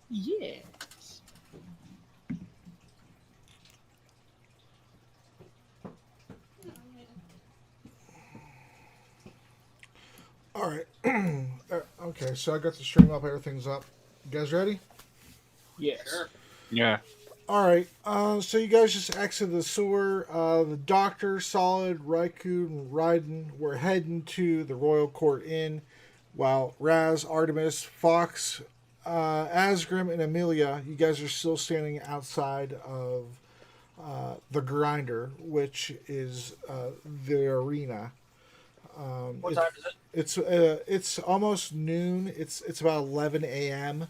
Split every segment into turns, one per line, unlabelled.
Yes.
All right. Okay, so I got the stream up. Everything's up. You guys ready?
Yes.
Yeah.
All right. So you guys just exit the sewer. The Doctor, Solid, Raikou, and Raiden were heading to the Royal Court Inn, while Raz, Artemis, Fox, Asgrim, and Amelia, you guys are still standing outside of the Grinder, which is the arena.
What
It's
time is it?
it's almost noon. It's about 11 a.m.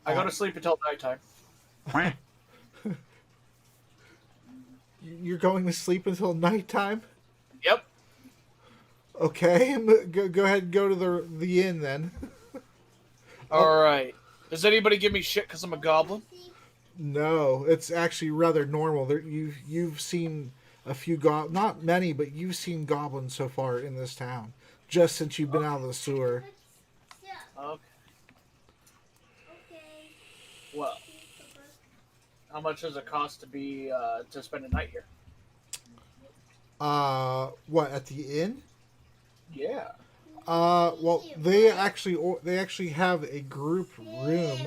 I go to sleep until nighttime.
You're going to sleep until nighttime.
Yep.
Okay, go ahead and go to the inn then.
All right. Does anybody give me shit because I'm a goblin?
No, it's actually rather normal. You've seen a few not many, but you've seen goblins so far in this town just since you've been out of the sewer.
Okay. Well, how much does it cost to be to spend a night here?
What at the inn?
Yeah.
Well, they actually have a group room,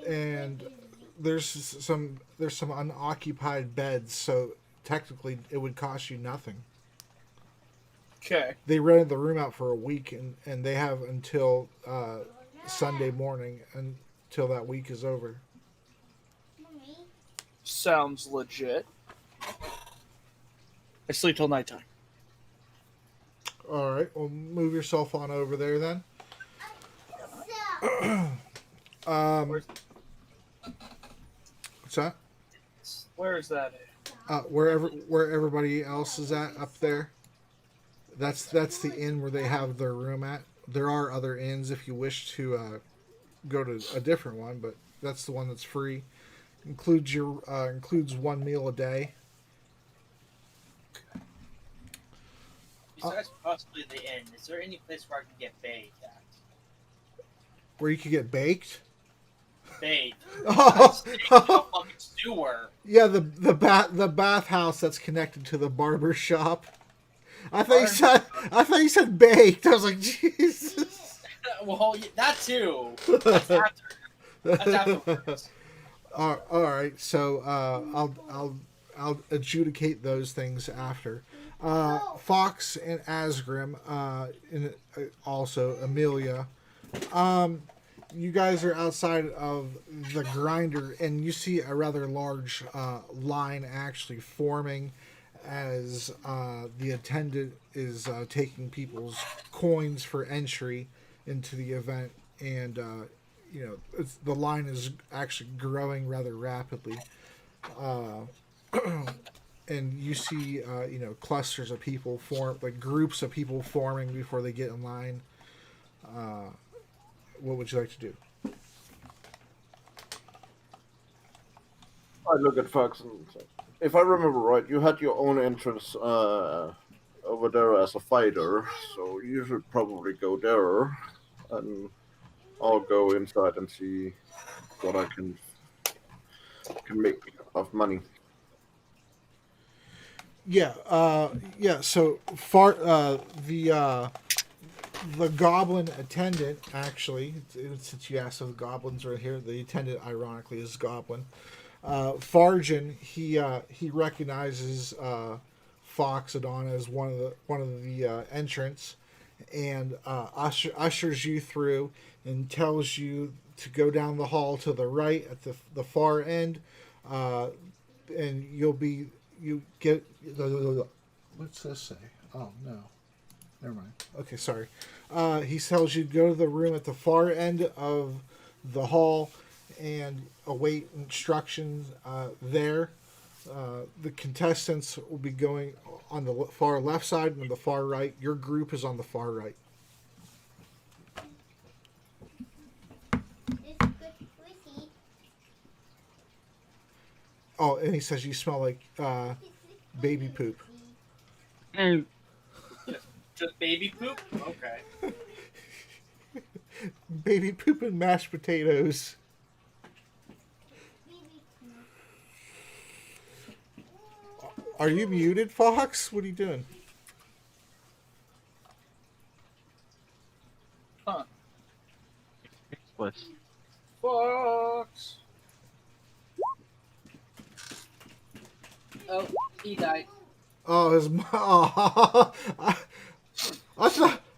and there's some unoccupied beds, so technically it would cost you nothing.
Okay.
They rented the room out for a week, and they have until Sunday morning until that week is over.
Sounds legit. I sleep till nighttime.
All right, well, move yourself on over there then.
Where's,
What's that?
where is that?
Where everybody else is at up there. That's the inn where they have their room at. There are other inns if you wish to go to a different one, but that's the one that's free. Includes one meal a day.
Besides possibly the inn, is there any place where I can get baked at?
Where you could get baked.
Baked?
Oh,
No fucking sewer.
yeah, the bathhouse that's connected to the barber shop. I thought you said baked. I was like, Jesus.
Well, that too. That's after. That's afterwards.
All right, so I'll adjudicate those things after. Fox and Asgrim, and also Amelia. You guys are outside of the grinder, and you see a rather large line actually forming as the attendant is taking people's coins for entry into the event, and the line is actually growing rather rapidly. And you see clusters of people form, like groups of people forming before they get in line. What would you like to do?
I look at Fox and say, if I remember right, you had your own entrance over there as a fighter, so you should probably go there, and I'll go inside and see what I can make of money.
Yeah. So far, the goblin attendant actually, since you asked if the goblins are here, the attendant ironically is goblin. Farjan, he recognizes Fox Adon as one of the entrants, and ushers you through and tells you to go down the hall to the right at the far end, and you get what's this say? Oh no, never mind. Okay, sorry. He tells you to go to the room at the far end of the hall and await instructions there. The contestants will be going on the far left side and on the far right. Your group is on the far right. Oh, and he says you smell like baby poop.
Just baby poop? Okay.
Baby poop and mashed potatoes. Are you muted, Fox? What are you doing?
Huh.
Bliss.
Fox.
Oh, he died.
Oh, his oh,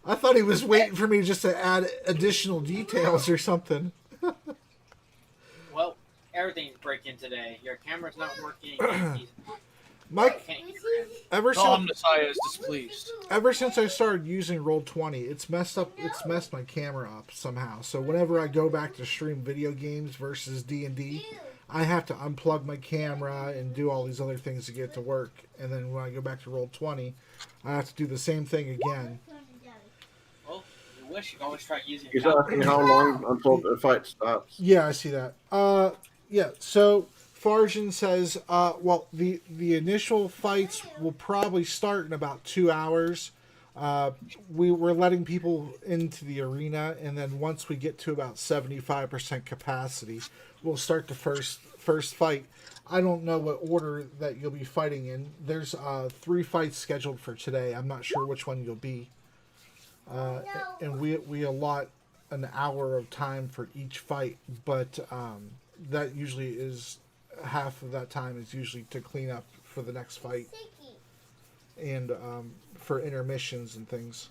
I thought he was waiting for me just to add additional details or something.
Well, everything's breaking today. Your camera's not working. And he's
Mike,
can't hear him.
ever
Tom
since
Messiah is displeased.
I started using Roll20, it's messed my camera up somehow. So whenever I go back to stream video games versus D&D, I have to unplug my camera and do all these other things to get it to work. And then when I go back to Roll20, I have to do the same thing again.
Well, you wish you could always try using
He's
your
asking how long until the fight starts.
Yeah, I see that. Yeah. So Farjan says, well, the initial fights will probably start in about 2 hours. We're letting people into the arena, and then once we get to about 75% capacity, we'll start the first fight. I don't know what order that you'll be fighting in. There's 3 fights scheduled for today. I'm not sure which one you'll be. And we allot an hour of time for each fight, but that usually is half of that time is usually to clean up for the next fight and for intermissions and things.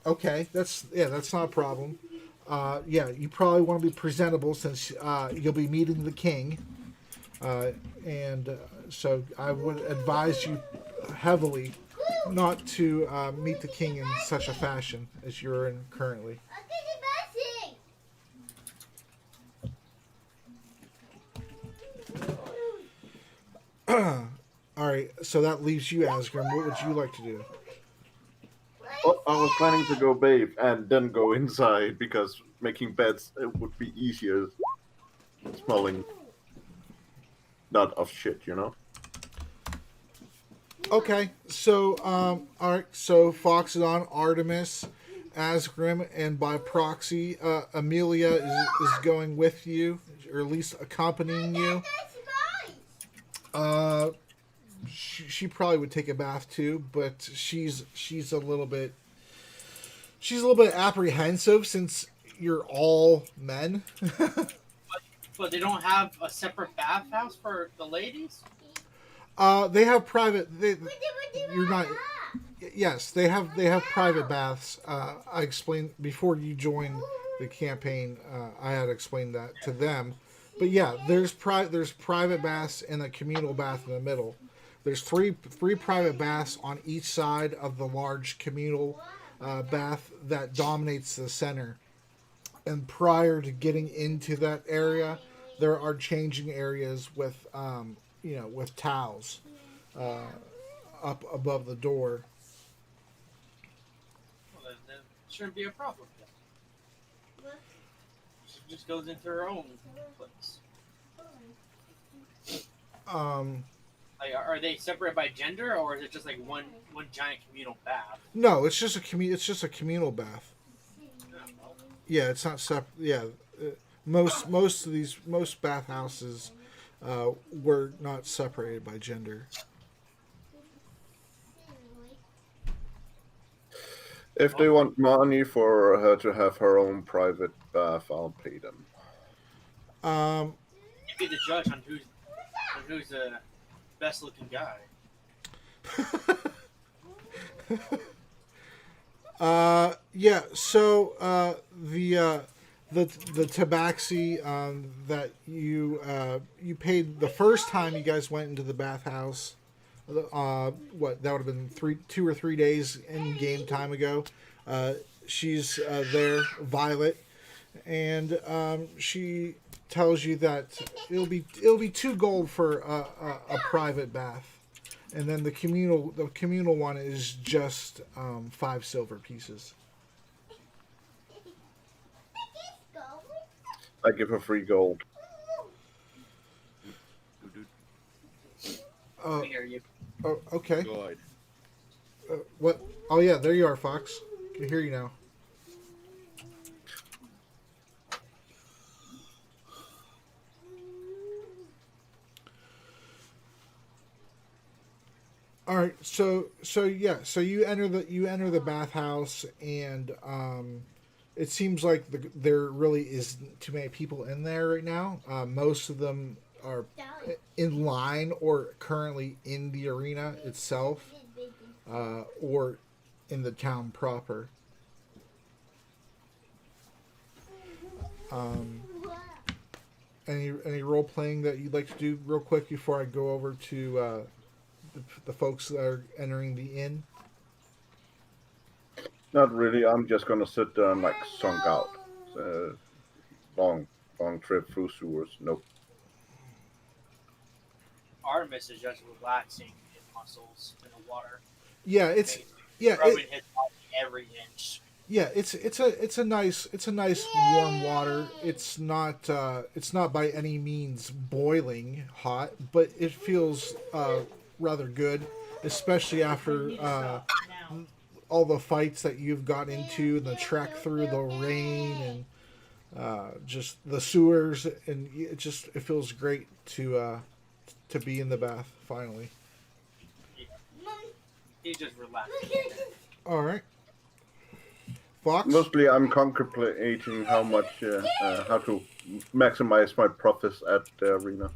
Okay, that's not a problem. Yeah, you probably want to be presentable since you'll be meeting the king, and so I would advise you heavily not to meet the king in such a fashion as you're in currently. All right, so that leaves you, Asgrim. What would you like to do?
Well, I was planning to go bathe and then go inside because making beds it would be easier smelling not of shit, you know?
Okay, so all right, so Foxodon, Artemis, Asgrim, and by proxy, Amelia is going with you, or at least accompanying you. She probably would take a bath too, but she's a little bit apprehensive since you're all men.
But they don't have a separate bathhouse for the ladies?
They have private. You're not. Yes, they have private baths. I explained before you joined the campaign. I had explained that to them. But yeah, there's private baths and a communal bath in the middle. There's three private baths on each side of the large communal bath that dominates the center. And prior to getting into that area, there are changing areas with with towels up above the door.
Well, then shouldn't be a problem. She just goes into her own place. Like, are they separated by gender, or is it just like one giant communal bath?
No, it's just a communal bath. Yeah, it's not separate. Yeah, most bathhouses were not separated by gender.
If they want money for her to have her own private bath, I'll pay them.
You'd be the judge on who's the best looking guy.
Yeah. So the tabaxi that you paid the first time you guys went into the bathhouse. What that would have been 2 or 3 days in game time ago. She's there, Violet, and she tells you that it'll be 2 gold for a private bath, and then the communal one is just 5 silver pieces.
I give her free gold.
We hear you.
Oh, okay.
Good.
What? Oh yeah, there you are, Fox. I can hear you now. All right, so you enter the bathhouse, and it seems like there really isn't too many people in there right now. Most of them are in line or currently in the arena itself, or in the town proper. Um, any role playing that you'd like to do real quick before I go over to the folks that are entering the inn?
Not really. I'm just gonna sit there and like sunk out. Uh, long, long trip through sewers. Nope.
Artemis is just relaxing his muscles in the water,
Yeah,
basically
yeah,
rubbing his body every inch.
it's a nice warm water. It's not by any means boiling hot, but it feels rather good, especially after all the fights that you've got into and the trek through the rain and just the sewers, and it feels great to be in the bath finally.
He's just relaxing.
All right, Fox.
Mostly, I'm contemplating how to maximize my profits at the arena.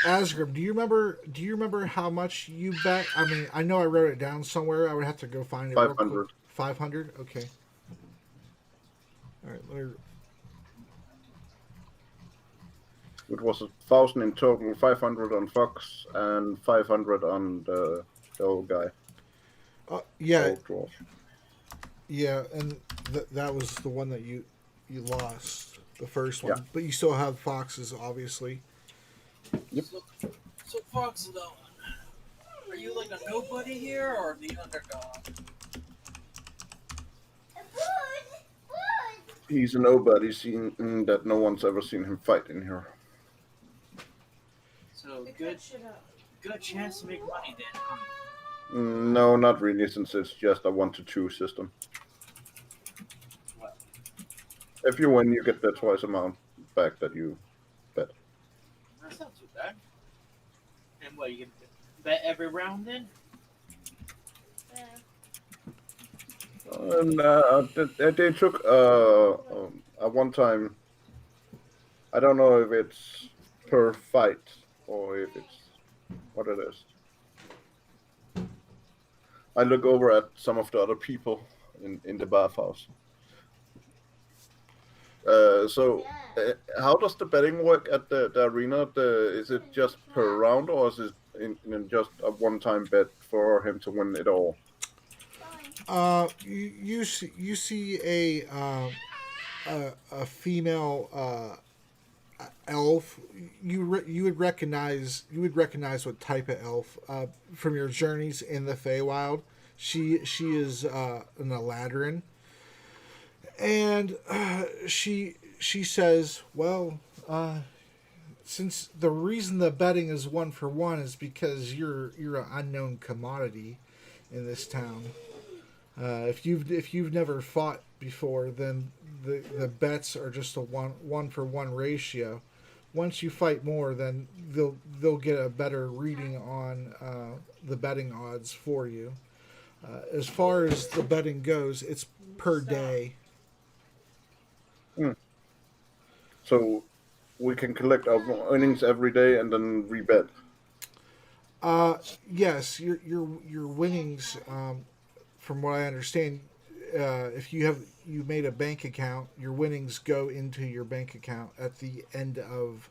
Asgrim, do you remember how much you bet? I mean, I know I wrote it down somewhere. I would have to go find it.
500.
500. Okay. All right.
It was 1,000 in total, 500 on Fox and 500 on the old guy.
Yeah.
Old dwarf.
Yeah, and that was the one that you lost, the first one.
Yeah.
But you still have Foxes, obviously.
Yep.
So Fox, though, are you like a nobody here or the underdog?
He's a nobody, seen that no one's ever seen him fight in here.
So good chance to make money then.
No, not really, since it's just a 1-to-2 system.
Well,
If you win, you get the twice amount back that you bet.
that's not too bad. And what, you can bet every round then?
And they took a one time. I don't know if it's per fight or if it's what it is. I look over at some of the other people in the bathhouse. How does the betting work at the arena? Is it just per round, or is it in just a one-time bet for him to win it all?
You see a female elf. You would recognize what type of elf from your journeys in the Feywild. She is an Eladrin, and she says, well, since the reason the betting is 1-for-1 is because you're an unknown commodity in this town. If you've never fought before, then the bets are just a 1-for-1 ratio. Once you fight more, then they'll get a better reading on the betting odds for you. As far as the betting goes, it's per day.
So we can collect our earnings every day and then rebet.
Yes, your winnings. From what I understand, if you made a bank account, your winnings go into your bank account at the end of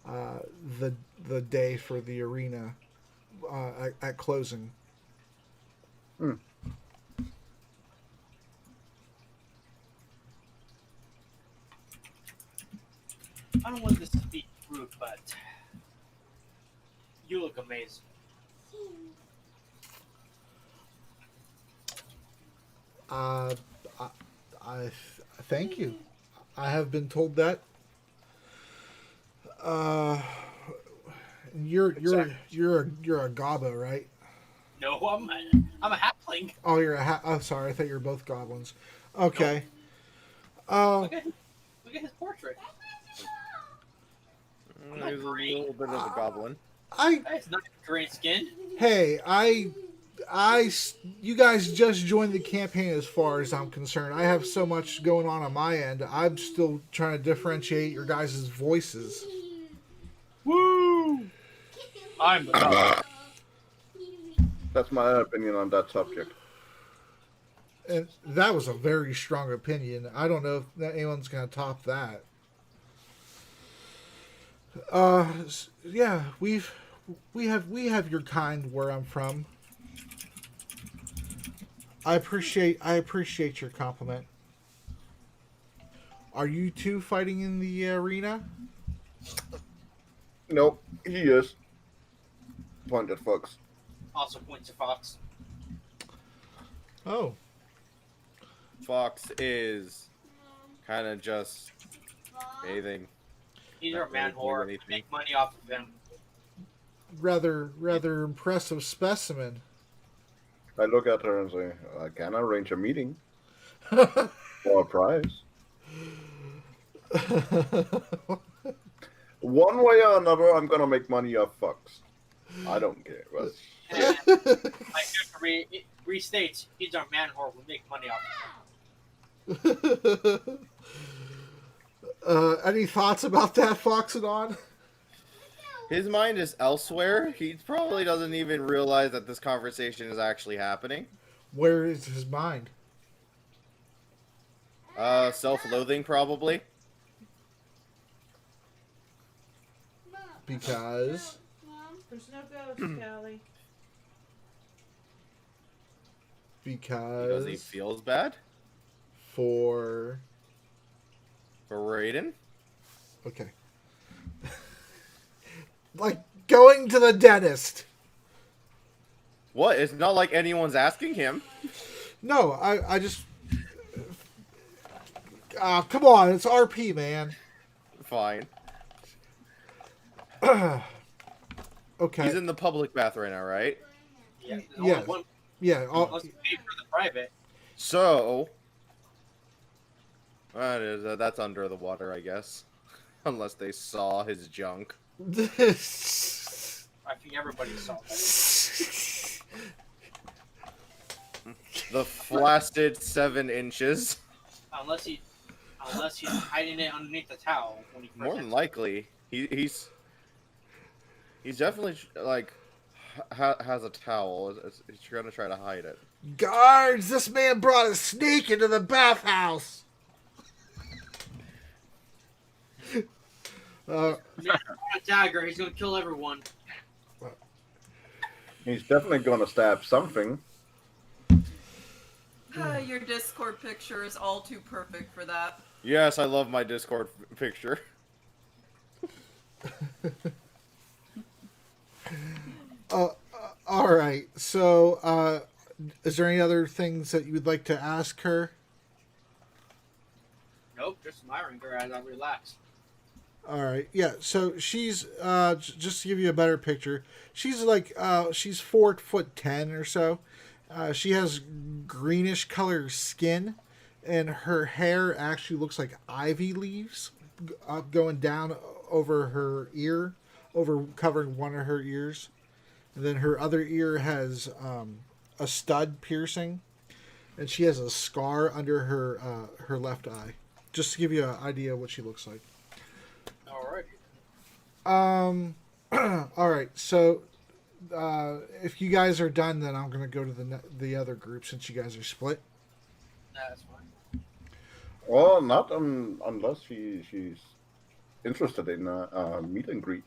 the day for the arena at closing.
I don't want this to be rude, but you look amazing.
I thank you. I have been told that. You're a Gobbo, right?
No, I'm a halfling.
Oh, I'm sorry. I thought you were both goblins. Okay.
Look at his portrait.
There's a little bit of a goblin.
That's not green skin.
Hey, you guys just joined the campaign as far as I'm concerned. I have so much going on my end. I'm still trying to differentiate your guys' voices.
Woo! I'm the top.
That's my opinion on that subject.
And that was a very strong opinion. I don't know if anyone's going to top that. Yeah, we have your kind where I'm from. I appreciate your compliment. Are you two fighting in the arena?
Nope, he is. Point at Fox.
Also points to Fox.
Oh,
Fox is kind of just bathing.
He's
Not
our man
really doing
whore.
anything.
Make money off of him.
rather impressive specimen.
I look at her and say, I can arrange a meeting for a prize. One way or another, I'm gonna make money off Fox. I don't care. But
And I have to restate, he's our man whore. We make money off of him.
Any thoughts about that, Foxodon?
His mind is elsewhere. He probably doesn't even realize that this conversation is actually happening.
Where is his mind?
Self-loathing, probably.
Because
There's no ghost, Callie.
Because he feels bad
for
Raiden.
okay. Like going to the dentist.
What? It's not like anyone's asking him.
No, I just come on, it's RP, man.
Fine.
Okay.
He's in the public bath right now, right?
Yeah. There's
Yeah.
only one.
Yeah.
Unless you pay for the private.
So, that's under the water, I guess. Unless they saw his junk.
I think everybody saw that.
The flaccid 7 inches.
Unless he's hiding it underneath the towel when he first
More than
enters.
likely, he's definitely like has a towel. He's gonna try to hide it.
Guards, this man brought a snake into the bathhouse.
A dagger. He's gonna kill everyone.
he's definitely gonna stab something.
Your Discord picture is all too perfect for that.
Yes, I love my Discord picture.
All right. So, is there any other things that you would like to ask her?
Nope, just admiring her as I relax.
All right. Yeah. So she's just to give you a better picture. She's like she's 4'10" or so. She has greenish color skin, and her hair actually looks like ivy leaves going down over her ear, over covering one of her ears. And then her other ear has a stud piercing, and she has a scar under her left eye. Just to give you an idea of what she looks like.
Alright.
All right. So, if you guys are done, then I'm gonna go to the other group since you guys are split.
That's fine.
Well, not unless she's interested in a meet and greet.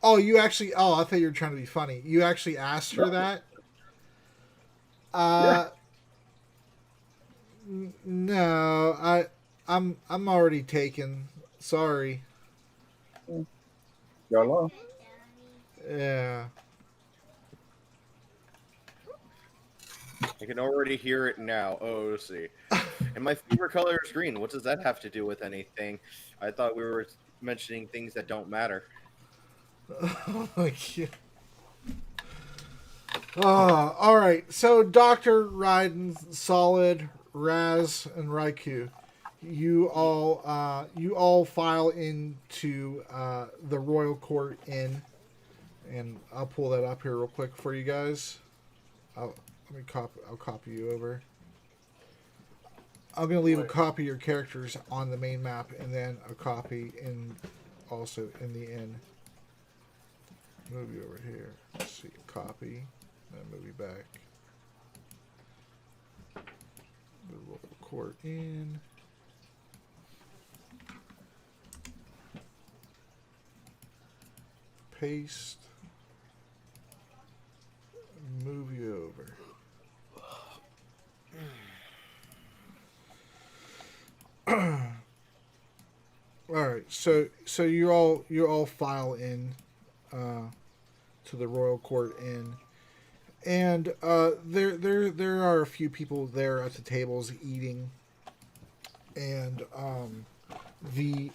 Oh, you actually? Oh, I thought you were trying to be funny. You actually asked her that. No, I'm already taken. Sorry.
Yalla.
Yeah.
I can already hear it now. Oh, let's see. And my favorite color is green. What does that have to do with anything? I thought we were mentioning things that don't matter.
Oh my god. Oh, all right. So Dr. Raiden, Solid, Raz, and Raikou, you all file into the Royal Court Inn. and I'll pull that up here real quick for you guys. I'll copy you over. I'm gonna leave a copy of your characters on the main map, and then a copy also in the inn. Move you over here. Let's see, copy, then move you back. Move local court in. Paste. Move you over. All right, so you all file in to the Royal Court Inn, and there are a few people there at the tables eating, and the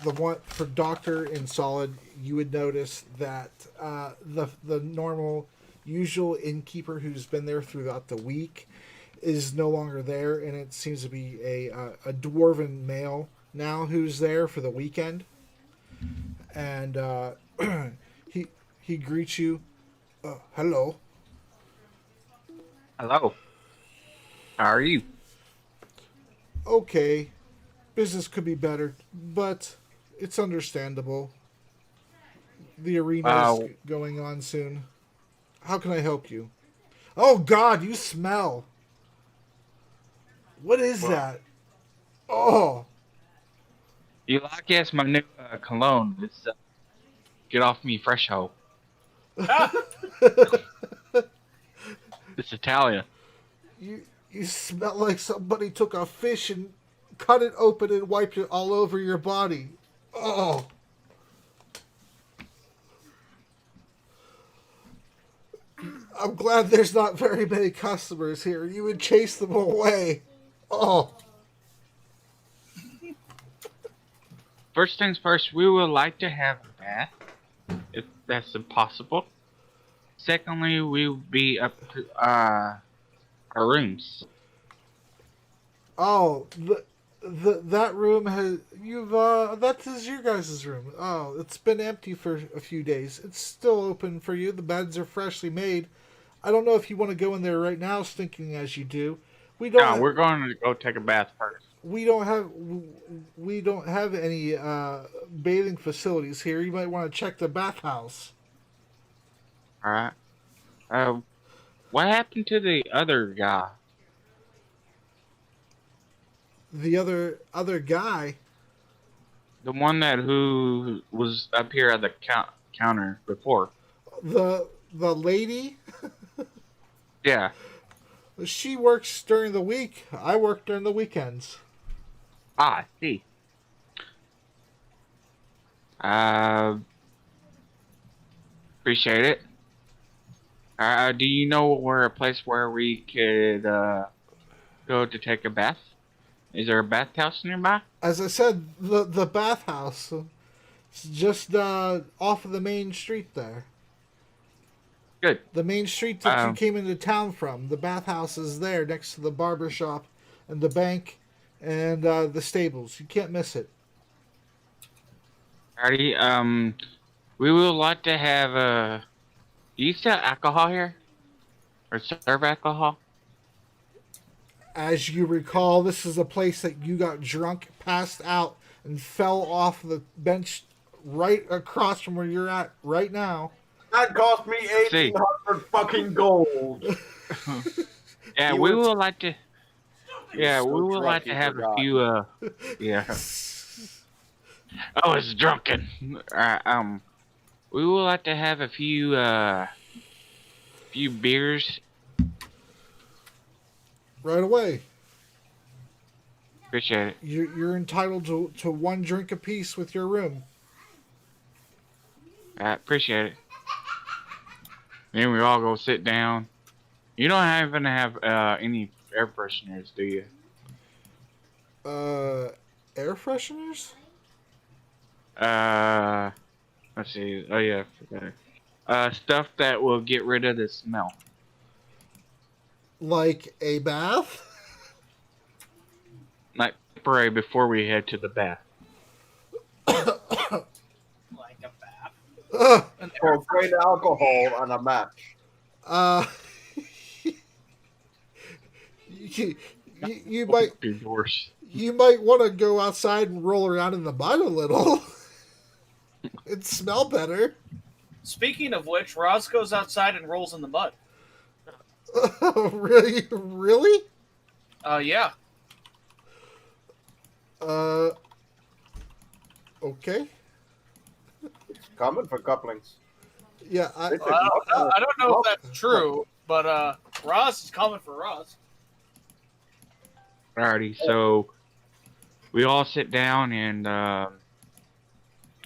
the one for Doctor and Solid, you would notice that the normal usual innkeeper who's been there throughout the week is no longer there, and it seems to be a dwarven male now who's there for the weekend, and he greets you. Hello.
Hello. How are you?
Okay, business could be better, but it's understandable. The arena is going on soon. How can I help you? Oh God, you smell. What is that? Oh.
You like yes, my new cologne. It's get off me, fresh hoe. It's Italian.
You smell like somebody took a fish and cut it open and wiped it all over your body. Oh. I'm glad there's not very many customers here. You would chase them away. Oh.
First things first, we would like to have a bath, if that's possible. Secondly, we will be up to our rooms.
Oh, that room has that is your guys' room. Oh, it's been empty for a few days. It's still open for you. The beds are freshly made. I don't know if you want to go in there right now, stinking as you do. We don't.
No, we're going to go take a bath first.
We don't have any bathing facilities here. You might want to check the bathhouse.
All right. What happened to the other guy?
The other guy.
The one who was up here at the counter before.
The lady.
Yeah.
She works during the week. I work during the weekends.
Ah, I see. Appreciate it. Do you know where a place where we could go to take a bath? Is there a bathhouse nearby?
As I said, the bathhouse. It's just off of the main street there.
Good.
The main street that you came into town from. The bathhouse is there next to the barber shop and the bank and the stables. You can't miss it.
Alrighty. We would like to have do you sell alcohol here? Or serve alcohol?
As you recall, this is a place that you got drunk, passed out, and fell off the bench right across from where you're at right now.
That cost me 1,800 fucking gold.
Yeah, we would like to. Yeah, we would like to have a few. Yeah. I was drunken. We would like to have a few beers.
Right away.
Appreciate it.
You're entitled to one drink apiece with your room.
I appreciate it. Then we all go sit down. You don't even have any air fresheners, do you?
Air fresheners?
Let's see. Oh yeah, I forgot. Stuff that will get rid of the smell.
Like a bath?
Like before we head to the bath.
Like a bath.
And
Profane alcohol on a match.
Uh, you, you might
Divorce.
want to go outside and roll around in the mud a little. It'd smell better.
speaking of which, Roz goes outside and rolls in the mud.
Really? Really?
Yeah.
Uh, okay.
It's common for couplings.
Yeah,
They take
I don't know if that's true, but Roz is coming for Roz.
Alrighty, so we all sit down and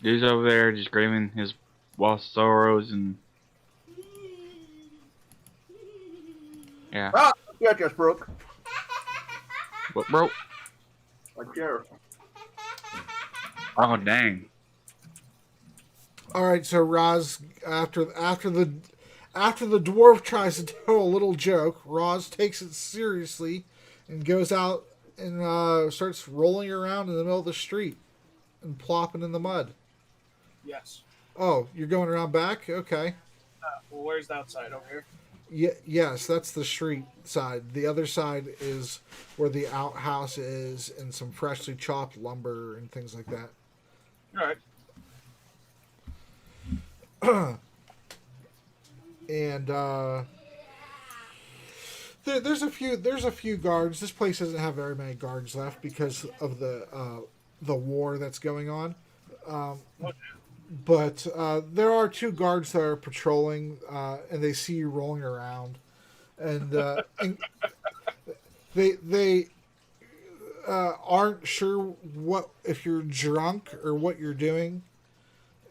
dude's over there just grieving his lost sorrows and yeah.
Yeah, just broke.
What bro?
A chair.
Oh dang.
all right. So Roz, after the dwarf tries to tell a little joke, Roz takes it seriously and goes out and starts rolling around in the middle of the street and plopping in the mud.
Yes.
Oh, you're going around back? Okay.
Well, where's the outside over here?
Yes, that's the street side. The other side is where the outhouse is and some freshly chopped lumber and things like that.
All right.
And there's a few guards. This place doesn't have very many guards left because of the war that's going on. But there are two guards that are patrolling, and they see you rolling around, and they aren't sure what if you're drunk or what you're doing,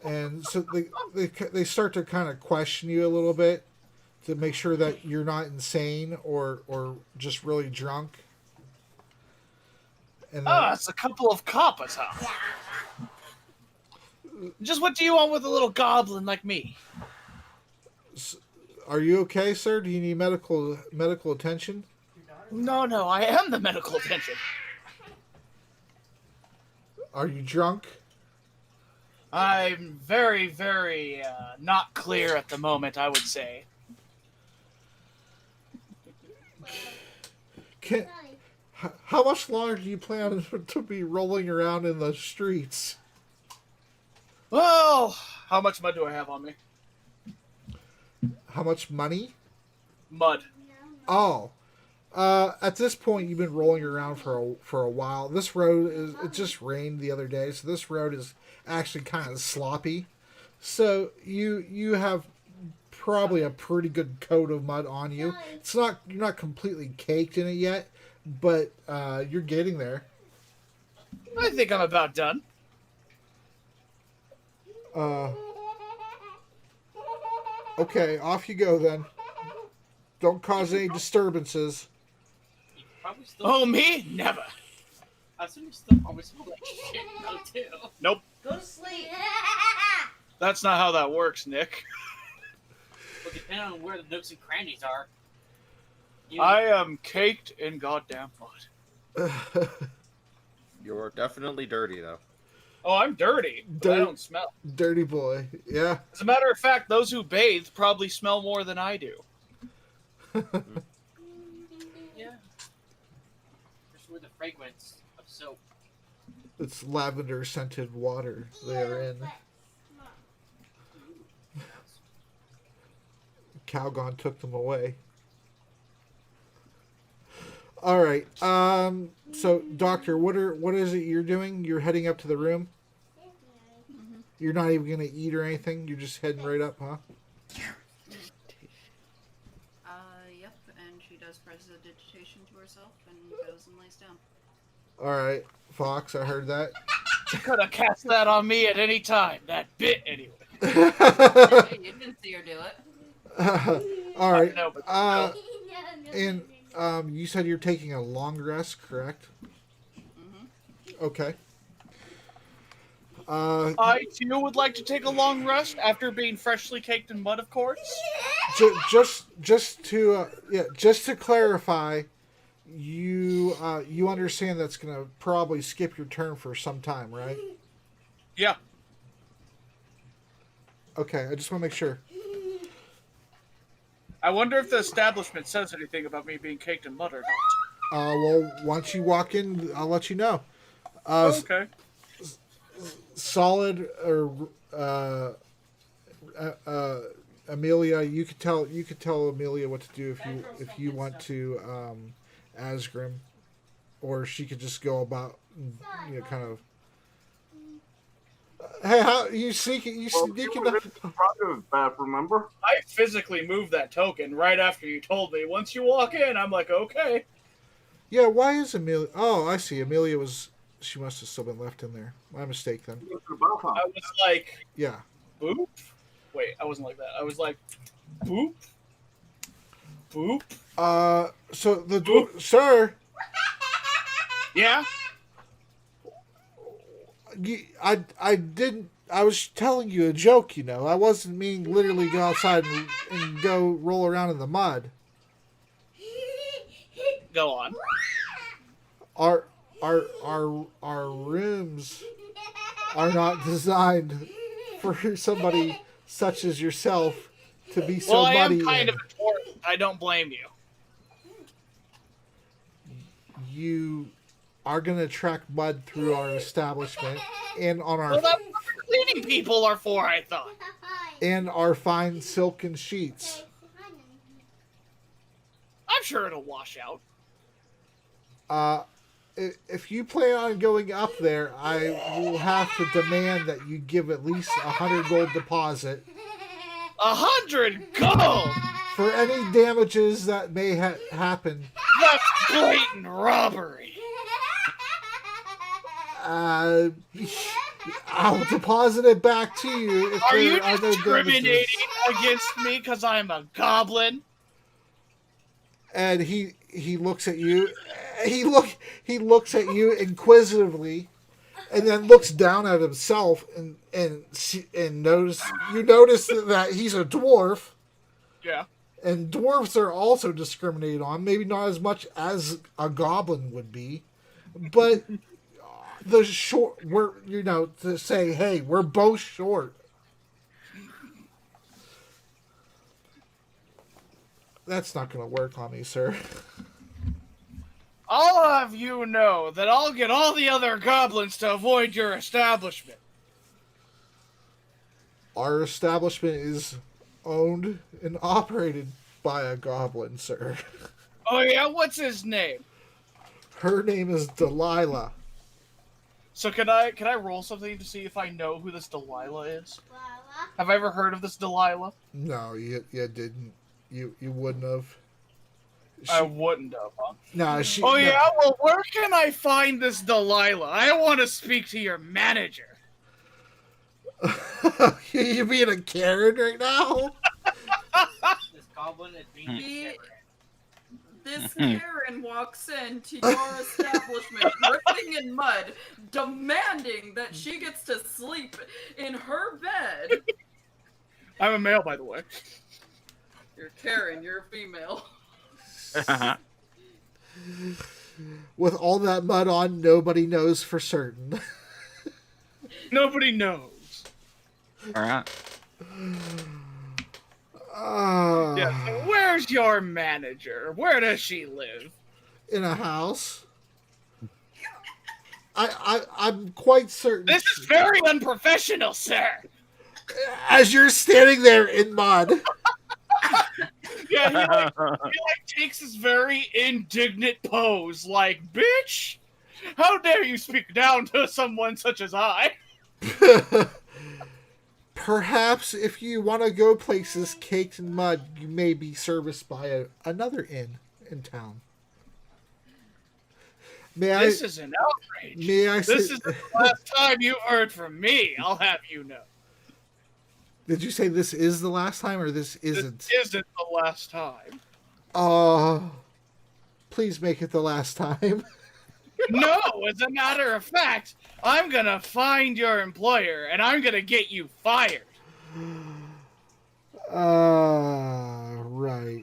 and so they start to kind of question you a little bit to make sure that you're not insane or just really drunk. And then,
It's a couple of coppers, huh? Just what do you want with a little goblin like me?
are you okay, sir? Do you need medical attention?
No, I am the medical attention.
Are you drunk?
I'm very, very not clear at the moment, I would say.
How much longer do you plan to be rolling around in the streets?
Well, how much mud do I have on me?
How much money?
Mud.
Oh, at this point, you've been rolling around for a while. This road it just rained the other day, so this road is actually kind of sloppy. So you have probably a pretty good coat of mud on you. You're not completely caked in it yet, but you're getting there.
I think I'm about done.
Okay, off you go then. Don't cause any disturbances.
You probably still.
Oh, me? Never.
I assume you still probably smell like shit though too.
Nope.
Go to sleep.
That's not how that works, Nick.
Well, depending on where the nooks and crannies are.
I am caked in goddamn mud.
You're definitely dirty, though.
Oh, I'm dirty, but I don't smell.
Dirty boy. Yeah.
As a matter of fact, those who bathe probably smell more than I do.
Yeah. Just with the fragrance of soap.
It's lavender scented water they are in. Calgon took them away. All right. So, doctor, what is it you're doing? You're heading up to the room.
Mm-hmm.
You're not even gonna eat or anything. You're just heading right up, huh?
Yep, and she does prestidigitation to herself and goes and lays down.
All right, Fox. I heard that.
You could have cast that on me at any time. That bit, anyway.
Hey, you didn't see her do it.
All right.
No, but
And you said you're taking a long rest, correct?
Mm-hmm.
Okay.
I too would like to take a long rest after being freshly caked in mud, of course.
Just to clarify, you understand that's gonna probably skip your turn for some time, right?
Yeah.
Okay, I just want to make sure.
I wonder if the establishment says anything about me being caked in mud or not.
Well, once you walk in, I'll let you know.
Okay.
Solid or Amelia, you could tell Amelia what to do if you want to Asgrim, or she could just go about, kind of. Hey, how you sneaking? You
Well,
sneaking?
you were in front of Beth, remember?
I physically moved that token right after you told me. Once you walk in, I'm like, okay.
Yeah, why is Amelia? Oh, I see. Amelia was. She must have still been left in there. My mistake then.
You were both on.
I was like,
Yeah.
boop. Wait, I wasn't like that. I was like, boop. Boop.
So sir,
Yeah?
I didn't. I was telling you a joke. I wasn't meaning literally go outside and go roll around in the mud.
Go on.
Our rooms are not designed for somebody such as yourself to be so
Well, I
muddy.
am kind of important. I don't blame you.
You are going to attract mud through our establishment and on our
Well, that's what the cleaning people are for, I thought.
and our fine silken sheets.
I'm sure it'll wash out.
If you plan on going up there, I will have to demand that you give at least 100 gold deposit
100 gold!
for any damages that may happen.
That's blatant robbery.
I'll deposit it back to you if
Are you
there are no
discriminating
damages.
against me because I'm a goblin?
And he looks at you. He looks at you inquisitively, and then looks down at himself and notice that he's a dwarf.
Yeah.
And dwarves are also discriminated on, maybe not as much as a goblin would be, but to say, hey, we're both short. That's not going to work on me, sir.
I'll have you know that I'll get all the other goblins to avoid your establishment.
Our establishment is owned and operated by a goblin, sir.
Oh yeah, what's his name?
Her name is Delilah.
So can I roll something to see if I know who this Delilah is? Have I ever heard of this Delilah?
No, you didn't. You wouldn't have.
I wouldn't have, huh?
No, she.
Oh
no.
yeah, well where can I find this Delilah? I want to speak to your manager.
You being a Karen right now?
This goblin is being a
This Karen walks into your establishment, dripping in mud, demanding that she gets to sleep in her bed.
I'm a male, by the way.
You're Karen, you're a female.
With all that mud on, nobody knows for certain.
Nobody knows.
Alright.
Yeah, so where's your manager? Where does she live?
In a house. I'm quite certain.
This is very unprofessional, sir.
As you're standing there in mud.
Yeah, he takes this very indignant pose, like, bitch, how dare you speak down to someone such as I?
Perhaps if you want to go places caked in mud, you may be serviced by another inn in town.
This is an outrage.
May I
This
say,
is the last time you've heard from me, I'll have you know.
Did you say this is the last time or this isn't?
This isn't the last time.
Please make it the last time.
No, as a matter of fact, I'm gonna find your employer and I'm gonna get you fired.
Right.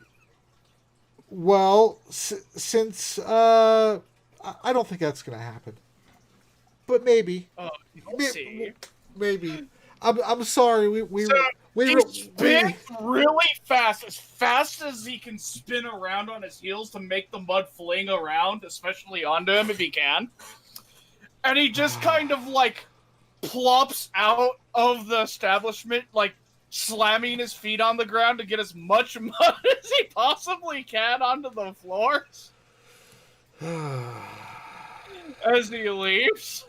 Well, since I don't think that's gonna happen, but maybe.
Oh, you'll see.
Maybe. I'm sorry.
He spins really fast as he can spin around on his heels to make the mud fling around, especially onto him if he can. And he just kind of like plops out of the establishment, like slamming his feet on the ground to get as much mud as he possibly can onto the floors as he leaves.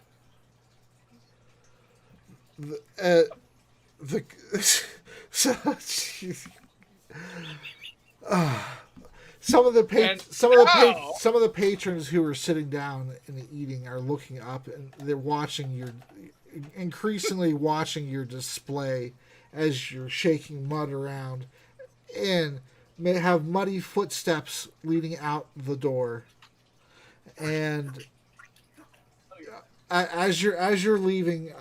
Some of the patrons who are sitting down and eating are looking up, and they're increasingly watching your display as you're shaking mud around, and may have muddy footsteps leading out the door. And as you're leaving,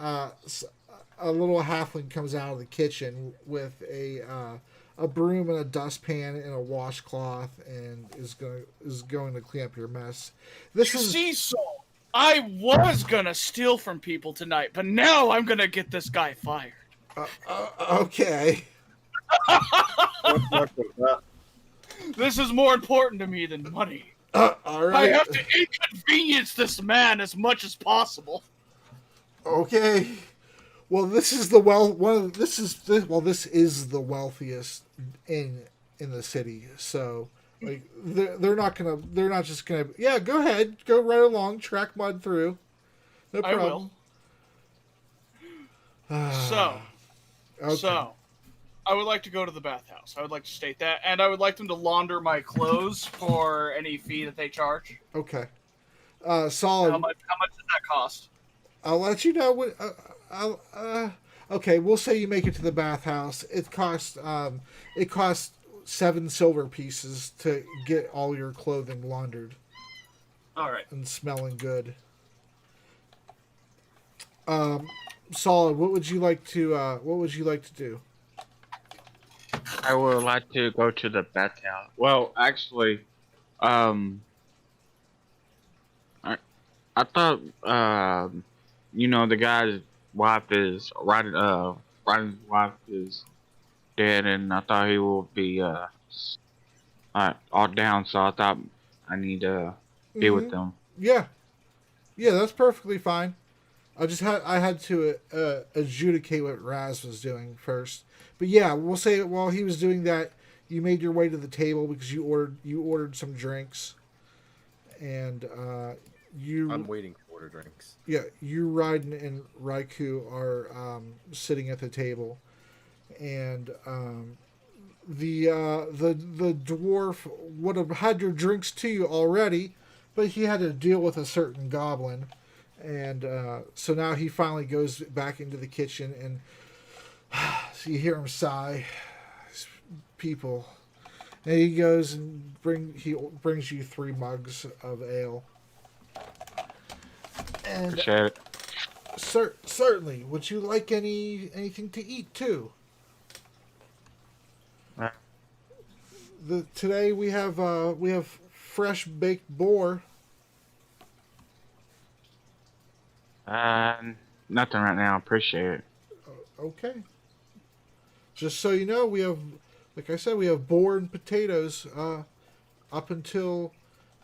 a little halfling comes out of the kitchen with a broom and a dustpan and a washcloth, and is going to clean up your mess.
See, Saul, I was gonna steal from people tonight, but now I'm gonna get this guy fired.
Okay.
This is more important to me than money.
All right.
I have to inconvenience this man as much as possible.
Okay. Well, this is this is the wealthiest in the city. So, like, they're not just gonna. Yeah, go ahead, go right along, track mud through. No problem.
So, I would like to go to the bathhouse. I would like to state that, and I would like them to launder my clothes for any fee that they charge.
Okay. Solid.
How much does that cost?
I'll let you know what. Okay, we'll say you make it to the bathhouse. It costs 7 silver pieces to get all your clothing laundered.
All right.
And smelling good. Solid. What would you like to do?
I would like to go to the bathhouse. Well, actually, I thought the guy's wife is Ryden's wife is dead, and I thought he would be all down. So I thought I need to be with them.
Yeah, that's perfectly fine. I had to adjudicate what Raz was doing first. But yeah, we'll say while he was doing that, you made your way to the table because you ordered some drinks, and
I'm waiting to order drinks.
Yeah, you, Raiden, and Raikou are sitting at the table, and the dwarf would have had your drinks to you already, but he had to deal with a certain goblin, and so now he finally goes back into the kitchen, and so you hear him sigh. People, and he goes and brings you 3 mugs of ale. And
Appreciate it.
Certainly. Would you like anything to eat too? Today we have fresh baked boar.
Nothing right now. Appreciate it.
Okay. Just so you know, we have, like I said, we have boar and potatoes up until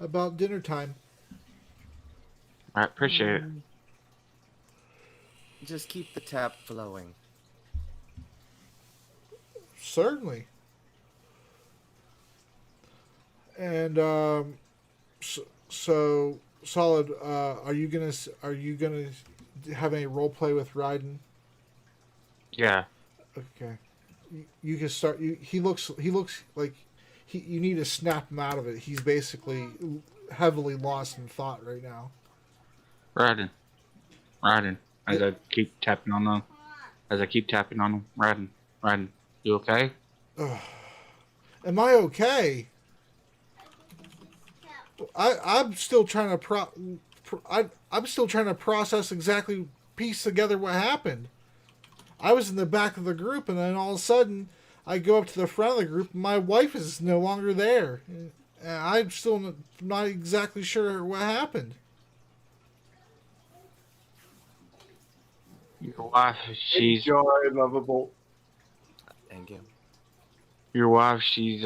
about dinner time.
I appreciate it.
Just keep the tap flowing.
Certainly. And so Solid. Are you gonna have any role play with Raiden?
Yeah.
Okay. You can start. He looks like you need to snap him out of it. He's basically heavily lost in thought right now.
Raiden. As I keep tapping on them. Raiden. You okay?
Am I okay? I'm still trying to I'm still trying to process exactly, piece together what happened. I was in the back of the group, and then all of a sudden, I go up to the front of the group, and my wife is no longer there. And I'm still not exactly sure what happened.
Your wife, she's
Enjoy, lovable.
Thank you.
Your wife, she's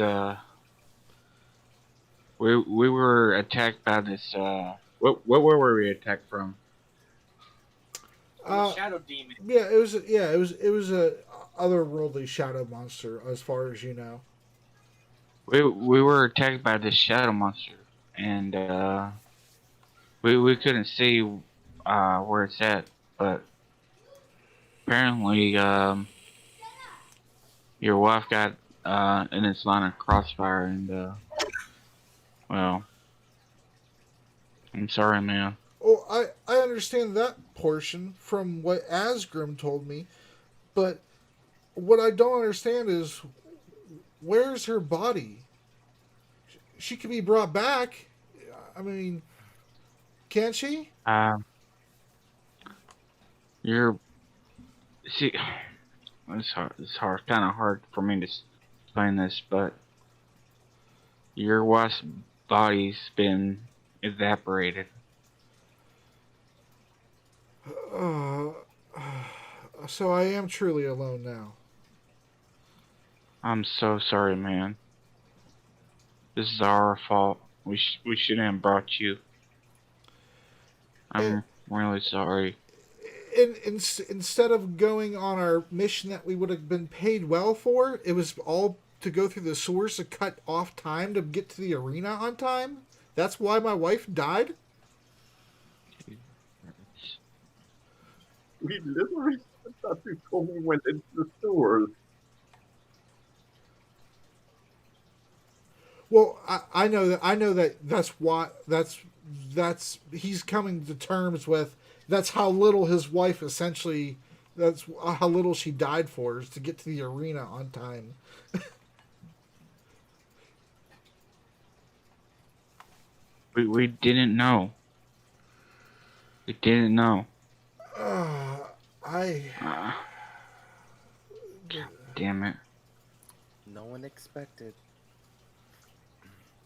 we were attacked by this what were we attacked from?
The shadow demon.
Yeah, it was a otherworldly shadow monster, as far as you know.
We were attacked by this shadow monster, and we couldn't see where it's at, but apparently your wife got in its line of crossfire, and well, I'm sorry, man.
Oh, I understand that portion from what Asgrim told me, but what I don't understand is where's her body? She can be brought back. I mean, can't she?
You're see, it's hard, kind of hard for me to explain this, but your wife's body's been evaporated.
Uh, so I am truly alone now.
I'm so sorry, man. This is our fault. We shouldn't have brought you. I'm really sorry.
Instead of going on our mission that we would have been paid well for, it was all to go through the sewers to cut off time to get to the arena on time. That's why my wife died.
We literally said that before we went into the sewers.
Well, I know that's why that's he's coming to terms with. That's how little his wife essentially. That's how little she died for, is to get to the arena on time.
We didn't know. We didn't know.
I.
God damn it.
No one expected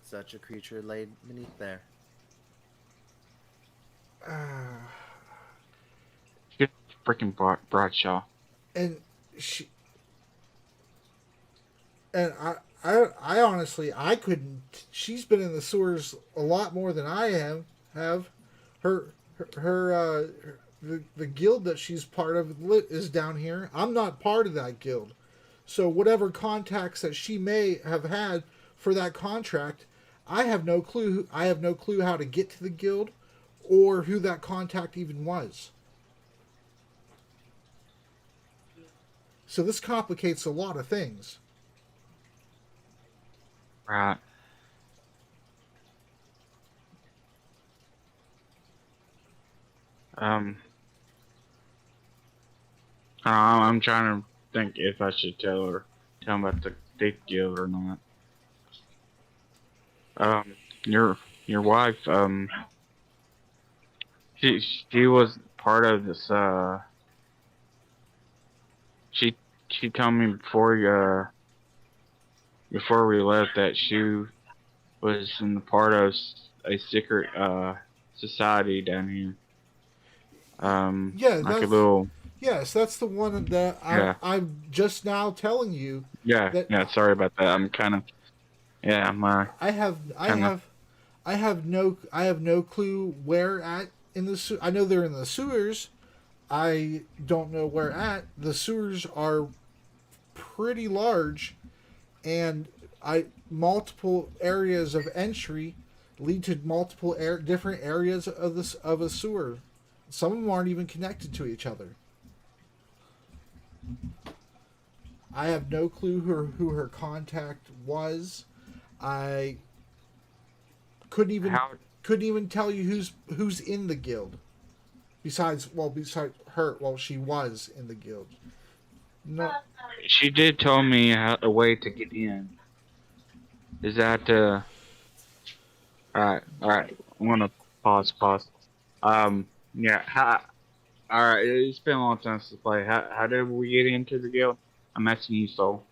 such a creature laid beneath there.
Good freaking Bradshaw.
And she. And I honestly, I couldn't. She's been in the sewers a lot more than I have. The guild that she's part of is down here. I'm not part of that guild. So whatever contacts that she may have had for that contract, I have no clue. I have no clue how to get to the guild or who that contact even was. So this complicates a lot of things.
Right. I'm trying to think if I should tell him about the Thick Guild or not. Your wife, she was part of this, she told me before we left that she was in the part of a secret, society down here.
Yeah,
like a little.
Yes, that's the one that I'm just now telling you.
Yeah. Sorry about that. I'm kind of. Yeah,
I have no clue where at in the I know they're in the sewers. I don't know where at. The sewers are pretty large, and multiple areas of entry lead to multiple different areas of a sewer. Some of them aren't even connected to each other. I have no clue who her contact was. I couldn't even tell you who's in the guild. Besides her, she was in the guild. No.
She did tell me a way to get in. Is that All right. I'm gonna pause. Yeah. Alright, it's been a long time since play. How did we get into the guild? I'm asking you, Soul.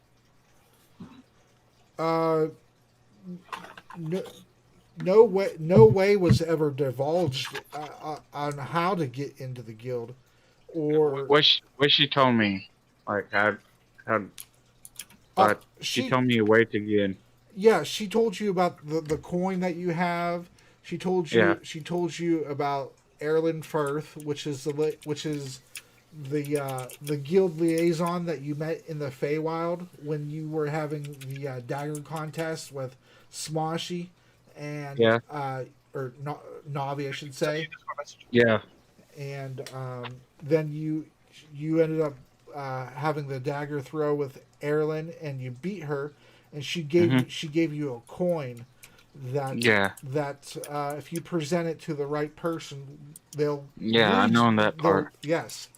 No way was ever divulged on how to get into the guild, or
what she told me, like how but
she
she told me to wait again.
Yeah, she told you about the coin that you have.
Yeah.
She told you about Erlen Firth, which is the guild liaison that you met in the Feywild when you were having the dagger contest with Smoshy and
Yeah.
Navi, I should say.
Yeah.
And then you ended up having the dagger throw with Erlen, and you beat her, and
Mhm.
she gave you a coin
Yeah.
that if you present it to the right person, they'll
Yeah. I
lead
know that
they'll
part.
yes,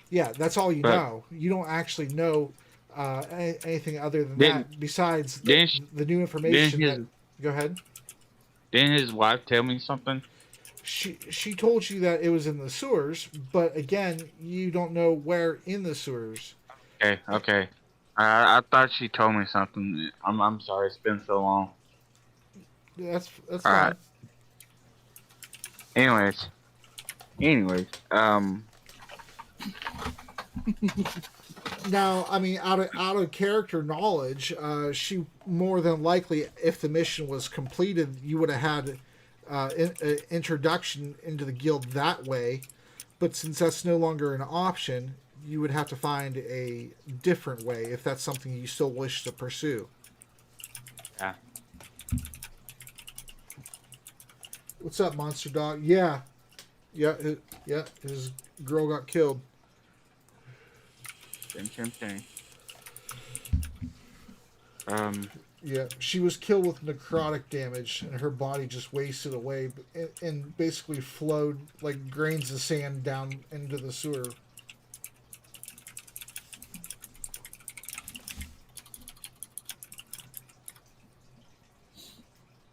yeah, that's all you
But
know. You don't actually know anything other than
didn't
that besides
didn't sh-
the new
didn't
information
his
that. Go ahead.
didn't his wife tell me something?
She told you that it was in the sewers, but again, you don't know where in the sewers.
Okay. Okay. I thought she told me something. I'm sorry. It's been so long.
That's
All right.
fine.
Anyways. Anyways.
Now, I mean, out of character knowledge, she more than likely, if the mission was completed, you would have had introduction into the guild that way. But since that's no longer an option, you would have to find a different way if that's something you still wish to pursue.
Yeah.
What's up, monster dog? Yeah, yeah. His girl got killed.
Same.
Yeah, she was killed with necrotic damage, and her body just wasted away and basically flowed like grains of sand down into the sewer.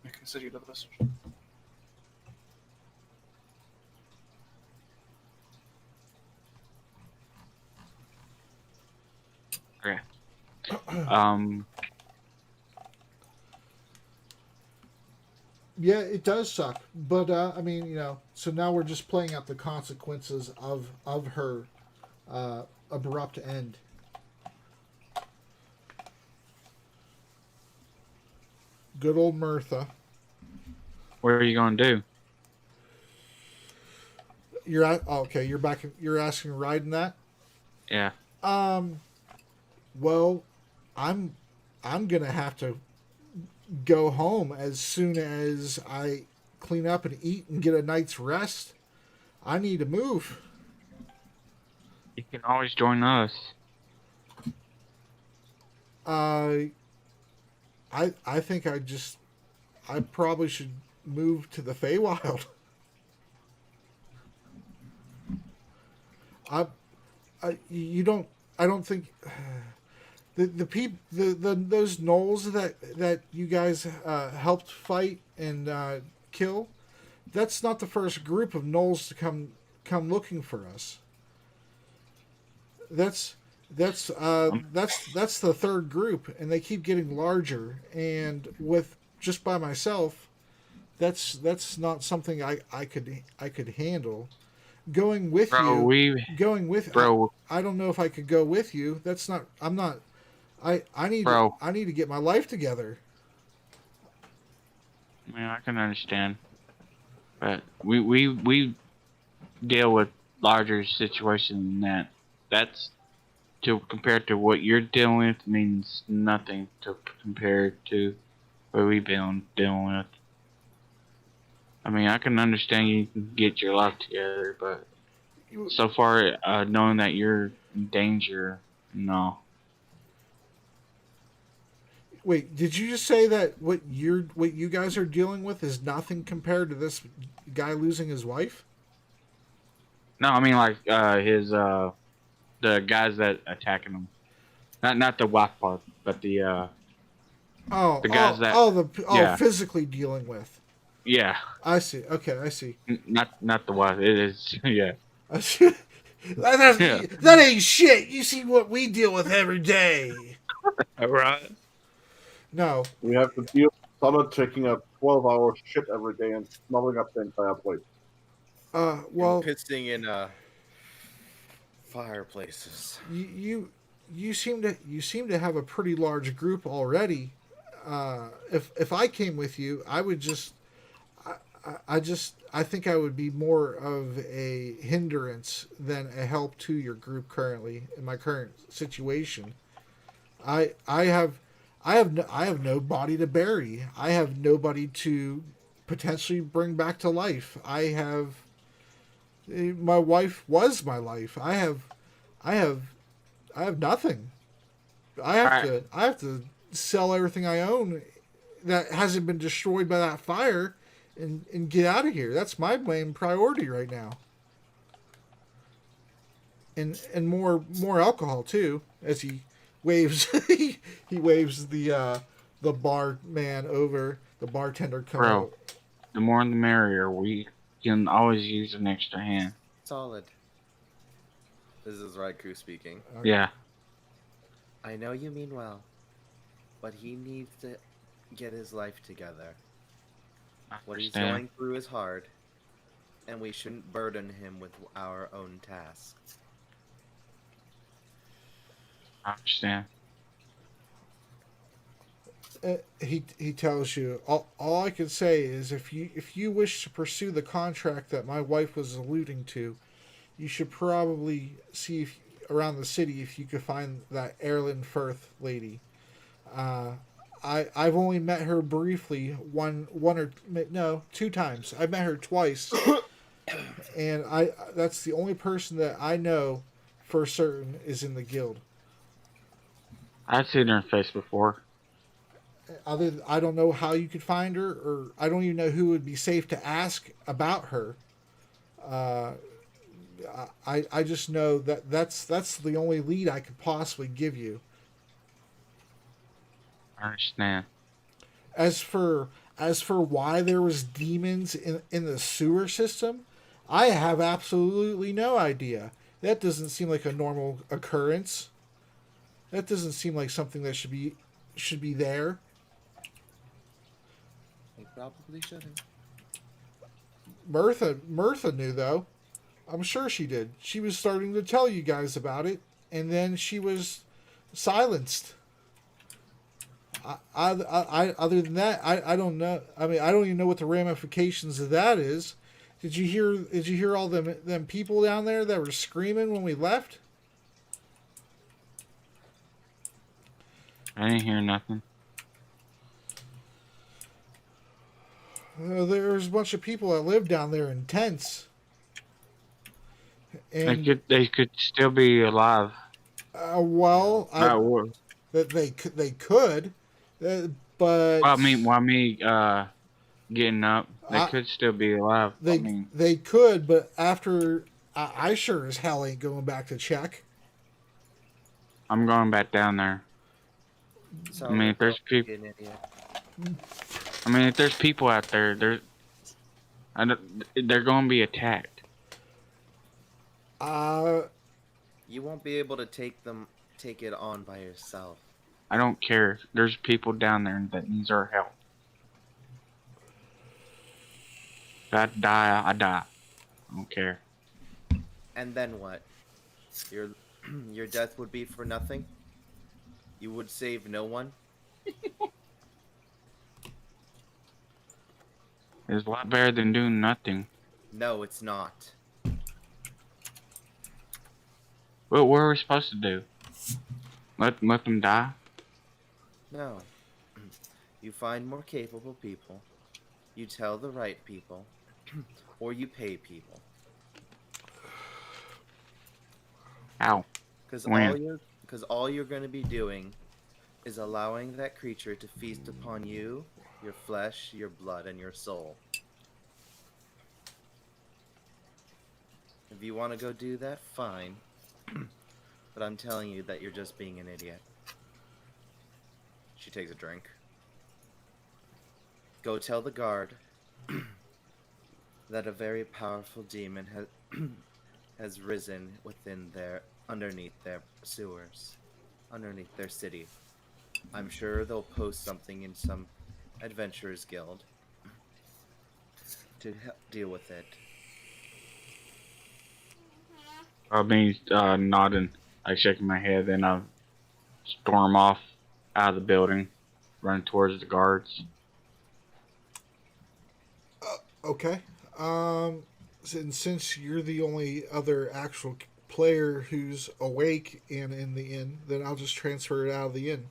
I consider you the best.
Okay. Um.
Yeah, it does suck, but I mean, so now we're just playing out the consequences of her abrupt end. Good old Mirtha.
What are you gonna do?
You're at okay. You're back. You're asking Raiden that.
Yeah.
Well, I'm gonna have to go home as soon as I clean up and eat and get a night's rest. I need to move.
You can always join us.
I think I probably should move to the Feywild. I don't think those gnolls that you guys helped fight and kill. That's not the first group of gnolls to come looking for us. That's the third group, and they keep getting larger. And with just by myself, that's not something I could handle. Going with
Bro,
you, going with
bro,
I don't know if I could go with you. That's not. I'm not. I need
bro.
I need to get my life together.
I mean, I can understand, but we deal with larger situations than that. That's to compared to what you're dealing with means nothing to compare to what we've been dealing with. I mean, I can understand you can get your life together, but so far, knowing that you're in danger, no.
Wait, did you just say that what you guys are dealing with is nothing compared to this guy losing his wife?
No, I mean like the guys that attacking him, not the wife part, but the guys yeah.
Physically dealing with.
Yeah.
I see. Okay, I see.
Not the wife. It is yeah.
That ain't shit. You see what we deal with every day.
Right.
No.
We have to deal with Summit taking a 12-hour shit every day and smelling up the entire place.
Well,
and pissing in fireplaces.
You you seem to have a pretty large group already. If I came with you, I would just I think I would be more of a hindrance than a help to your group currently in my current situation. I have I have no body to bury. I have nobody to potentially bring back to life. My wife was my life. I have I have nothing.
Alright.
I have to sell everything I own that hasn't been destroyed by that fire and get out of here. That's my main priority right now. And more alcohol too, as he waves he waves the barman over, the bartender coming
Bro.
out.
The more the merrier. We can always use an extra hand.
Solid.
This is Raikou speaking.
Yeah.
I know you mean well, but he needs to get his life together.
I
What he's
understand.
going through is hard, and we shouldn't burden him with our own tasks.
I understand.
He tells you all I can say is if you wish to pursue the contract that my wife was alluding to, you should probably see if around the city if you could find that Erlyn Firth lady. I've only met her briefly one or no 2 times. I've met her twice, and that's the only person that I know for certain is in the guild.
I've seen her face before.
I don't know how you could find her, or I don't even know who would be safe to ask about her. I just know that's the only lead I could possibly give you.
I understand.
As for why there was demons in the sewer system, I have absolutely no idea. That doesn't seem like a normal occurrence. That doesn't seem like something that should be there.
He probably shouldn't.
Mirtha knew though. I'm sure she did. She was starting to tell you guys about it, and then she was silenced. Other than that, I don't know. I mean, I don't even know what the ramifications of that is. Did you hear all them people down there that were screaming when we left?
I didn't hear nothing.
There's a bunch of people that live down there in tents. And
They could still be alive.
well, they could, but
Well, me getting up, they could still be alive.
they could, but after I sure as hell ain't going back to check.
I'm going back down there.
So
I mean, if there's people,
an idiot.
if there's people out there, they're going to be attacked.
You won't be able to take it on by yourself.
I don't care. There's people down there that needs our help. If I die, I die. I don't care.
And then what? Your death would be for nothing? You would save no one?
It's a lot better than doing nothing.
No, it's not.
Well, what are we supposed to do? Let them die?
No. You find more capable people, you tell the right people, or you pay people.
Ow.
Because
When?
all you're going to be doing is allowing that creature to feast upon you, your flesh, your blood, and your soul. If you want to go do that, fine. But I'm telling you that you're just being an idiot. She takes a drink. Go tell the guard that a very powerful demon has risen underneath their sewers, underneath their city. I'm sure they'll post something in some adventurers guild to deal with it.
I'll be nodding, like shaking my head, then I'll storm off out of the building, run towards the guards.
Okay. Since you're the only other actual player who's awake and in the inn, then I'll just transfer it out of the inn.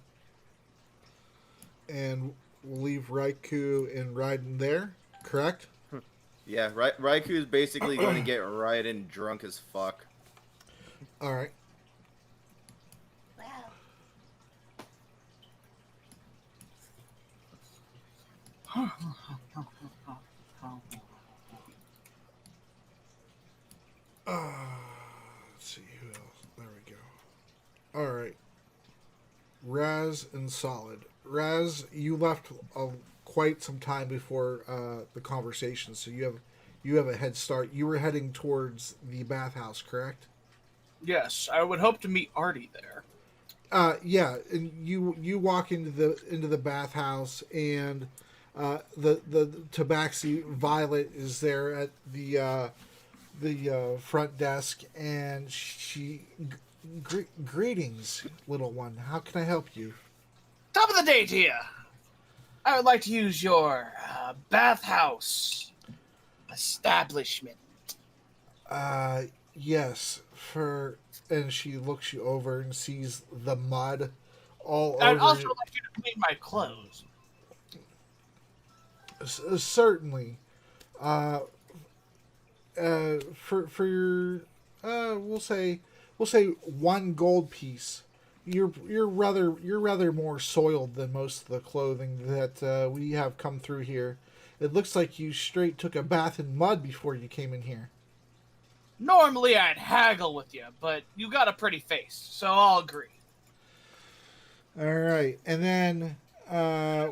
And we'll leave Raikou and Raiden there, correct?
Yeah, Raiku's basically going to get Raiden drunk as fuck.
All right. Let's see who else. There we go. All right. Raz and Solid. Raz, you left quite some time before the conversation, so you have a head start. You were heading towards the bathhouse, correct?
Yes, I would hope to meet Artie there.
Yeah, and you walk into the bathhouse, and the Tabaxi Violet is there at the front desk, and she greetings, little one. How can I help you?
Top of the day to you. I would like to use your bathhouse establishment.
Yes, and she looks you over and sees the mud all
I'd
over.
also like you to clean my clothes.
Certainly. For your we'll say 1 gold piece. You're rather more soiled than most of the clothing that we have come through here. It looks like you straight took a bath in mud before you came in here.
Normally I'd haggle with you, but you got a pretty face, so I'll agree.
All right, and then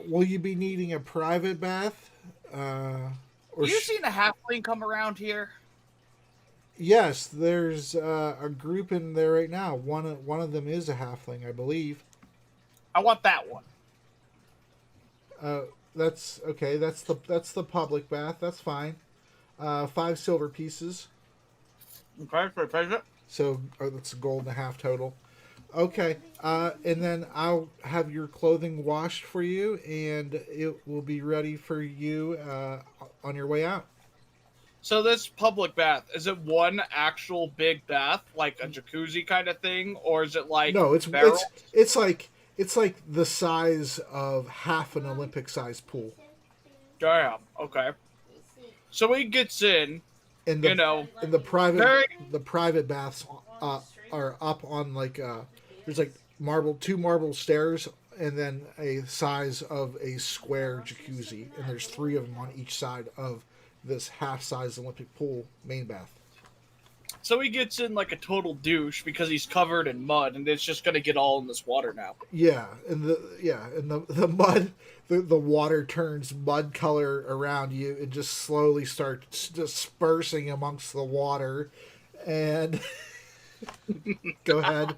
will you be needing a private bath?
You seen a halfling come around here?
Yes, there's a group in there right now. One of them is a halfling, I believe.
I want that one.
That's okay. That's the public bath. That's fine. 5 silver pieces.
Okay, for pleasure.
So that's a gold and a half total. Okay, and then I'll have your clothing washed for you, and it will be ready for you on your way out.
So this public bath, is it one actual big bath, like a jacuzzi kind of thing, or is it like
No, it's
barrels?
it's like the size of half an Olympic sized pool.
Damn. Okay. So he gets in.
And the private baths are up on there's like two marble stairs, and then a size of a square jacuzzi, and there's 3 of them on each side of this half-size Olympic pool main bath.
So he gets in like a total douche because he's covered in mud, and it's just gonna get all in this water now.
Yeah, and the mud, the water turns mud color around you and just slowly starts dispersing amongst the water. And go ahead.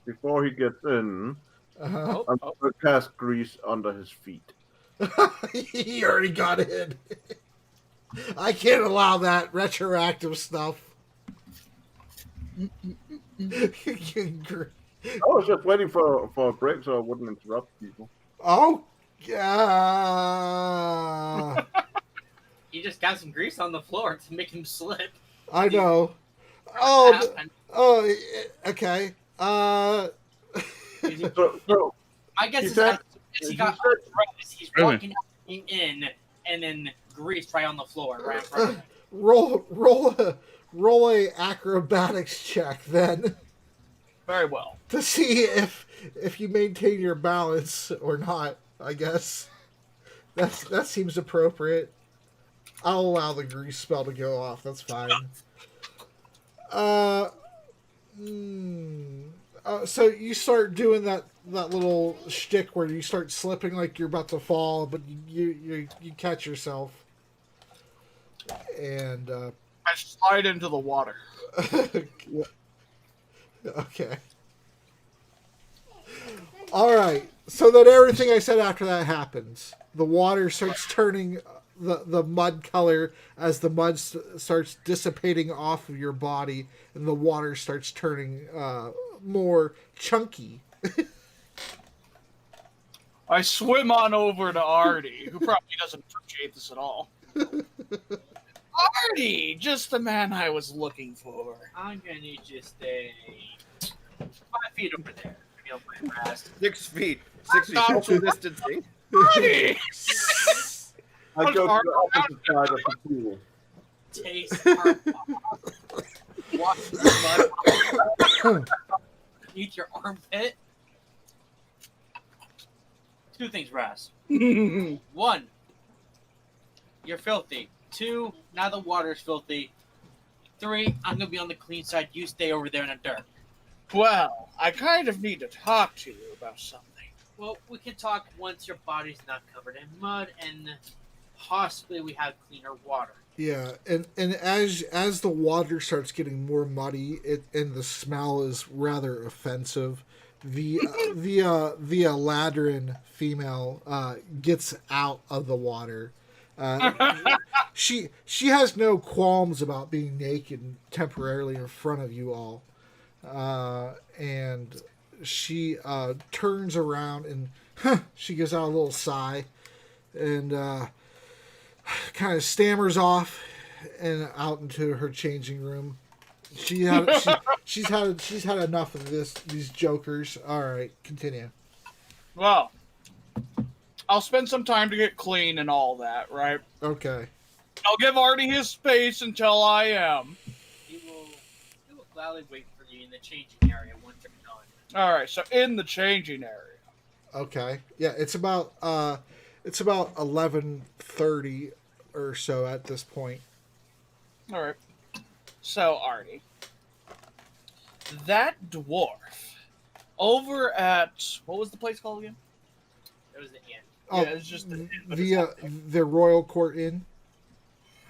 Before he gets in,
Uh-huh.
I'm going to cast grease under his feet.
He already got in. I can't allow that retroactive stuff.
I was just waiting for a break so I wouldn't interrupt people.
Oh, yeah.
You just got some grease on the floor to make him slip.
I know. Okay.
So,
I guess
he
it's
said-
he got arthritis. He's walking in, and then grease right on the floor, right in front of him.
Roll a acrobatics check then
Very well.
to see if you maintain your balance or not. I guess that seems appropriate. I'll allow the grease spell to go off. That's fine. So you start doing that little shtick where you start slipping like you're about to fall, but you catch yourself. And
I slide into the water.
okay. All right. So then everything I said after that happens. The water starts turning the mud color as the mud starts dissipating off of your body, and the water starts turning more chunky.
I swim on over to Artie, who probably doesn't appreciate this at all. Artie, just the man I was looking for.
I'm gonna need you to stay 5 feet over there. If you don't mind, Raz.
6 feet. 6 feet. Social distancing.
Artie!
I go to the opposite side of the pool.
Taste our walk through the mud. Eat your armpit. 2 things, Raz. 1, you're filthy. 2, now the water's filthy. 3, I'm gonna be on the clean side. You stay over there in the dirt.
Well, I kind of need to talk to you about something.
Well, we can talk once your body's not covered in mud and possibly we have cleaner water.
Yeah, and as the water starts getting more muddy, and the smell is rather offensive, the Eladrin female gets out of the water. She has no qualms about being naked temporarily in front of you all, and she turns around and she gives out a little sigh and kind of stammers off and out into her changing room. She's had enough of these jokers. All right, continue.
Well, I'll spend some time to get clean and all that, right?
Okay.
I'll give Artie his space until I am.
He will gladly wait for you in the changing area once you're done.
All right, so in the changing area.
Okay. Yeah, it's about 11:30 or so at this point.
All right. So, Artie, that dwarf over at, what was the place called again?
It was the end.
Oh,
Yeah, it's just
the Royal Court Inn.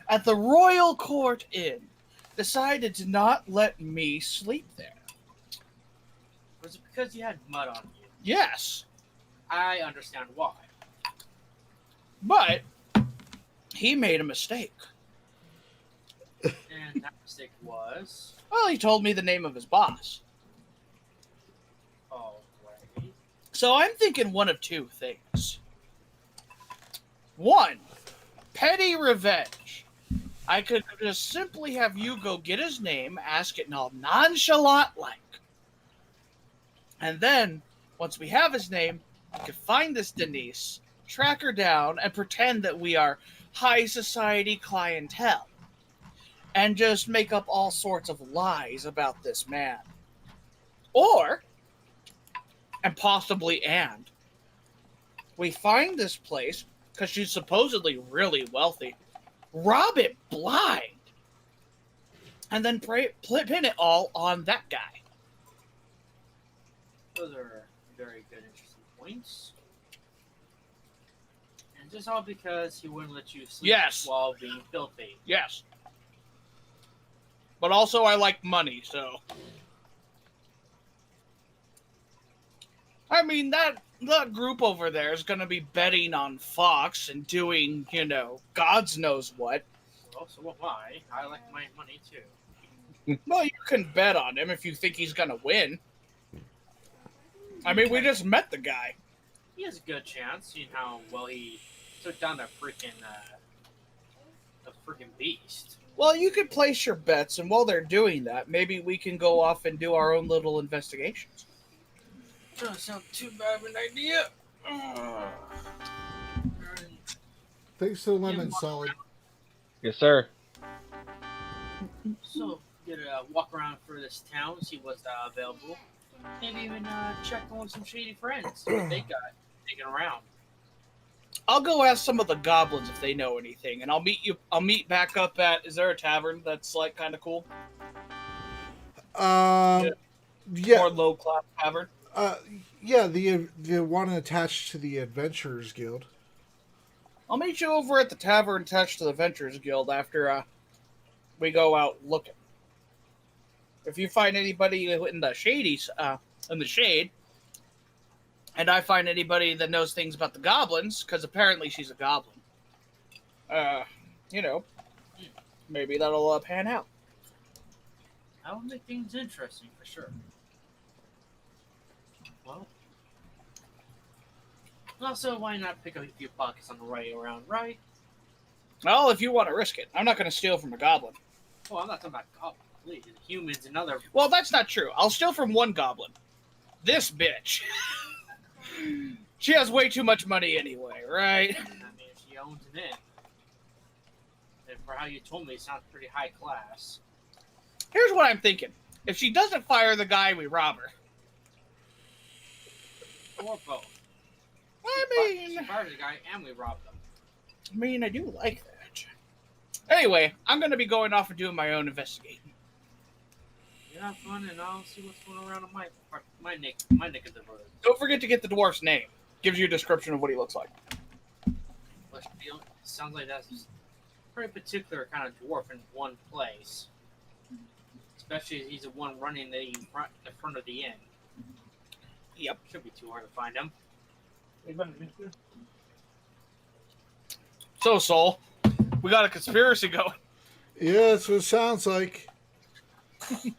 At the Royal Court Inn, decided to not let me sleep there.
Was it because you had mud on you?
Yes,
I understand why.
but he made a mistake.
And that mistake was...
Well, he told me the name of his boss.
Alright.
So I'm thinking one of 2 things. 1, petty revenge. I could just simply have you go get his name, ask it all nonchalant-like. And then, once we have his name, we could find this Denise, track her down, and pretend that we are high society clientele. And just make up all sorts of lies about this man. Or, we find this place, because she's supposedly really wealthy, rob it blind, and then pin it all on that guy.
Those are very good, interesting points. And just all because he wouldn't let you sleep
Yes.
while being filthy.
Yes. But also I like money, so. I mean, that group over there is going to be betting on Fox and doing, God's knows what.
Well, so will I. I like my money too.
Well, you can bet on him if you think he's going to win. I mean, we just met the guy.
He has a good chance, seeing how well he took down that freaking beast.
Well, you could place your bets, and while they're doing that, maybe we can go off and do our own little investigations.
Doesn't sound too bad of an idea.
Thanks to the lemon, Solid.
Yes, sir.
So, get a walk around for this town, see what's available. Maybe even check on some shady friends, see what they got taking around.
I'll go ask some of the goblins if they know anything, and I'll meet back up at, is there a tavern that's, like, kind of cool?
Yeah.
More low-class tavern?
Yeah, the one attached to the Adventurers Guild.
I'll meet you over at the tavern attached to the Adventurers Guild after we go out looking. If you find anybody in the shade, and I find anybody that knows things about the goblins, because apparently she's a goblin, Uh, you know, maybe that'll pan out.
That would make things interesting for sure. Well, also, why not pick up a few pockets on the way around, right?
Well, if you want to risk it, I'm not going to steal from a goblin.
Oh, I'm not talking about goblins, please. Humans and other.
Well, that's not true. I'll steal from one goblin. This bitch. She has way too much money anyway, right?
I mean, if she owns an inn. And for how you told me, it sounds pretty high class.
Here's what I'm thinking. If she doesn't fire the guy, we rob her.
Or both.
I
She fires the guy and we rob them.
I do like that. Anyway, I'm going to be going off and doing my own investigating.
You have fun, and I'll see what's going around in my neck of the road.
Don't forget to get the dwarf's name. Gives you a description of what he looks like.
It sounds like that's a pretty particular kind of dwarf in one place. Especially as he's the one running the front of the inn.
Yep.
Should be too hard to find him.
So, Soul, we got a conspiracy going.
Yeah, that's what it sounds like.
So,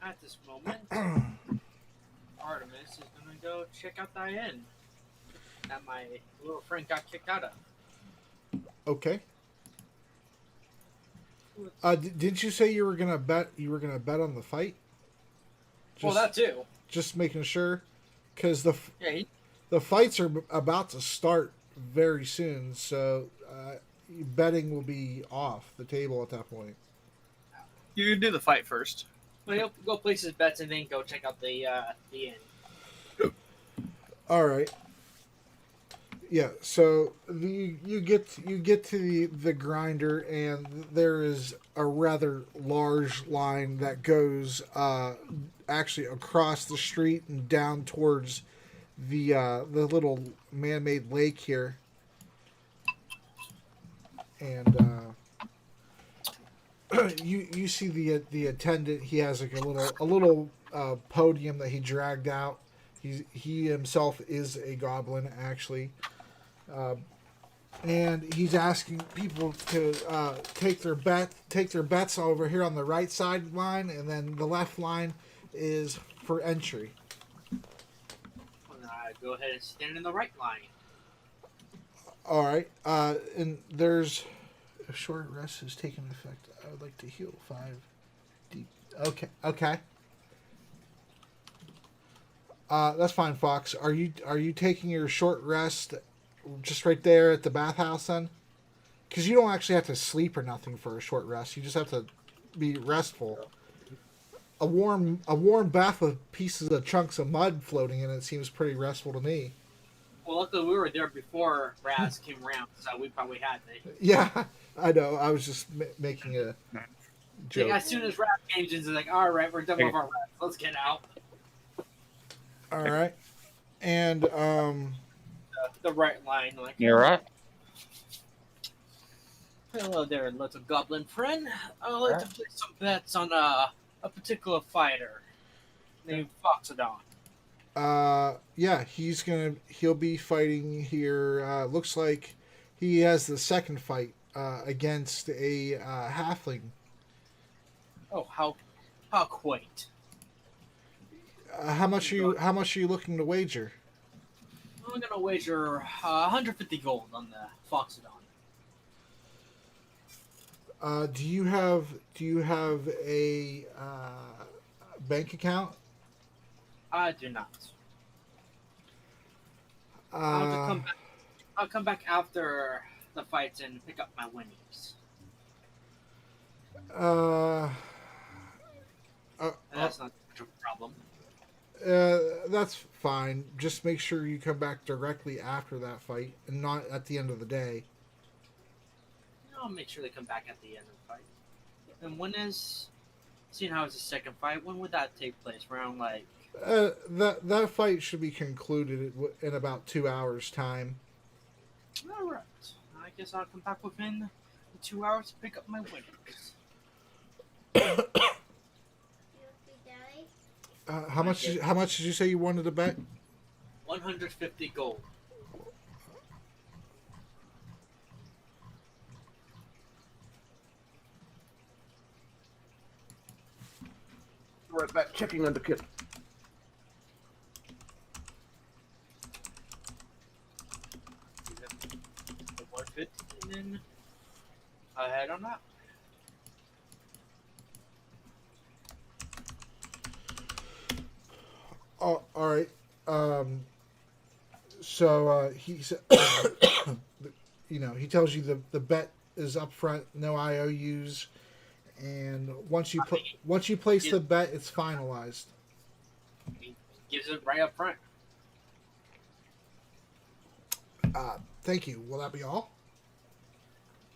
at this moment, Artemis is gonna go check out the inn that my little friend got kicked out of.
Okay. Didn't you say you were gonna bet? You were gonna bet on the fight.
Well, that too.
Just making sure, because
Yeah,
the fights are about to start very soon, so betting will be off the table at that point.
You can do the fight first.
well, he'll go place his bets and then go check out the inn.
All right. Yeah. So you get to the grinder, and there is a rather large line that goes actually across the street and down towards the little man-made lake here, and you see the attendant. He has like a little podium that he dragged out. He himself is a goblin, actually, and he's asking people to take their bets over here on the right side line, and then the left line is for entry.
Go ahead and stand in the right line.
All right, and there's a short rest has taken effect. I would like to heal 5 deep. Okay. That's fine, Fox. Are you taking your short rest just right there at the bathhouse then? Because you don't actually have to sleep or nothing for a short rest. You just have to be restful. A warm bath with pieces of chunks of mud floating in it seems pretty restful to me.
Well, luckily we were there before Raz came around, so we probably had it.
Yeah, I know. I was just making a joke.
As soon as Raz came in, it's like, all right, we're done with our rest. Let's get out.
All right, and
The right line, like.
You're right.
Hello there, little goblin friend. I'd like to place some bets on a particular fighter named Foxodon.
Yeah, he'll be fighting here. Looks like he has the second fight against a halfling.
Oh, how quaint!
How much are you looking to wager?
I'm gonna wager 150 gold on the Foxodon.
Do you have a bank account?
I do not. I'll come back after the fights and pick up my winnings. That's not much of a problem.
That's fine. Just make sure you come back directly after that fight and not at the end of the day.
I'll make sure they come back at the end of the fight. And when is, seeing how it's the second fight, when would that take place? Around like.
That fight should be concluded in about 2 hours' time.
All right. I guess I'll come back within 2 hours to pick up my winnings.
How much did you say you wanted to bet?
150 gold.
right back. Checking on the kid.
The 150, and then I head on out.
Oh, all right. So he said, he tells you the bet is up front, no IOUs, and once you place the bet, it's finalized.
He gives it right up front.
Thank you. Will that be all?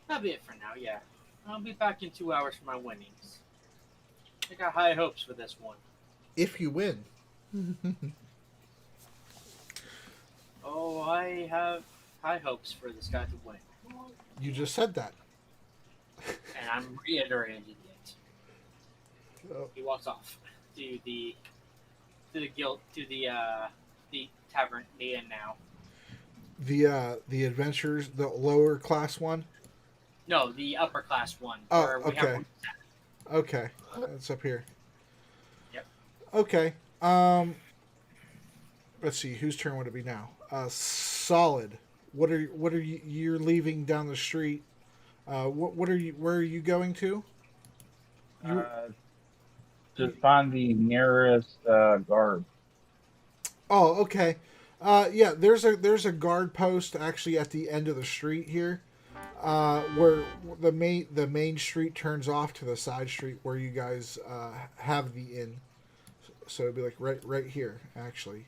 That'll be it for now, yeah. I'll be back in 2 hours for my winnings. I got high hopes for this one.
If you win.
Oh, I have high hopes for this guy to win.
You just said that.
And I'm reiterating it.
Oh.
He walks off to the tavern, the inn now.
The adventures, the lower class one.
No, the upper class one.
Oh,
where we
okay.
have
Okay, it's up here.
Yep.
Okay. Let's see. Whose turn would it be now? Solid. What are you? You're leaving down the street. What are you? Where are you going to?
To find the nearest guard.
Oh, okay. Yeah. There's a guard post actually at the end of the street here, where the main street turns off to the side street where you guys have the inn. So it'd be like right here actually,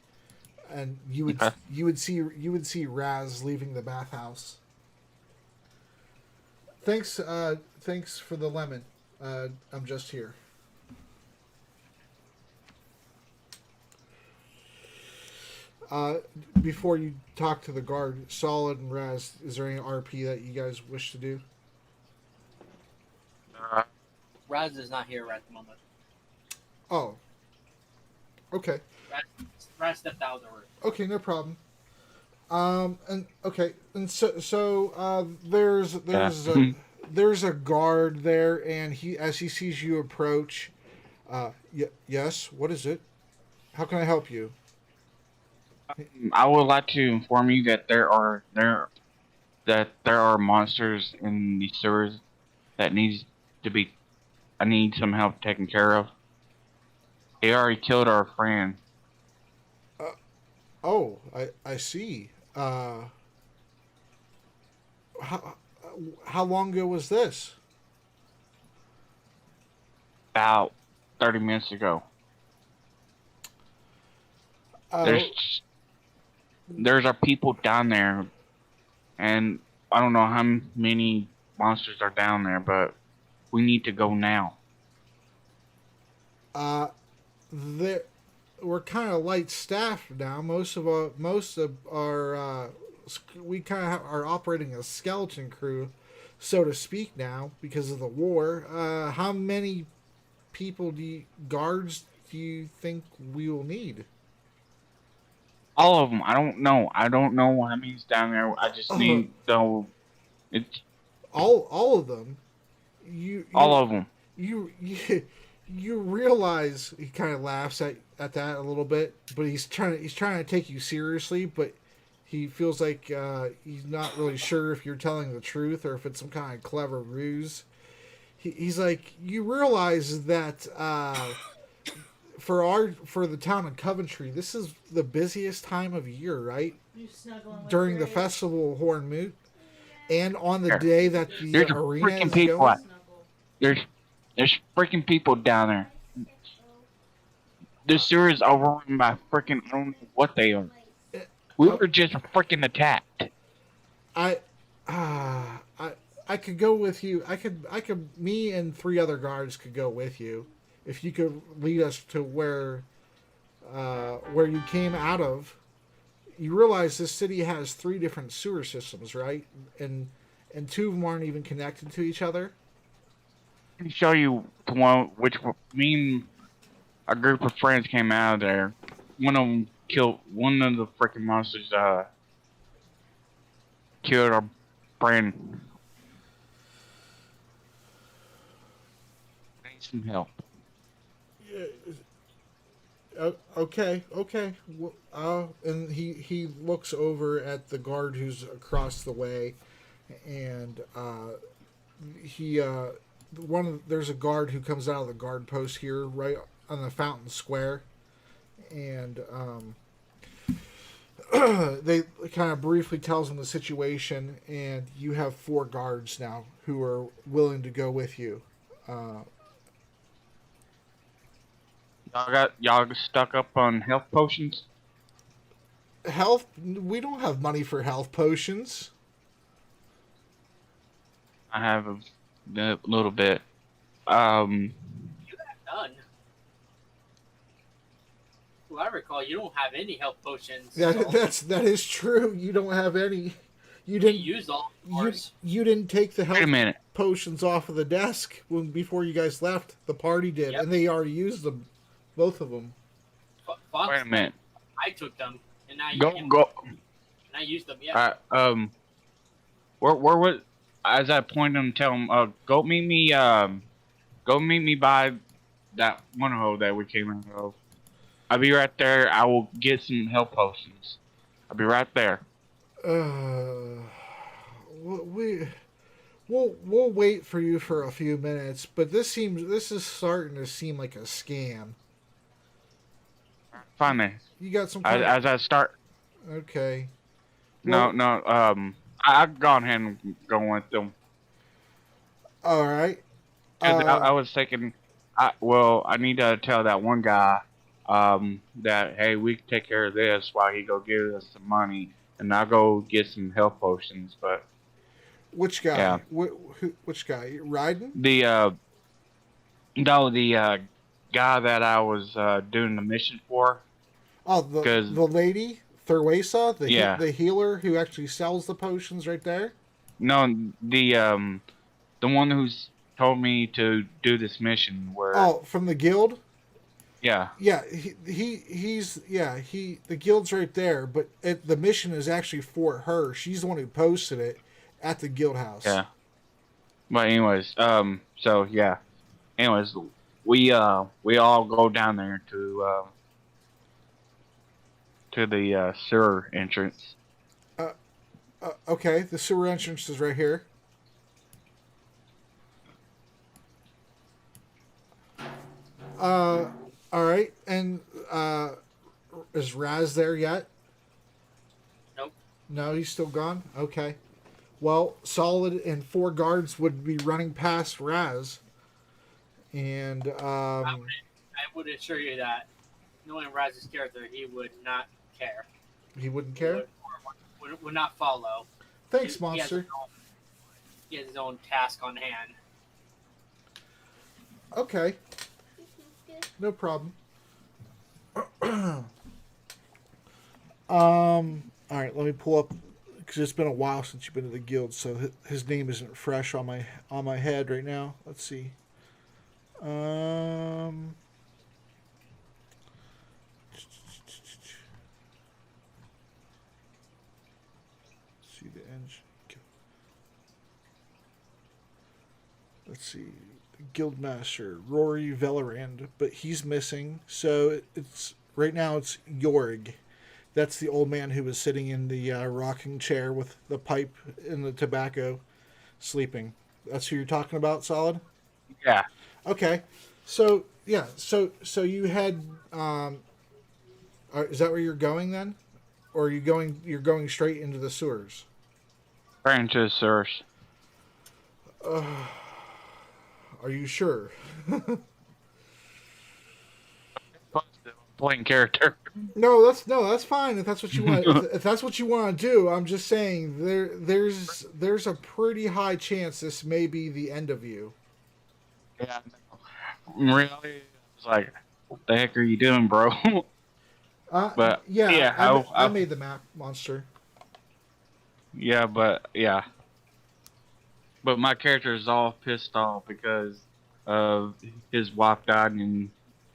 and you would see Raz leaving the bathhouse. Thanks for the lemon. I'm just here. Before you talk to the guard, Solid and Raz, is there any RP that you guys wish to do?
Raz is not here at the moment.
Oh. Okay.
Raz stepped out of the room.
Okay, no problem. And so there's a guard there, and as he sees you approach, yes, what is it? How can I help you?
I would like to inform you that there are monsters in the sewers that I need some help taken care of. They already killed our friend.
I see. How long ago was this?
About 30 minutes ago. There's our people down there, and I don't know how many monsters are down there, but we need to go now.
We're kind of light staffed now. Most of our we kind of are operating a skeleton crew, so to speak, now because of the war. How many guards do you think we will need?
All of them. I don't know. I don't know how many's down there. I just need to know. It's
all of them.
All of them.
You realize he kind of laughs at that a little bit, but he's trying to take you seriously, but he feels like he's not really sure if you're telling the truth or if it's some kind of clever ruse. He's like, you realize that for the town of Coventry, this is the busiest time of year, right? During the festival of Horn Moot, and on the day that the arena is going.
There's freaking people down there. The sewer is overrun by freaking, I don't know what they are. We were just freaking attacked.
I could go with you. Me and 3 other guards could go with you. If you could lead us to where you came out of. You realize this city has 3 different sewer systems, right? And 2 of them aren't even connected to each other.
I can show you the one which me and a group of friends came out of there. One of them killed one of the freaking monsters. Killed our friend. I need some help.
Okay. And he looks over at the guard who's across the way, and he there's a guard who comes out of the guard post here, right on the fountain square, and they kind of briefly tells him the situation, and you have 4 guards now who are willing to go with you.
Y'all stuck up on health potions?
Health? We don't have money for health potions.
I have a little bit.
You have none. Well, I recall you don't have any health potions.
That is true. You don't have any. You didn't
use all, of course.
You didn't take the
Wait a
health
minute.
potions off of the desk before you guys left. The party did,
Yep.
and they already used them, both of them.
Fox,
Wait a minute.
I took them, and I
Go.
and I used them. Yeah.
Where was? As I point him, tell him, go meet me by that one hole that we came out of. I'll be right there. I will get some health potions. I'll be right there.
We'll wait for you for a few minutes, but this is starting to seem like a scam.
Fine then.
You got some.
As I start.
Okay.
No. I've gone ahead and go with them.
All right.
'Cause I was thinking, I need to tell that one guy, that hey, we can take care of this while he go give us some money, and I'll go get some health potions. But
which guy?
Yeah.
Which guy? Ryden?
the guy that I was doing the mission for.
Oh, the lady, Theresa, the healer who actually sells the potions right there.
No, the one who's told me to do this mission where.
Oh, from the guild.
Yeah.
Yeah, the guild's right there, but the mission is actually for her. She's the one who posted it at the guild house.
Yeah. But anyways, so yeah. Anyways, we all go down there to the sewer entrance.
Okay, the sewer entrance is right here. All right, and is Raz there yet?
Nope.
No, he's still gone? Okay. Well, Solid and 4 guards would be running past Raz. And
I would assure you that, knowing Raz's character, he would not care.
He wouldn't care?
Would not follow.
Thanks, Monster.
He has his own task on hand.
Okay. No problem. All right, let me pull up, because it's been a while since you've been to the guild, so his name isn't fresh on my head right now. Let's see. See the engine. Let's see. Guildmaster Rory Velerand, but he's missing. So it's right now it's Jorg. That's the old man who was sitting in the rocking chair with the pipe and the tobacco, sleeping. That's who you're talking about, Solid?
Yeah.
Okay. So yeah. So you had. Is that where you're going then, or are you going? You're going straight into the sewers.
Right into the sewers.
Are you sure?
Playing character.
No, that's fine. If that's what you want, if that's what you want to do, I'm just saying there's a pretty high chance this may be the end of you.
Yeah. Really, it's like, what the heck are you doing, bro? But
yeah, I made the map, Monster.
Yeah, but yeah. But my character is all pissed off because of his wife died, and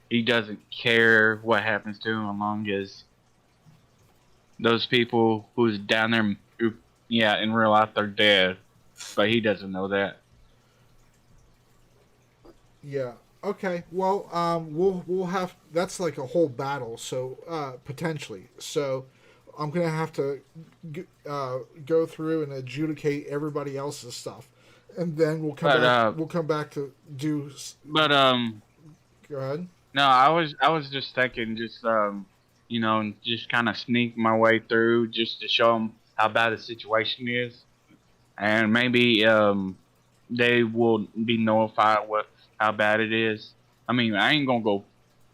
he doesn't care what happens to him as long as those people who's down there, in real life they're dead, but he doesn't know that.
Yeah. Okay. Well, we'll have that's like a whole battle. So potentially. So I'm gonna have to go through and adjudicate everybody else's stuff, and then we'll come
But
back. We'll come back to do.
but
Go ahead.
no, I was just thinking, just just kind of sneak my way through, just to show them how bad the situation is, and maybe they will be notified what how bad it is. I mean, I ain't gonna go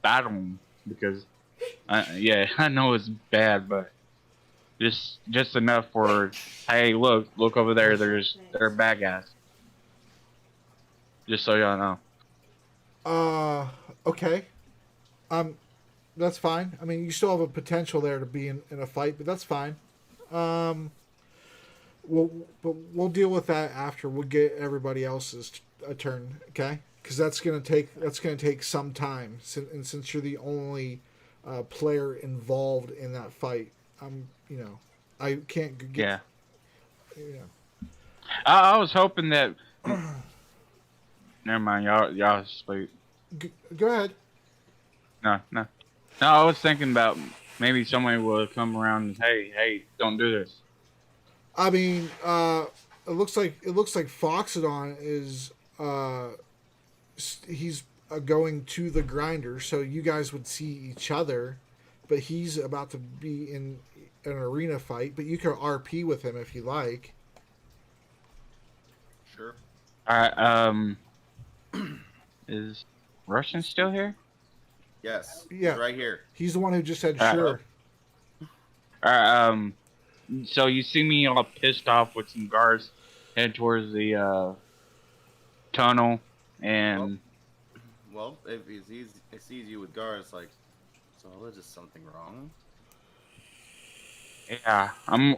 battle them because, yeah, I know it's bad, but just enough for, hey, look over there. They're bad guys. Just so y'all know.
Okay. Um, that's fine. I mean, you still have a potential there to be in a fight, but that's fine. Um, we'll deal with that after we get everybody else's a turn, okay? Because that's gonna take some time, and since you're the only player involved in that fight, I can't get.
Yeah.
You know.
I was hoping that. Never mind, y'all speak.
Go ahead.
No. I was thinking about maybe somebody will come around and hey, don't do this.
I mean, it looks like Foxodon is he's going to the grinder, so you guys would see each other, but he's about to be in an arena fight. But you can RP with him if you like.
Sure.
Alright, is Russian still here?
Yes.
Yeah.
He's right here.
He's the one who just said
Alright.
sure.
Alright, so you see me all pissed off with some guards head towards the tunnel, and
Well, if he sees you with guards, like, so is just something wrong?
yeah, I'm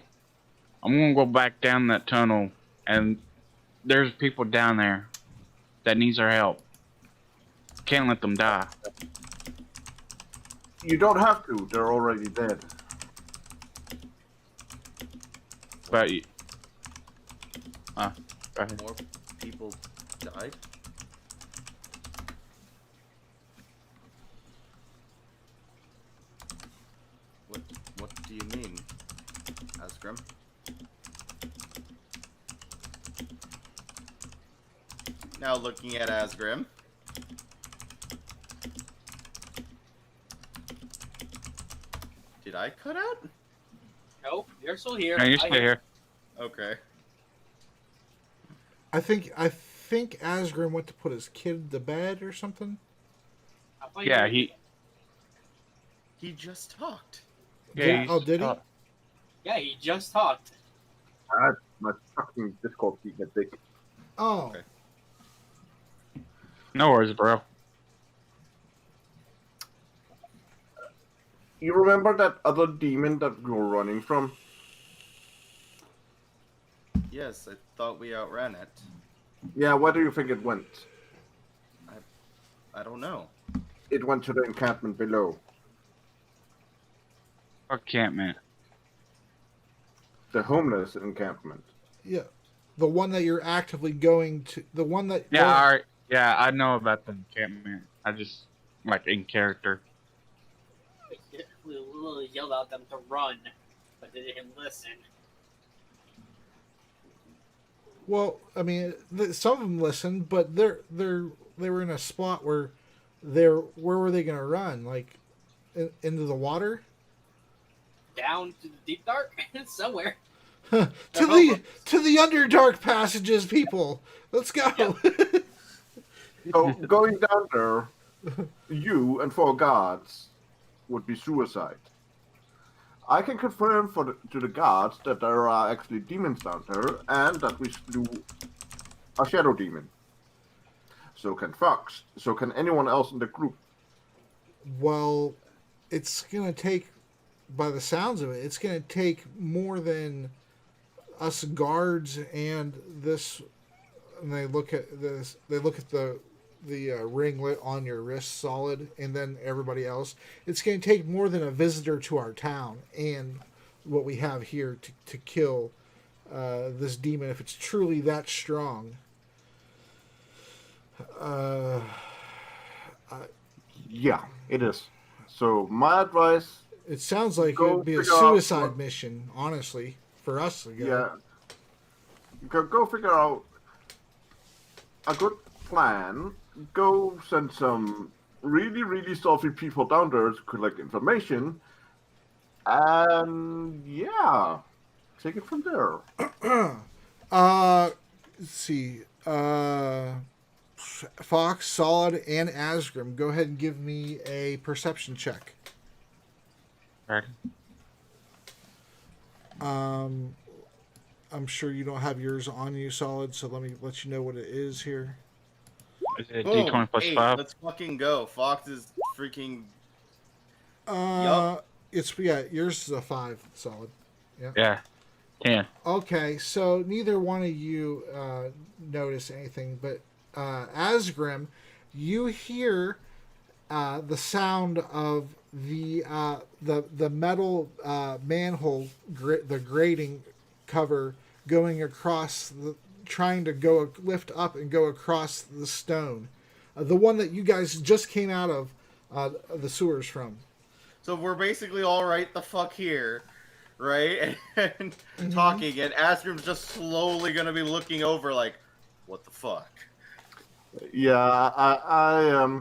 gonna go back down that tunnel, and there's people down there that needs our help. Can't let them die.
You don't have to. They're already dead.
But go ahead.
More people died? What do you mean, Asgrim? Now looking at Asgrim. Did I cut out?
Nope, you're still here.
No, you're still here.
Okay.
I think Asgrim went to put his kid to bed or something.
Yeah,
He just talked.
yeah.
Oh, did he?
Yeah, he just talked.
My fucking Discord being a dick.
Oh.
Okay.
No worries, bro.
You remember that other demon that we were running from?
Yes, I thought we outran it.
Yeah, where do you think it went?
I don't know.
It went to the encampment below.
Encampment.
The homeless encampment.
Yeah. The one that you're actively going to. The one that.
Yeah, alright. Yeah, I know about the encampment. I just like in character.
We yelled at them to run, but they didn't listen.
Well, I mean, some of them listened, but they were in a spot where where were they going to run? Like into the water?
Down to the deep dark? Somewhere.
to the underdark passages, people. Let's go.
Yep.
So going down there, you and 4 guards would be suicide. I can confirm to the guards that there are actually demons down there, and that we slew a shadow demon. So can Fox. So can anyone else in the group.
Well, it's going to take, by the sounds of it, it's going to take more than us guards and this. And they look at this. They look at the ringlet on your wrist, solid, and then everybody else. It's going to take more than a visitor to our town and what we have here to kill this demon if it's truly that strong.
Yeah, it is. So my advice:
It sounds like it
go
would be a
figure out
suicide
what-
mission, honestly, for us to go.
yeah, go figure out a good plan. Go send some really, really stealthy people down there to collect information, and yeah, take it from there.
Let's see. Fox, Solid, and Asgrim, go ahead and give me a perception check.
Right.
I'm sure you don't have yours on you, Solid, so let me let you know what it is here.
Is it
Boom,
D20 plus
8.
5?
Let's fucking go. Fox is freaking.
It's yours is a 5, Solid.
Yeah. 10.
Okay, so neither one of you notice anything, but Asgrim, you hear the sound of the metal manhole, the grating cover going across, trying to go lift up and go across the stone, the one that you guys just came out of the sewers from.
So we're basically all right the fuck here, right? And talking, and Asgrim's just slowly gonna be looking over like, what the fuck?
Yeah, I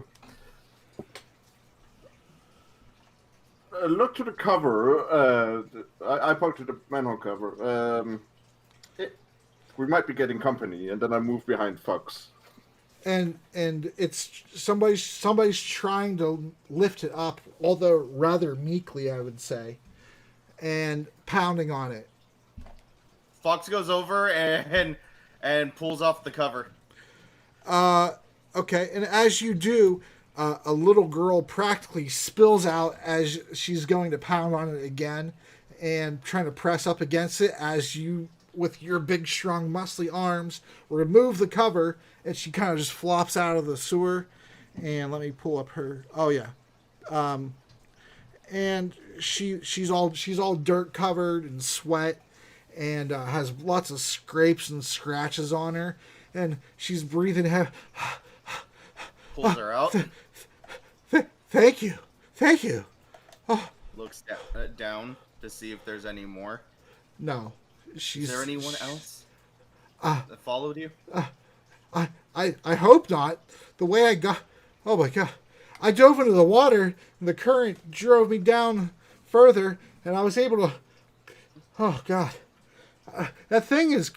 look to the cover. I poked to the manhole cover. We might be getting company, and then I move behind Fox.
And it's somebody's trying to lift it up, although rather meekly, I would say, and pounding on it.
Fox goes over and pulls off the cover.
Okay, and as you do, a little girl practically spills out as she's going to pound on it again and trying to press up against it as you, with your big, strong, muscly arms, remove the cover, and she kind of just flops out of the sewer. And let me pull up her. Oh yeah, and she's all dirt covered and sweat, and has lots of scrapes and scratches on her, and she's breathing heavy.
Pulls her out.
Thank you.
Looks down to see if there's any more.
No, she's.
Is there anyone else that followed you?
I hope not. The way I got. Oh my god. I dove into the water, and the current drove me down further, and I was able to. Oh god. That thing is.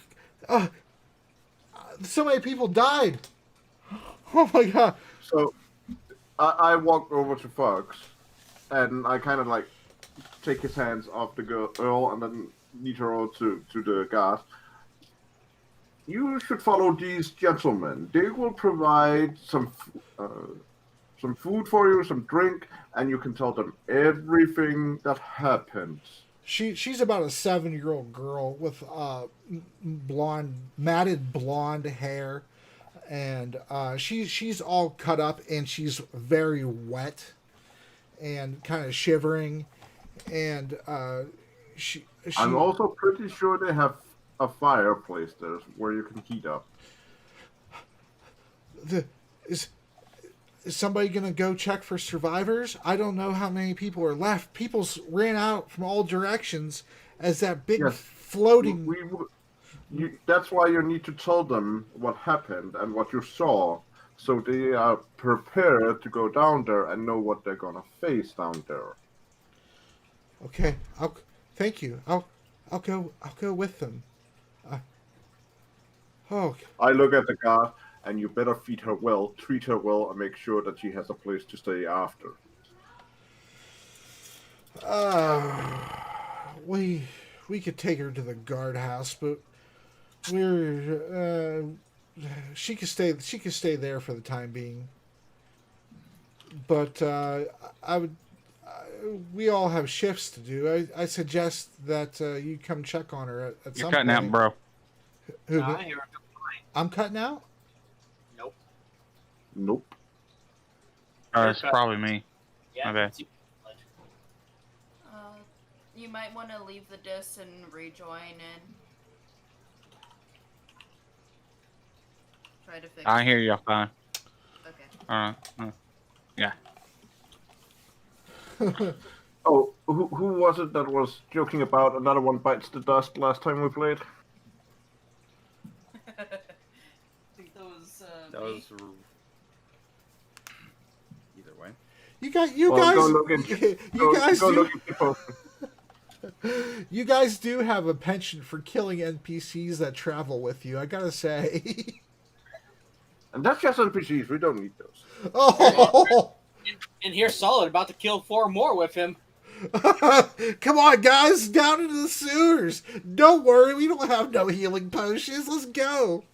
So many people died. Oh my god.
So I walk over to Fox, and I kind of like take his hands off the girl and then lead her over to the guard. You should follow these gentlemen. They will provide some food for you, some drink, and you can tell them everything that happens.
She's about a 7-year-old girl with matted blonde hair, and she's all cut up, and she's very wet and kind of shivering, and she
I'm also pretty sure they have a fireplace there where you can heat up.
Is somebody gonna go check for survivors? I don't know how many people are left. People ran out from all directions as that big floating.
That's why you need to tell them what happened and what you saw, so they are prepared to go down there and know what they're gonna face down there.
Okay, thank you. I'll go with them.
I look at the guard, and you better feed her well, treat her well, and make sure that she has a place to stay after.
We could take her to the guardhouse, but she could stay there for the time being. But we all have shifts to do. I suggest that you come check on her at some point.
You're cutting out, bro.
Who?
Nah, you're fine.
I'm cutting out?
Nope.
It's probably me.
Yeah.
My bad.
You might want to leave the disc and rejoin and try to fix
I hear you fine.
Okay.
Yeah.
Oh, who was it that was joking about another one bites the dust last time we played?
I think that was
That
me.
was either way.
You guys,
Go look into go look into post.
you guys do have a penchant for killing NPCs that travel with you. I gotta say.
And that's just NPCs. We don't need those.
Oh,
And here's Solid about to kill 4 more with him.
come on, guys, down into the sewers. Don't worry, we don't have no healing potions. Let's go.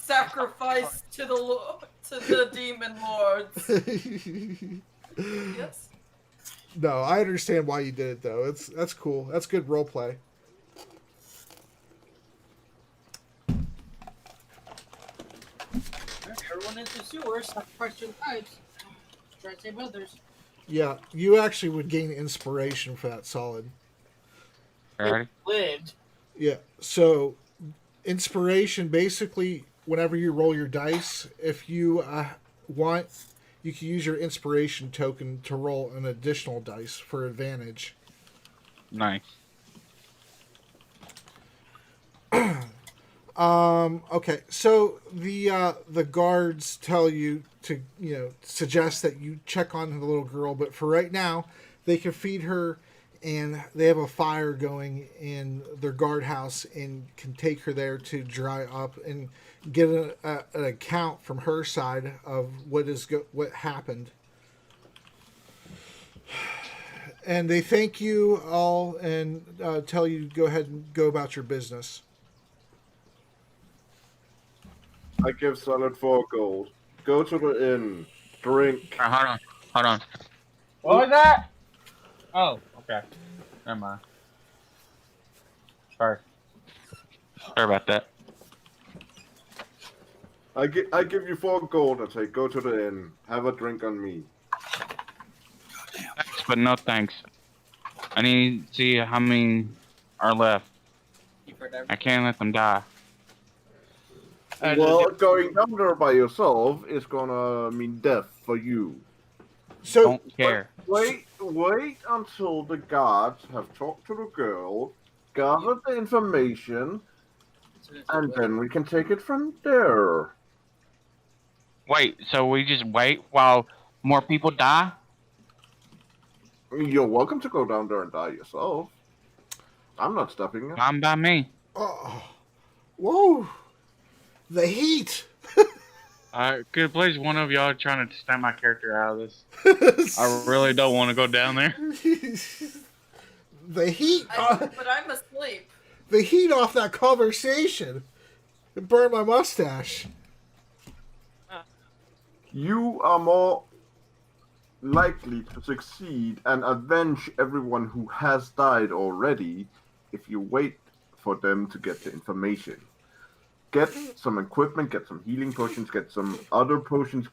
Sacrifice to the demon lords. Yes.
No, I understand why you did it though. That's cool. That's good role play.
Everyone into sewers, sacrifice to the pipes. Try to save others.
Yeah, you actually would gain inspiration for that solid.
Alrighty.
Lived.
Yeah. So, inspiration basically, whenever you roll your dice, if you want, you can use your inspiration token to roll an additional dice for advantage.
Nice.
Okay. So the guards tell you to suggest that you check on the little girl, but for right now, they can feed her. And they have a fire going in their guardhouse and can take her there to dry up and get an account from her side of what happened. And they thank you all and tell you to go ahead and go about your business.
I give Solid 4 gold. Go to the inn. Drink.
Hold on.
What was that? Oh, okay. Never mind. Sorry.
Sorry about that.
I give you 4 gold and say, go to the inn. Have a drink on me.
Thanks, but no thanks. I need to see how many are left. I can't let them die.
Well, going down there by yourself is gonna mean death for you.
So
Don't care.
Wait until the guards have talked to the girl, gathered the information, and then we can take it from there.
Wait, so we just wait while more people die?
You're welcome to go down there and die yourself. I'm not stopping you.
Fine by me.
oh, whoa, the heat.
Could please one of y'all trying to snap my character out of this? I really don't want to go down there.
The heat.
But I'm asleep.
The heat off that conversation. It burned my mustache.
You are more likely to succeed and avenge everyone who has died already if you wait for them to get the information. Get some equipment, get some healing potions, get some other potions,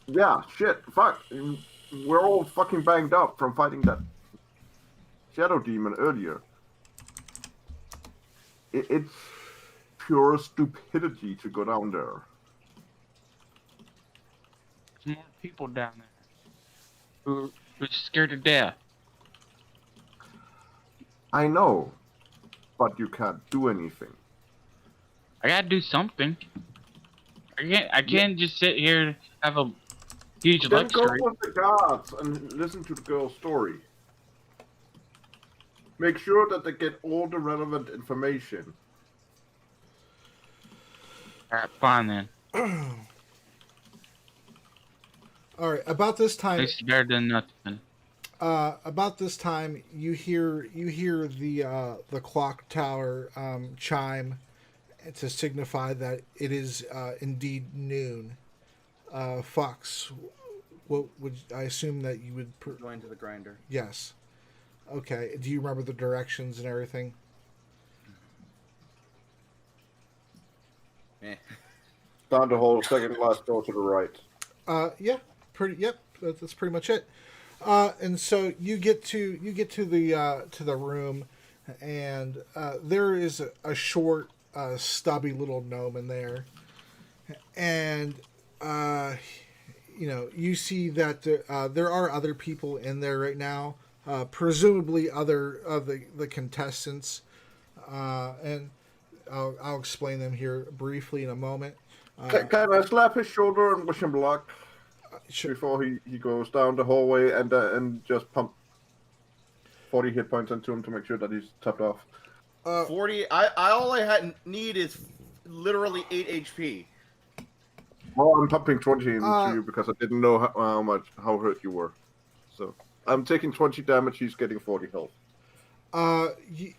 Yeah, shit, fuck. We're all fucking banged up from fighting that shadow demon earlier. It's pure stupidity to go down there.
There's more people down there who's scared to death.
I know, but you can't do anything.
I gotta do something. I can't just sit here and have a huge
Then
luck
go
streak.
with the gods and listen to the girl's story. Make sure that they get all the relevant information.
Alright, fine then.
All right, about this
At
time.
least it's better than nothing.
About this time, you hear the clock tower chime to signify that it is indeed noon. Fox, what would I assume that you would?
Going to the grinder.
Yes. Okay. Do you remember the directions and everything?
Eh.
Down the hall, second last door to the right.
Yeah. Yep. That's pretty much it. And so you get to the room, and there is a short, stubby little gnome in there, and you see that there are other people in there right now, presumably other of the contestants, and I'll explain them here briefly in a moment.
Can I slap his shoulder and wish him luck
Sure.
before he goes down the hallway and just pump 40 hit points into him to make sure that he's tapped off?
40. All I need is literally 8 HP.
Well, I'm pumping 20 into you because I didn't know how hurt you were. So I'm taking 20 damage. He's getting 40 health.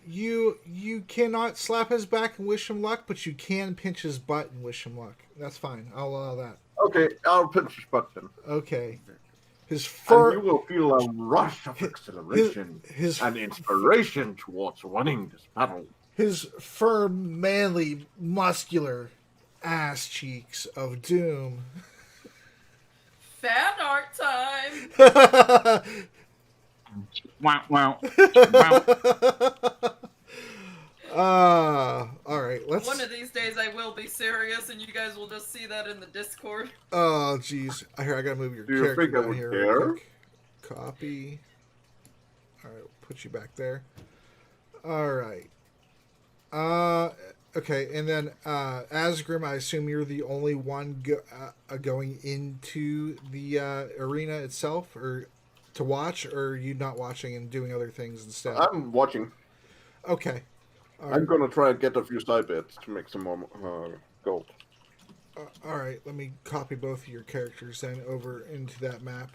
You cannot slap his back and wish him luck, but you can pinch his butt and wish him luck. That's fine. I'll allow that.
Okay, I'll pinch his butt then.
Okay. His
And you will feel a rush of acceleration and inspiration towards winning this battle.
His firm, manly, muscular ass cheeks of doom.
Fan art time.
Wow, wow.
All right. Let's.
One of these days I will be serious, and you guys will just see that in the Discord.
Oh, jeez. Here, I gotta move your
Do you
character
think I
down
would
here.
care?
Real quick. Copy. All right, put you back there. All right. Okay, and then Asgrim, I assume you're the only one going into the arena itself, or to watch, or are you not watching and doing other things instead?
I'm watching.
Okay. All
I'm
right.
gonna try and get a few side bits to make some more gold.
All right, let me copy both of your characters then over into that map.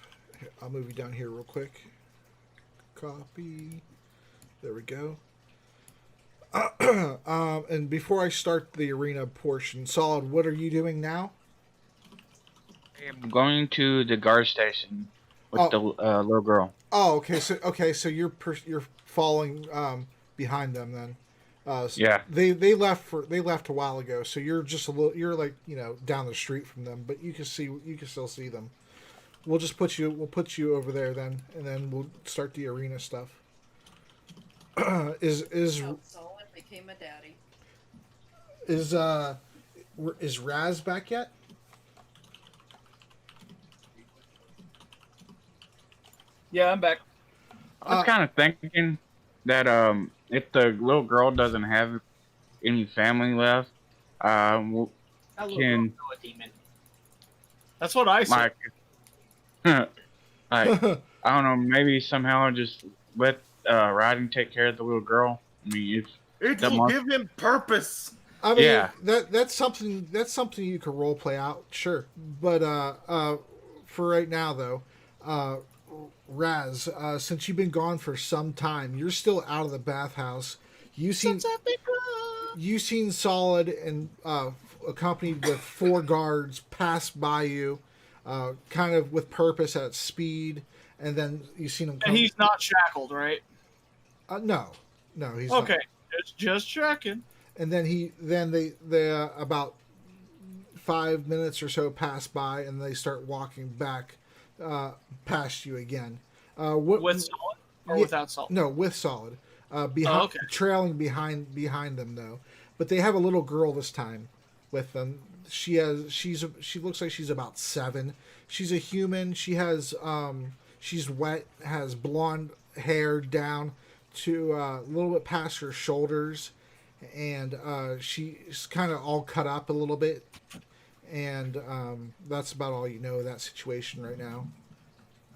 I'll move you down here real quick. Copy. There we go. And before I start the arena portion, Solid, what are you doing now?
I'm going to the guard station with the little girl.
Oh, okay. So you're following behind them then.
Yeah.
They left a while ago, so you're just you're like down the street from them, but you can still see them. We'll put you over there then, and then we'll start the arena stuff.
Solid became a daddy.
Is Raz back yet?
Yeah, I'm back.
I was kind of thinking that if the little girl doesn't have any family left,
That little girl's
can
still a demon.
That's what I said.
like, I don't know, maybe somehow just let Ryden take care of the little girl. I mean,
It will give him purpose.
I mean,
Yeah.
that's something you can role play out, sure. But for right now though, Raz, since you've been gone for some time, you're still out of the bathhouse. You seen Solid and accompanied with 4 guards pass by you, kind of with purpose at speed, and then you seen him.
And he's not shackled, right?
No, he's
okay.
not.
It's just checking.
And then they about 5 minutes or so pass by, and they start walking back past you again.
With Solid or without Solid?
No, with Solid. Trailing behind them though. But they have a little girl this time with them. She looks like she's about 7. She's a human. She's wet, has blonde hair down to a little bit past her shoulders, and she's kind of all cut up a little bit, and that's about all you know of that situation right now.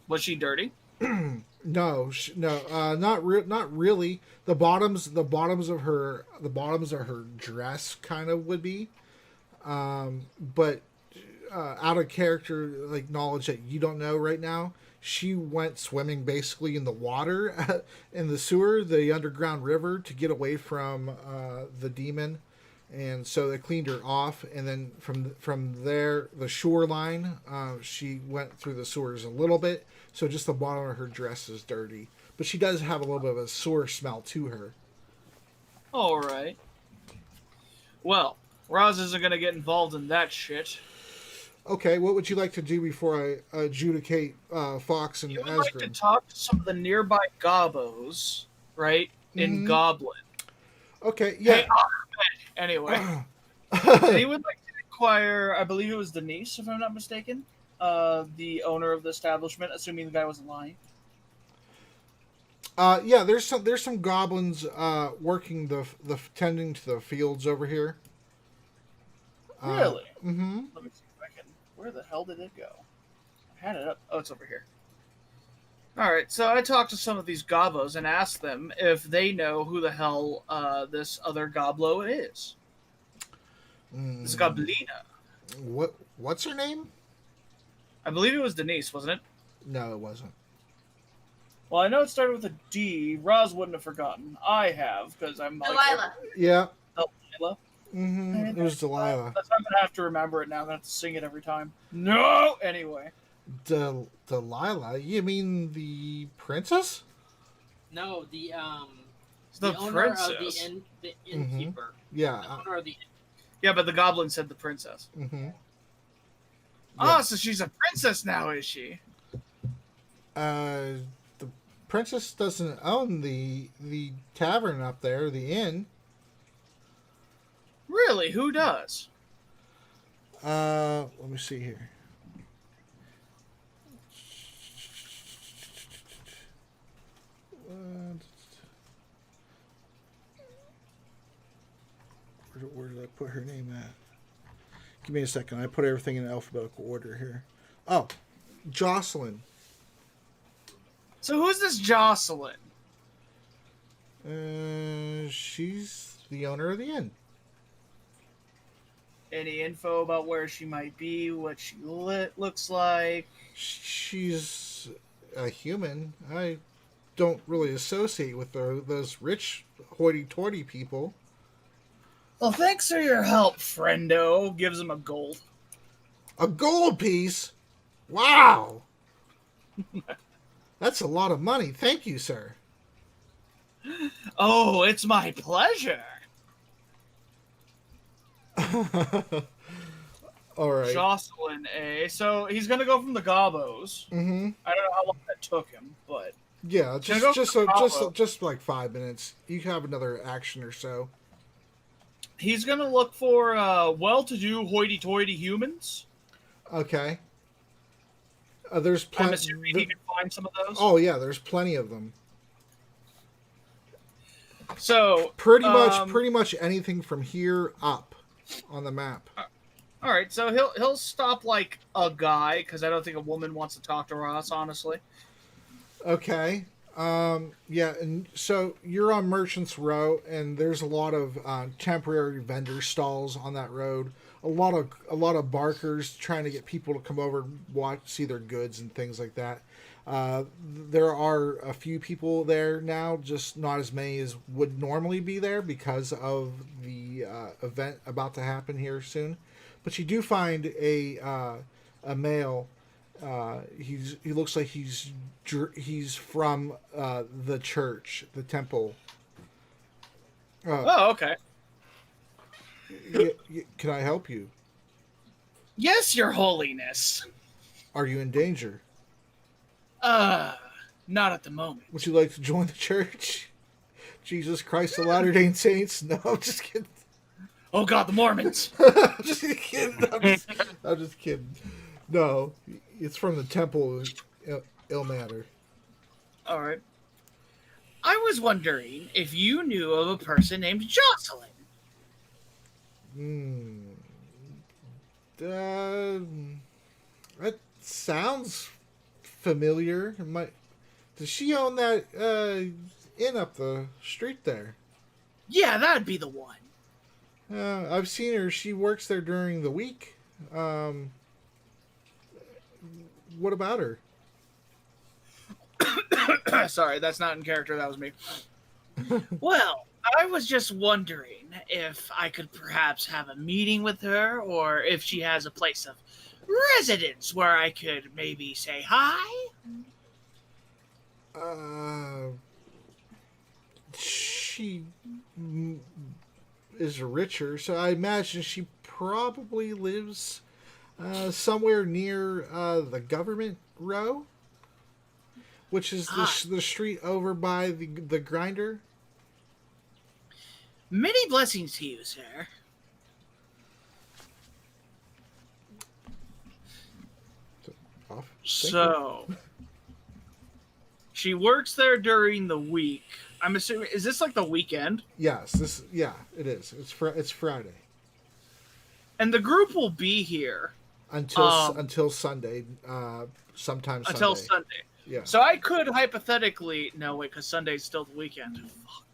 Was she dirty?
No, not really. The bottoms of her dress kind of would be, but out of character, like knowledge that you don't know right now. She went swimming basically in the water, in the sewer, the underground river, to get away from the demon, and so they cleaned her off. And then from there, the shoreline, she went through the sewers a little bit, so just the bottom of her dress is dirty, but she does have a little bit of a sewer smell to her.
All right. Well, Roz isn't gonna get involved in that shit.
Okay, what would you like to do before I adjudicate Fox and
You would
Asgrim?
like to talk to some of the nearby gobos, right? In Goblin.
Okay, yeah.
Hey, anyway. And he would like to inquire, I believe it was Denise, if I'm not mistaken, the owner of the establishment, assuming the guy wasn't lying?
Yeah, there's some goblins working the tending to the fields over here.
Really?
Mm-hmm.
Let me see if I can. Where the hell did it go? I had it up. Oh, it's over here. All right. So I talked to some of these gobos and asked them if they know who the hell this other goblo is. This goblina.
What's her name?
I believe it was Denise, wasn't it?
No, it wasn't.
Well, I know it started with a D. Roz wouldn't have forgotten. I have, because I'm like...
Delilah.
Yeah.
Delilah?
Mm-hmm. It was Delilah.
I'm going to have to remember it now. I'm going to have to sing it every time. No! Anyway.
Delilah? You mean the princess?
No, the
The
owner
princess.
of the innkeeper.
Yeah.
The owner of the
Yeah, but the goblin said the princess.
Mm-hmm.
Oh, so she's a princess now, is she?
The princess doesn't own the tavern up there, the inn.
Really? Who does?
Let me see here. Where did I put her name at? Give me a second. I put everything in alphabetical order here. Oh, Jocelyn.
So who's this Jocelyn?
She's the owner of the inn.
Any info about where she might be, what she looks like?
She's a human. I don't really associate with those rich hoity-toity people.
Well, thanks for your help, friendo. Gives him a gold.
A gold piece? Wow! That's a lot of money. Thank you, sir.
Oh, it's my pleasure.
All right.
Jocelyn, eh? So he's gonna go from the gobos.
Mm-hmm.
I don't know how long that took him, but
Yeah, just like 5 minutes. You have another action or so.
he's gonna look for well-to-do hoity-toity humans.
Okay. There's
I'm
plenty.
assuming he can find some of those.
Oh yeah, there's plenty of them.
So
Pretty much anything from here up on the map.
all right, so he'll stop like a guy because I don't think a woman wants to talk to Ross, honestly.
Okay. Yeah, and so you're on Merchants Row, and there's a lot of temporary vendor stalls on that road. A lot of barkers trying to get people to come over and see their goods and things like that. There are a few people there now, just not as many as would normally be there because of the event about to happen here soon. But you do find a male. He looks like he's from the church, the temple.
Oh, okay.
Can I help you?
Yes, Your Holiness.
Are you in danger?
Not at the moment.
Would you like to join the church? Jesus Christ of Latter-day Saints? No, I'm just kidding.
Oh God, the Mormons.
I'm just kidding. I'm just kidding. No, it's from the temple of Ilmater.
All right. I was wondering if you knew of a person named Jocelyn.
That sounds familiar. Does she own that inn up the street there?
Yeah, that'd be the one.
I've seen her. She works there during the week. What about her?
Sorry, that's not in character. That was me. Well, I was just wondering if I could perhaps have a meeting with her, or if she has a place of residence where I could maybe say hi.
She is richer, so I imagine she probably lives somewhere near the government row, which is the street over by the grinder.
Many blessings to you, sir.
off. Thank you.
So she works there during the week. I'm assuming, is this like the weekend?
Yes, it is. It's Friday
And the group will be here
until Sunday. Sometime Sunday.
until Sunday.
Yeah.
So I could hypothetically no wait, because Sunday's still the weekend. Fuck.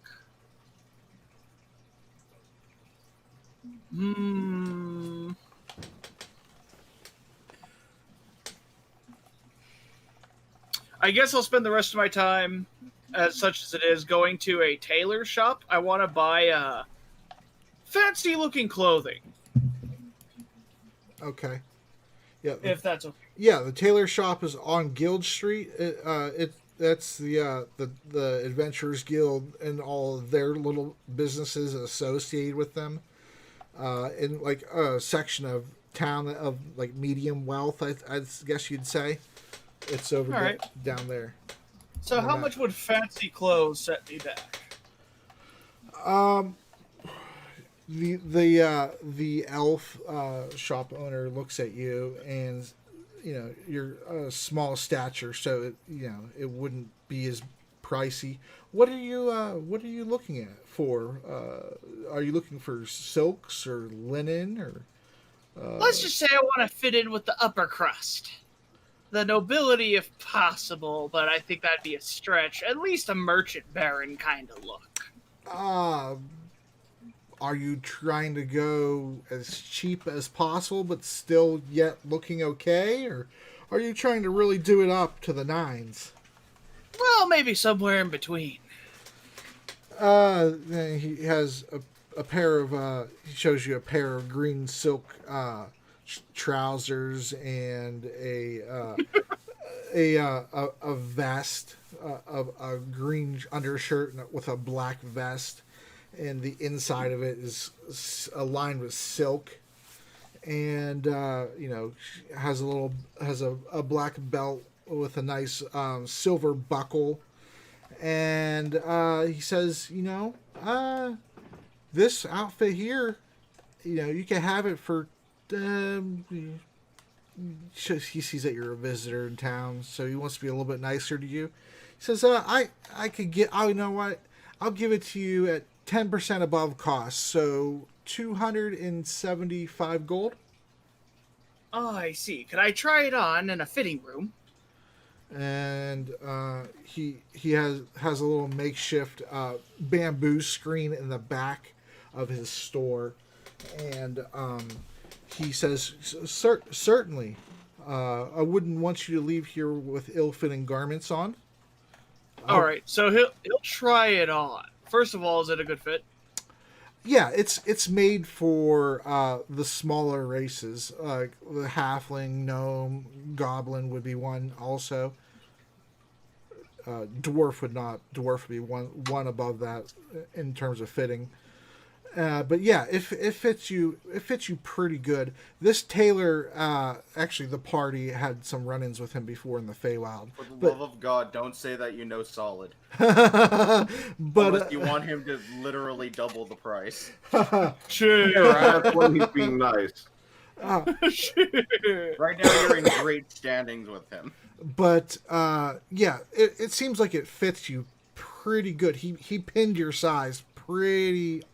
I guess I'll spend the rest of my time, as such as it is, going to a tailor shop. I want to buy fancy-looking clothing.
Okay. Yeah.
If that's okay.
Yeah, the tailor shop is on Guild Street. That's the Adventurers Guild and all of their little businesses associated with them. In like a section of town of like medium wealth, I guess you'd say. It's over
All right.
down there.
So how much would fancy clothes set me back?
The elf shop owner looks at you, and you're a small stature, so it wouldn't be as pricey. What are you looking at for? Are you looking for silks or linen or?
Let's just say I want to fit in with the upper crust, the nobility if possible, but I think that'd be a stretch. At least a merchant baron kind of look.
Are you trying to go as cheap as possible, but still yet looking okay, or are you trying to really do it up to the nines?
Well, maybe somewhere in between.
He has a pair of he shows you a pair of green silk trousers and a vest, a green undershirt with a black vest, and the inside of it is lined with silk, and has a black belt with a nice silver buckle, and he says, this outfit here, you can have it for. He sees that you're a visitor in town, so he wants to be a little bit nicer to you. He says, I could get. Oh, you know what? I'll give it to you at 10% above cost, so 275 gold.
Oh, I see. Could I try it on in a fitting room?
And he has a little makeshift bamboo screen in the back of his store, and he says, certainly, I wouldn't want you to leave here with ill-fitting garments on.
All right, so he'll try it on. First of all, is it a good fit?
Yeah, it's made for the smaller races, like the halfling, gnome, goblin would be one also. Dwarf would be one above that in terms of fitting. But yeah, it fits you pretty good. This tailor, actually, the party had some run-ins with him before in the Feywild.
For the love of God, don't say that you know solid.
But
unless you want him to literally double the price.
Sure.
That's when he's being nice.
Right now, you're in great standings with him.
But yeah, it seems like it fits you pretty good. He pinned your size pretty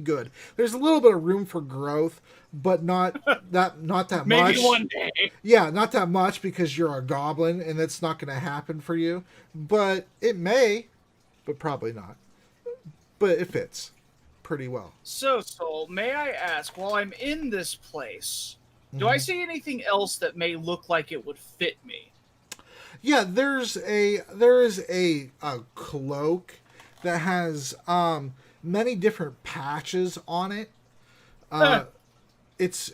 good. There's a little bit of room for growth, but not that much.
Maybe one day.
Yeah, not that much because you're a goblin and it's not going to happen for you. But it may, but probably not. But it fits pretty well.
So, Soul, may I ask, while I'm in this place, do I see anything else that may look like it would fit me?
Yeah, there is a cloak that has many different patches on it. It's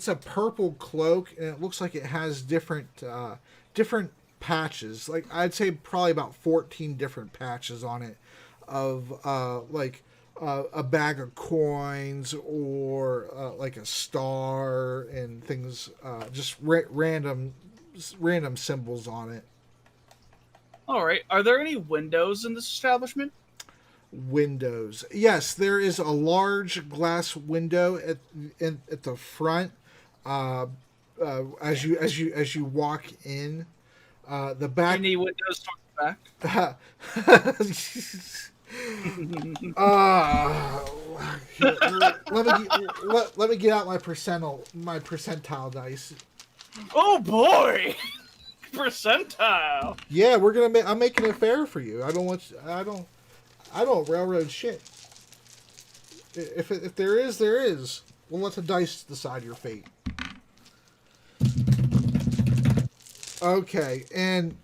a purple cloak, and it looks like it has different patches. Like I'd say probably about 14 different patches on it of a bag of coins or like a star and things, just random symbols on it.
All right. Are there any windows in this establishment?
Windows. Yes, there is a large glass window at the front. as you walk in, the back.
Any windows toward the back?
uh, let me get out my percentile dice.
Oh boy, percentile.
Yeah, we're gonna. I'm making it fair for you. I don't railroad shit. If there is, there is. We'll let the dice decide your fate. Okay, and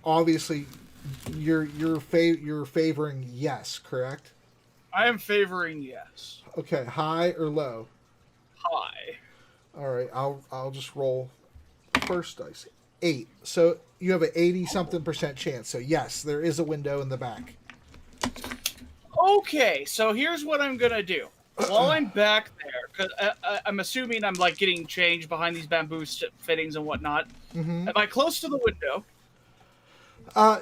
obviously, you're favoring yes, correct?
I am favoring yes.
Okay, high or low?
High.
All right, I'll just roll first dice. 8. So you have an 80-something% chance. So yes, there is a window in the back.
Okay, so here's what I'm gonna do. While I'm back there, because I'm assuming I'm like getting changed behind these bamboo fittings and whatnot.
Mm-hmm.
Am I close to the window?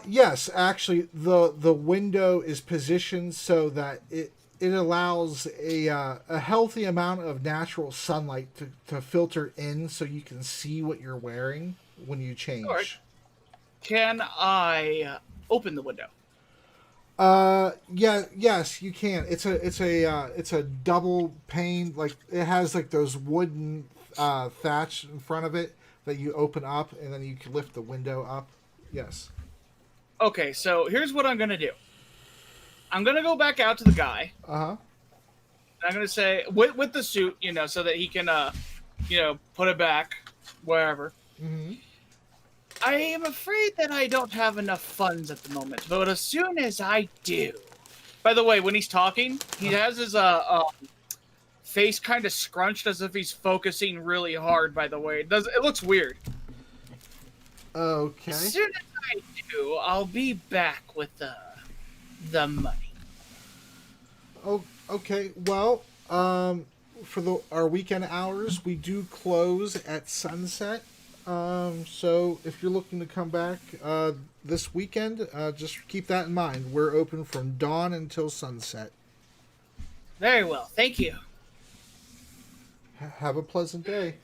Yes, actually, the window is positioned so that it allows a healthy amount of natural sunlight to filter in, so you can see what you're wearing when you change.
All right. Can I open the window?
Yeah, yes, you can. It's a double pane, like it has like those wooden thatch in front of it that you open up, and then you can lift the window up. Yes.
Okay, so here's what I'm gonna do. I'm gonna go back out to the guy.
Uh-huh.
I'm gonna say with the suit, so that he can put it back wherever.
Mm-hmm.
I am afraid that I don't have enough funds at the moment, but as soon as I do. By the way, when he's talking, he has his face kind of scrunched as if he's focusing really hard. By the way, it looks weird.
Okay.
As soon as I do, I'll be back with the money.
Oh, okay. Well, for our weekend hours, we do close at sunset. So if you're looking to come back this weekend, just keep that in mind. We're open from dawn until sunset.
Very well, thank you.
Have a pleasant day.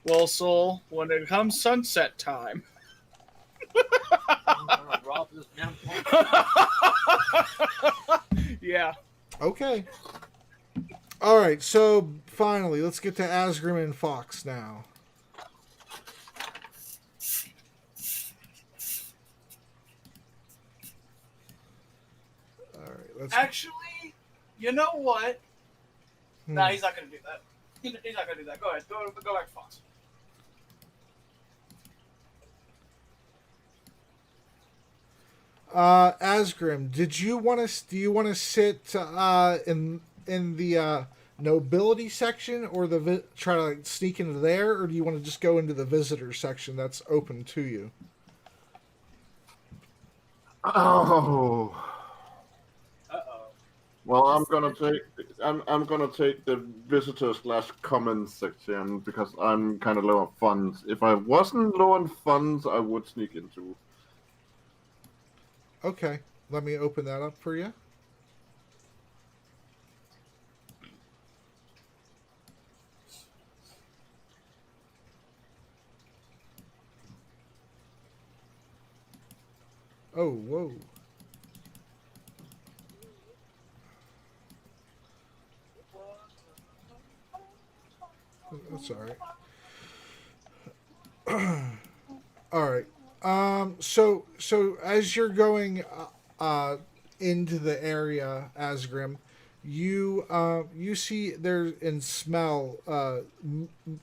Well, Soul, when it comes sunset time. Yeah.
Okay. All right. So finally, let's get to Asgrim and Fox now. All right. Let's.
Actually, you know what? Nah, he's not going to do that. He's not going to do that. Go ahead. Go back to Fox.
Asgrim, do you want to sit in the nobility section, or try to like sneak into there, or do you want to just go into the visitor section that's open to you?
Oh.
Uh-oh.
Well, I'm gonna take the visitor/comment section because I'm kind of low on funds. If I wasn't low on funds, I would sneak into.
Okay, let me open that up for you. Oh, whoa. That's all right. All right. So as you're going into the area, Asgrim, you see there and smell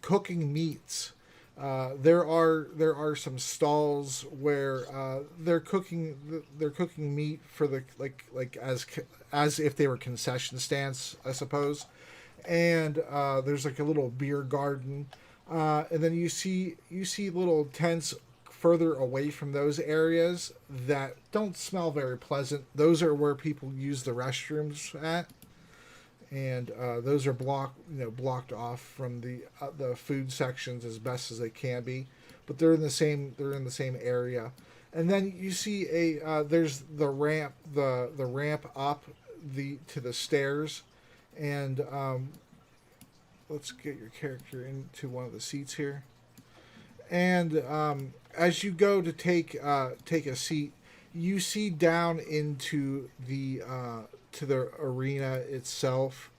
cooking meats. There are some stalls where they're cooking meat for the like as if they were concession stands, I suppose. And there's like a little beer garden, and then you see little tents further away from those areas that don't smell very pleasant. Those are where people use the restrooms at, and those are blocked off from the food sections as best as they can be. But they're in the same area. And then you see there's the ramp up to the stairs, and let's get your character into one of the seats here. And as you go to take a seat, you see down into the to the arena itself,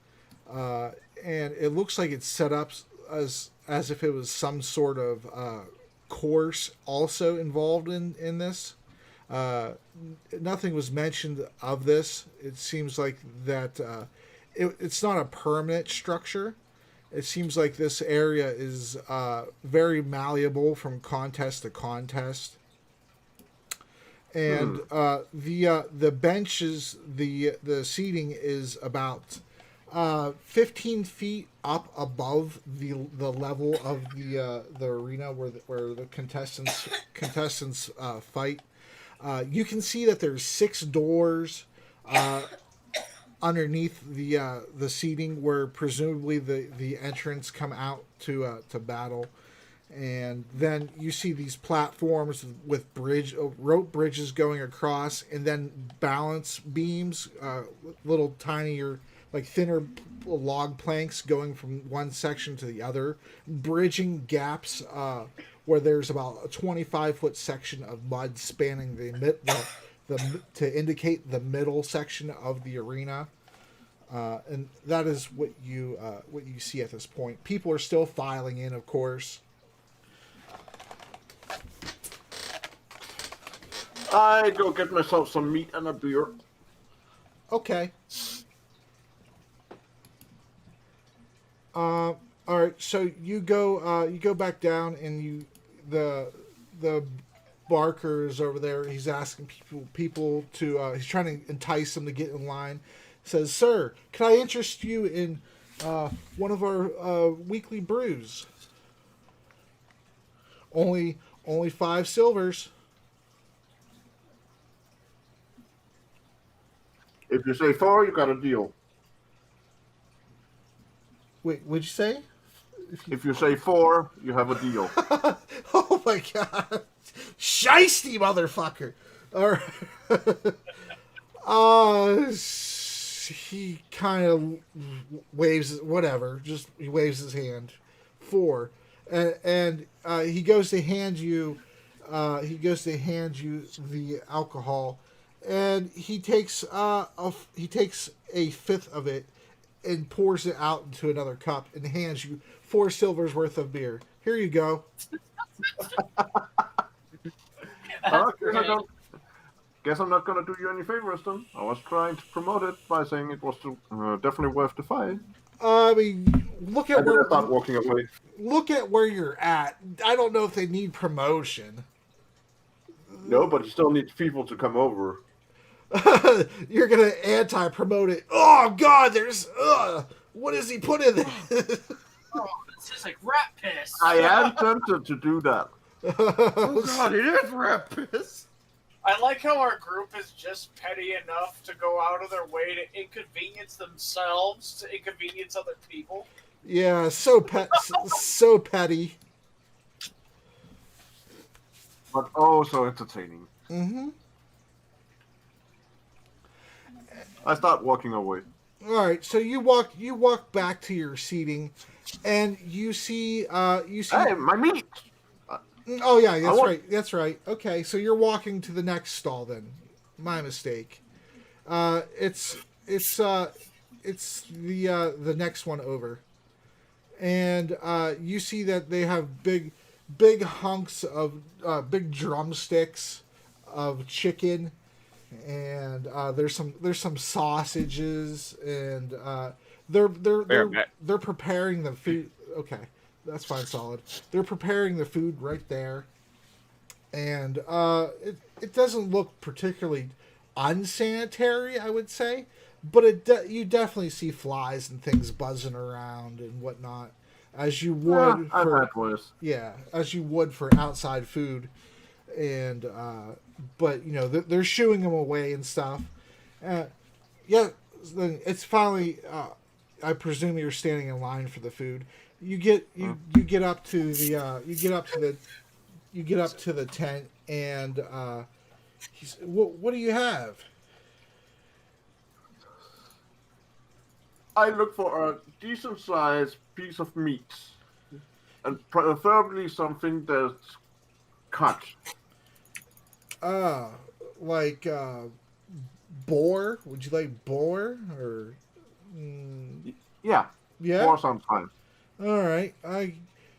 and it looks like it's set up as if it was some sort of course also involved in this. Nothing was mentioned of this. It seems like that it's not a permanent structure. It seems like this area is very malleable from contest to contest. And the benches, the seating is about 15 feet up above the level of the arena where the contestants fight. You can see that there's 6 doors underneath the seating where presumably the entrants come out to battle. And then you see these platforms with rope bridges going across, and then balance beams, little tinier, like thinner log planks going from one section to the other, bridging gaps where there's about a 25-foot section of mud spanning to indicate the middle section of the arena. And that is what you see at this point. People are still filing in, of course.
I go get myself some meat and a beer.
Okay. All right. So you go back down, and the barker is over there. He's asking people to. He's trying to entice them to get in line. Says, "Sir, can I interest you in one of our weekly brews? Only 5 silvers."
If you say 4, you got a deal.
Wait, what'd you say?
If you say 4, you have a deal.
Oh my god. Shiesty motherfucker. Alright. He kind of waves, whatever, just he waves his hand. 4. And he goes to hand you the alcohol, and he takes a fifth of it and pours it out into another cup and hands you 4 silvers worth of beer. Here you go.
Guess I'm not gonna do you any favors then. I was trying to promote it by saying it was definitely worth the fight.
I mean, look at where.
Start walking away.
Look at where you're at. I don't know if they need promotion.
No, but you still need people to come over.
You're gonna anti-promote it. Oh God, there's. What does he put in there?
Oh, it's just like rat piss.
I am tempted to do that.
Oh god, it is rat piss.
I like how our group is just petty enough to go out of their way to inconvenience themselves, to inconvenience other people.
Yeah, so petty.
But oh, so entertaining.
Mm-hmm.
I start walking away.
All right, so you walk back to your seating, and you see.
Hey, my meat.
Oh yeah, right. That's right. Okay, so you're walking to the next stall then. My mistake. It's the next one over, and you see that they have big hunks of big drumsticks of chicken, and there's some sausages, and they're preparing the food. Okay. That's fine, solid. They're preparing the food right there, and it doesn't look particularly unsanitary, I would say, but you definitely see flies and things buzzing around and whatnot, as you would as you would for outside food, and but you know they're shooing them away and stuff. It's finally. I presume you're standing in line for the food. You get up to the tent, and what do you have?
I look for a decent-sized piece of meat, and preferably something that's cut.
Uh, like boar? Would you like boar or?
Yeah,
Yeah.
or sounds fine.
All right.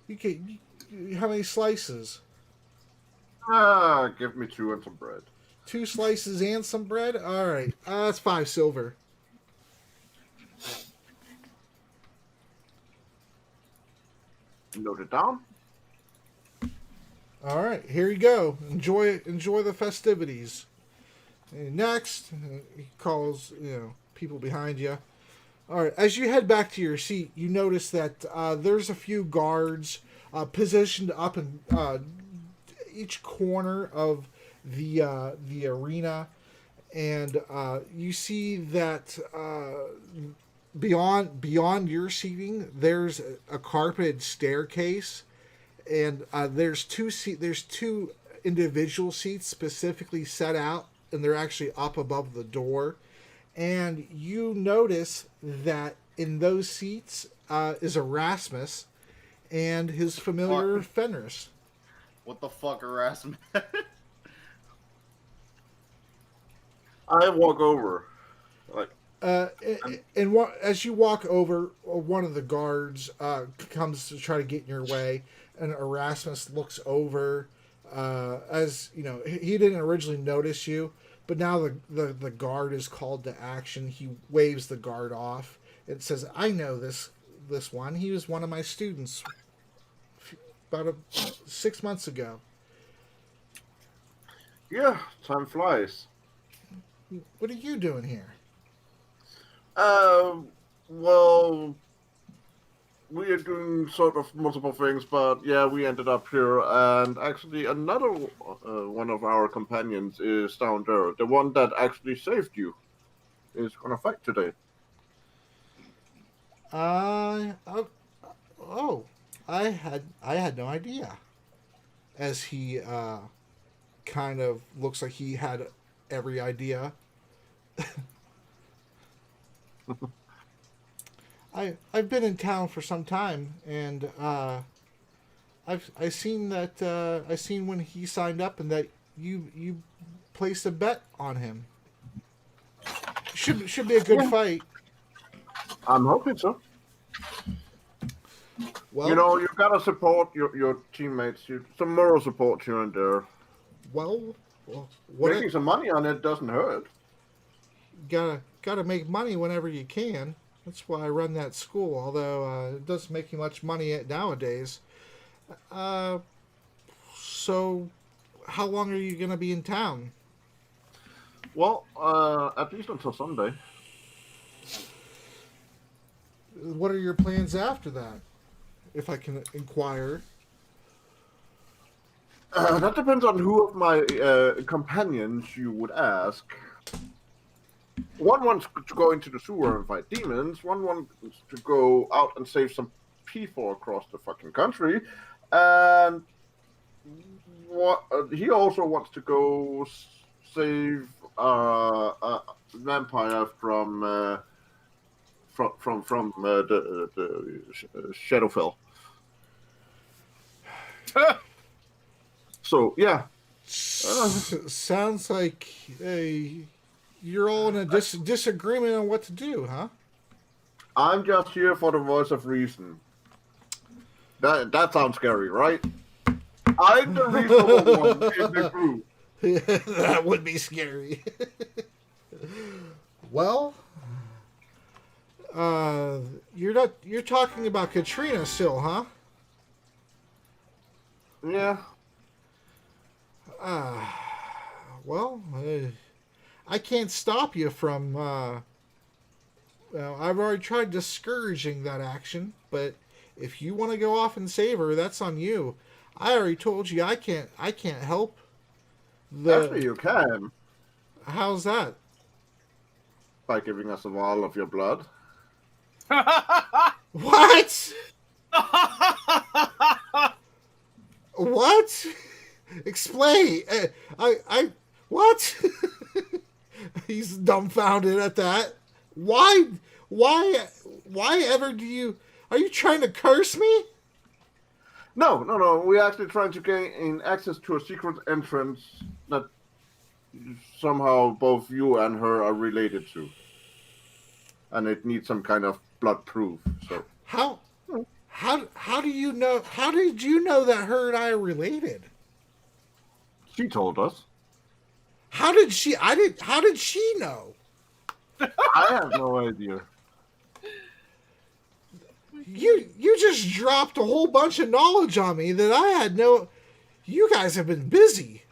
You can. How many slices?
Give me 2 and some bread.
2 slices and some bread. All right. That's 5 silver.
Note it down.
All right. Here you go. Enjoy the festivities. And next, he calls people behind you. All right. As you head back to your seat, you notice that there's a few guards positioned up in each corner of the arena, and you see that beyond your seating, there's a carpeted staircase, and there's two individual seats specifically set out, and they're actually up above the door. And you notice that in those seats is Erasmus and his familiar Fenris.
What the fuck, Erasmus?
I walk over. Like,
As you walk over, one of the guards comes to try to get in your way, and Erasmus looks over. As you know, he didn't originally notice you, but now the guard is called to action. He waves the guard off. It says, "I know this one. He was one of my students about 6 months ago."
yeah, time flies.
What are you doing here?
Well, we are doing sort of multiple things, but yeah, we ended up here, and actually another one of our companions is down there. The one that actually saved you is gonna fight today.
I had no idea. As he kind of looks like he had every idea. I've been in town for some time, and I seen when he signed up, and that you placed a bet on him. Should be a good fight.
I'm hoping so.
Well,
You gotta support your teammates. Some moral support here and there.
what
Making some money on it doesn't hurt.
gotta make money whenever you can. That's why I run that school. Although it doesn't make you much money nowadays. So, how long are you gonna be in town?
Well, at least until Sunday.
What are your plans after that, if I can inquire?
That depends on who of my companions you would ask. One wants to go into the sewer and fight demons. One wants to go out and save some people across the fucking country. And he also wants to go save a vampire from the Shadowfell. So yeah,
sounds like you're all in a disagreement on what to do, huh?
I'm just here for the voice of reason. That sounds scary, right? I'm the reasonable one in the group.
That would be scary. Well, you're talking about Katrina still, huh?
Yeah.
Well, I can't stop you from. Well, I've already tried discouraging that action, but if you want to go off and save her, that's on you. I already told you I can't help.
Actually, you can.
How's that?
By giving us a vial of your blood.
What? What? Explain. What? He's dumbfounded at that. Why why ever do you? Are you trying to curse me?
No. We're actually trying to gain access to a secret entrance that somehow both you and her are related to, and it needs some kind of blood proof. So
How do you know? How did you know that her and I are related?
she told us.
How did she? I did. How did she know?
I have no idea.
You just dropped a whole bunch of knowledge on me that I had no. You guys have been busy.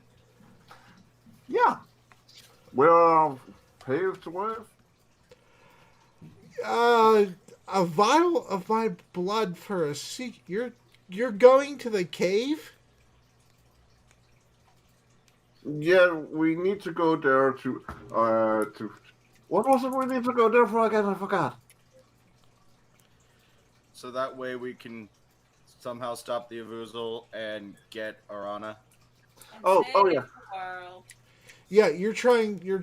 Yeah. Well, paved with.
A vial of my blood for a You're going to the cave?
Yeah, we need to go there to what was it we need to go there for again? I forgot.
So that way we can somehow stop the Avuzal and get Arana.
Oh yeah.
World.
Yeah, you're trying to.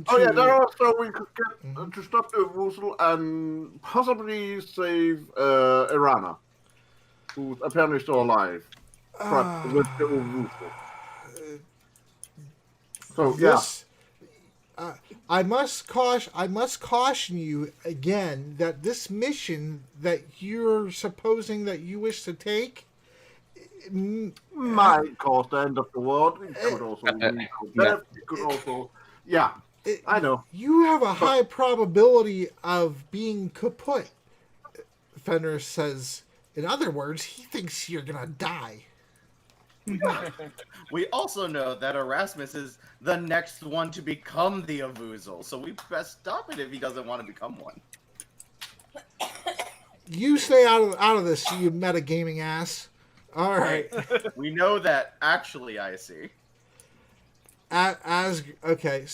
Oh yeah, there also we could get to stop the Avuzal and possibly save Irana, who's apparently still alive, but with the Avuzal. So
This, I must caution you again that this mission that you're supposing that you wish to take
might cause the end of the world. It could also lead to death. It could also, yeah, I know.
You have a high probability of being kaput. Fenris says. In other words, he thinks you're gonna die.
We also know that Erasmus is the next one to become the Avuzal, so we best stop it if he doesn't want to become one.
You stay out of this, you metagaming ass. All right.
We know that actually, I see.
Okay.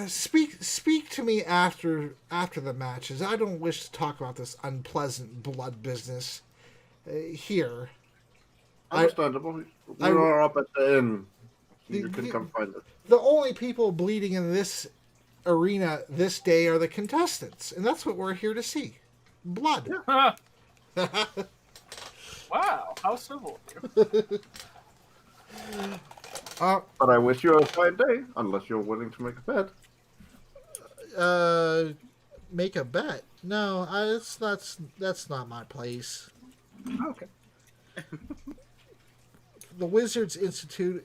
Speak to me after the matches. I don't wish to talk about this unpleasant blood business here.
Understandable. We are up at the inn. You can come find us.
The only people bleeding in this arena this day are the contestants, and that's what we're here to see. Blood.
Wow, how civil.
But I wish you a fine day, unless you're willing to make a bet.
Make a bet? No, that's not my place.
Okay.
The Wizards Institute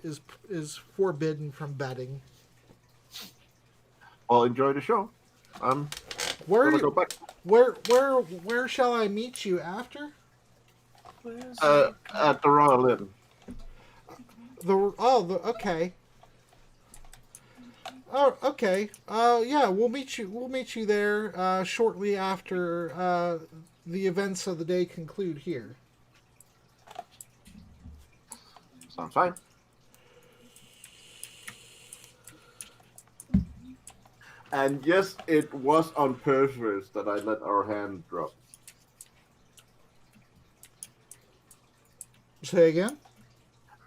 is forbidden from betting.
Well, enjoy the show.
Where
gonna go back.
Where shall I meet you after?
At the Royal Inn.
Okay. Oh, okay. Yeah, we'll meet you there shortly after the events of the day conclude here.
Sounds fine. And yes, it was on purpose that I let our hand drop.
Say again?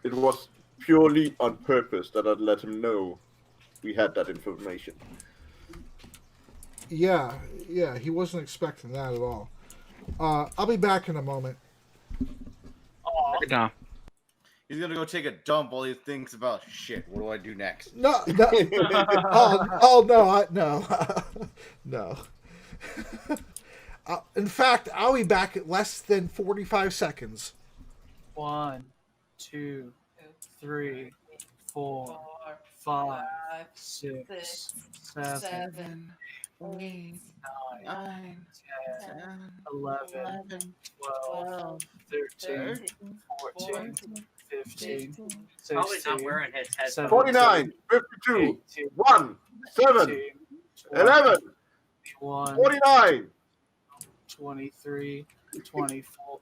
It was purely on purpose that I let him know we had that information.
Yeah, he wasn't expecting that at all. I'll be back in a moment.
No.
He's gonna go take a dump while he thinks about shit. What do I do next?
No. No. In fact, I'll be back at less than 45 seconds.
1, 2, 3, 4, 5, 6, 7, 8, 9, 10, 11, 12, 13, 14, 15, 16,
Probably not wearing his headphones.
49, 52, 1, 7, 11, 49,
23, 24,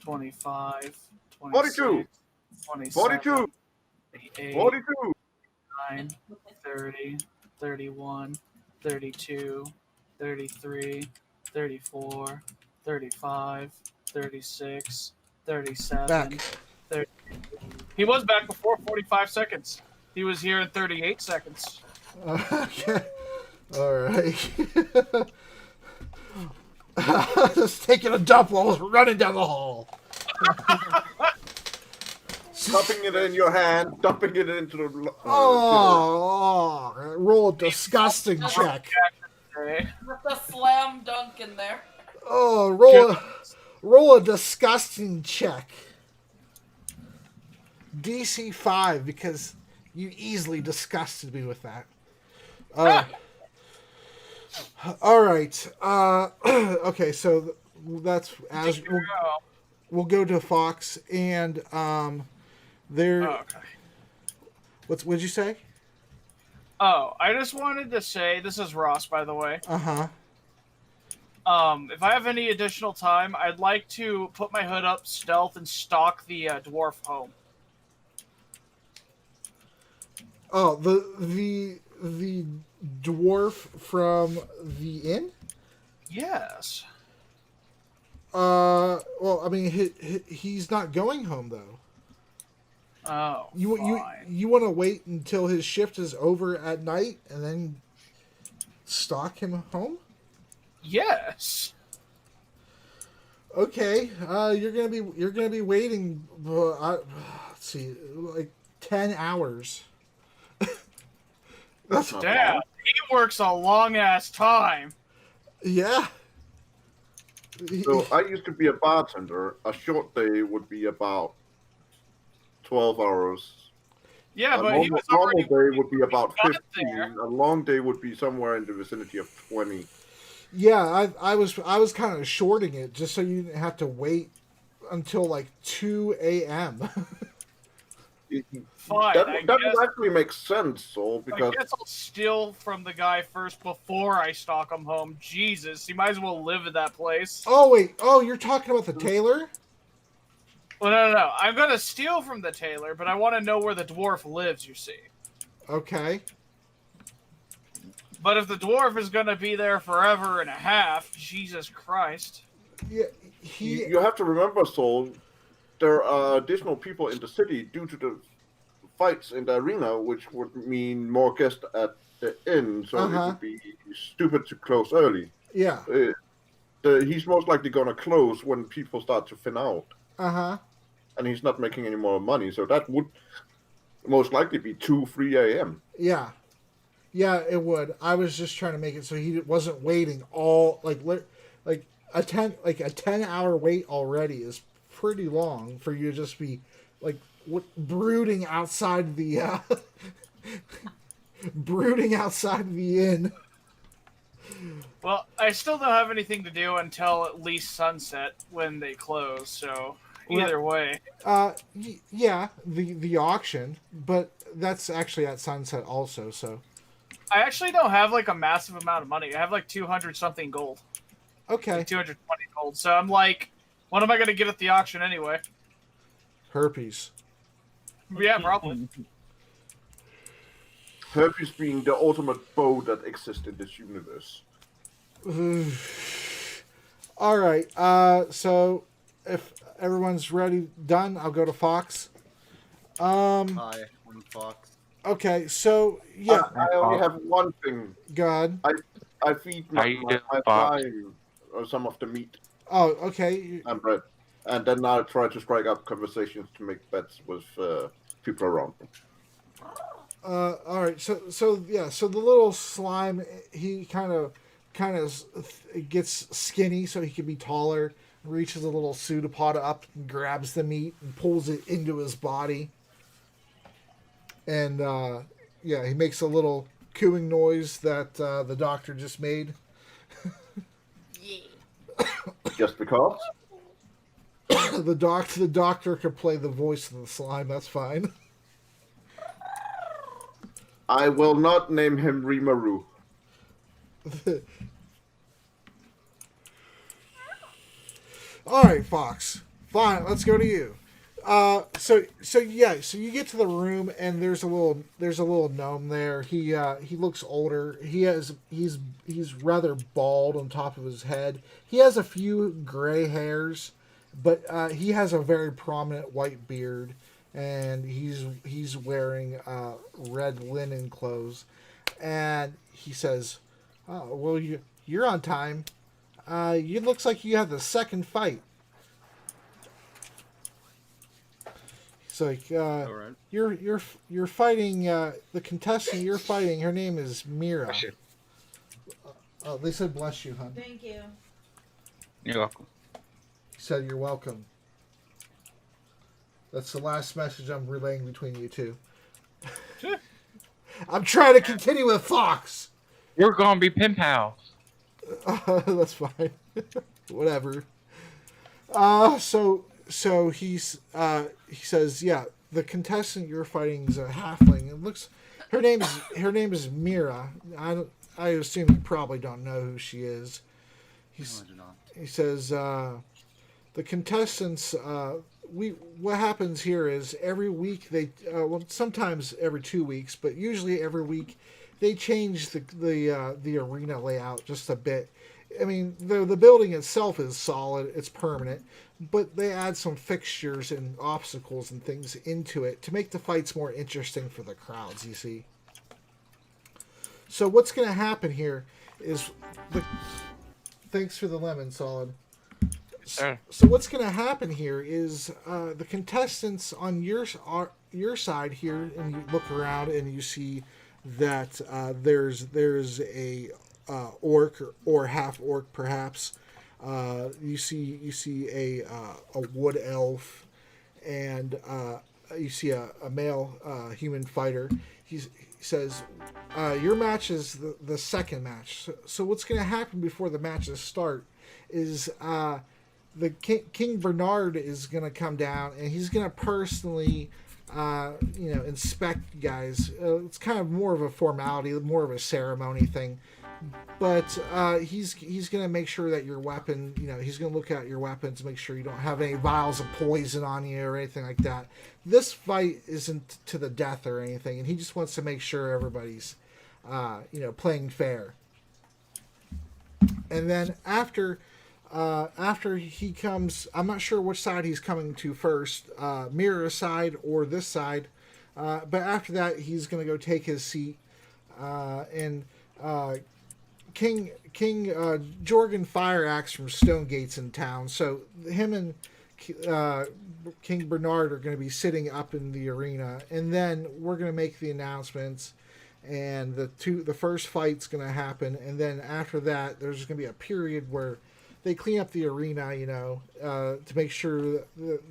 25,
42, 42, 42,
9, 30, 31, 32, 33, 34, 35, 36, 37,
Back.
30. He was back before 45 seconds. He was here in 38 seconds.
Okay. All right. Just taking a dump while running down the hall.
Cupping it in your hand, dumping it into the.
Roll a disgusting check.
Okay.
With the slam dunk in there.
Oh, roll a disgusting check. DC 5 because you easily disgusted me with that. All right. Okay, so that's as we'll go to Fox and there.
Oh, okay.
What'd you say?
Oh, I just wanted to say this is Ross, by the way.
Uh-huh.
If I have any additional time, I'd like to put my hood up, stealth, and stalk the dwarf home.
Oh, the dwarf from the inn?
Yes.
Well, I mean, he's not going home though.
Oh,
You want to wait until his shift is over at night and then stalk him home?
Yes.
Okay. You're gonna be waiting. Let's see, like 10 hours.
That's not
Damn,
bad.
he works a long ass time.
Yeah.
So I used to be a bartender. A short day would be about 12 hours.
Yeah,
A
but he
normal,
was already
normal day would be about
got
15.
there.
A long day would be somewhere in the vicinity of 20.
Yeah, I was kind of shorting it just so you didn't have to wait until like 2 a.m.
Fine.
That
I
would
guess,
actually make sense, Sol,
I
because
guess I'll steal from the guy first before I stalk him home. Jesus, he might as well live at that place.
Oh wait, you're talking about the tailor?
Well, no. I'm gonna steal from the tailor, but I want to know where the dwarf lives. You see.
Okay.
But if the dwarf is gonna be there forever and a half, Jesus Christ.
Yeah,
you have to remember, Sol, there are additional people in the city due to the fights in the arena, which would mean more guests at the inn, so it would be stupid to close early.
Yeah.
He's most likely going to close when people start to thin out.
Uh-huh.
And he's not making any more money, so that would most likely be 2, 3 a.m.
Yeah. Yeah, it would. I was just trying to make it so he wasn't waiting all like a 10-hour wait already is pretty long for you to just be like brooding outside the inn.
Well, I still don't have anything to do until at least sunset when they close. So either way.
Yeah, the auction, but that's actually at sunset also. So
I actually don't have like a massive amount of money. I have like 200 something gold.
Okay.
Like 220 gold. So I'm like, what am I gonna get at the auction anyway?
Herpes.
Yeah, probably.
Herpes being the ultimate bow that exists in this universe.
All right. So if everyone's done, I'll go to Fox.
Hi, I'm Fox.
Okay. So yeah.
I only have one thing.
God.
I feed my time some of the meat.
Oh, okay.
And bread. And then I'll try to strike up conversations to make bets with people around me.
All right. So the little slime, he kind of gets skinny so he can be taller. Reaches a little pseudopod up and grabs the meat and pulls it into his body. And he makes a little cooing noise that the doctor just made.
Just because?
The doctor could play the voice of the slime. That's fine.
I will not name him Rimaru.
All right, Fox. Fine, let's go to you. So you get to the room and there's a little gnome there. He looks older. He's rather bald on top of his head. He has a few gray hairs, but he has a very prominent white beard, and he's wearing red linen clothes. And he says, "Oh, well, you're on time. You looks like you have the second fight. It's like
All right.
you're fighting the contestant you're fighting. Her name is Mira.
Bless you.
Oh, they said bless you, hon.
Thank you.
You're welcome.
He said you're welcome. That's the last message I'm relaying between you two. I'm trying to continue with Fox.
We're gonna be pen pals.
That's fine. Whatever. So he says, yeah, the contestant you're fighting is a halfling. It looks her name is Mira. I assume you probably don't know who she is.
No, I do not.
He says the contestants. What happens here is every week they sometimes every 2 weeks, but usually every week they change the arena layout just a bit. I mean, the building itself is solid, it's permanent, but they add some fixtures and obstacles and things into it to make the fights more interesting for the crowds, you see. So what's going to happen here is thanks for the lemon, Solid.
Sure.
So what's going to happen here is the contestants on your side here, and you look around and you see that there's a orc or half orc perhaps. You see a wood elf, and you see a male human fighter. He says your match is the second match. So what's going to happen before the matches start is the King Bernard is going to come down and he's going to personally inspect you guys. It's kind of more of a formality, more of a ceremony thing. But he's going to make sure that your weapon, he's going to look at your weapons, make sure you don't have any vials of poison on you or anything like that. This fight isn't to the death or anything, and he just wants to make sure everybody's, playing fair. And then after he comes, I'm not sure which side he's coming to first, Mira's side or this side, but after that he's going to go take his seat, and King Jorgen Fireaxe from Stonegate's in town, so him and King Bernard are going to be sitting up in the arena, and then we're going to make the announcements, and the first fight's going to happen, and then after that there's going to be a period where they clean up the arena, to make sure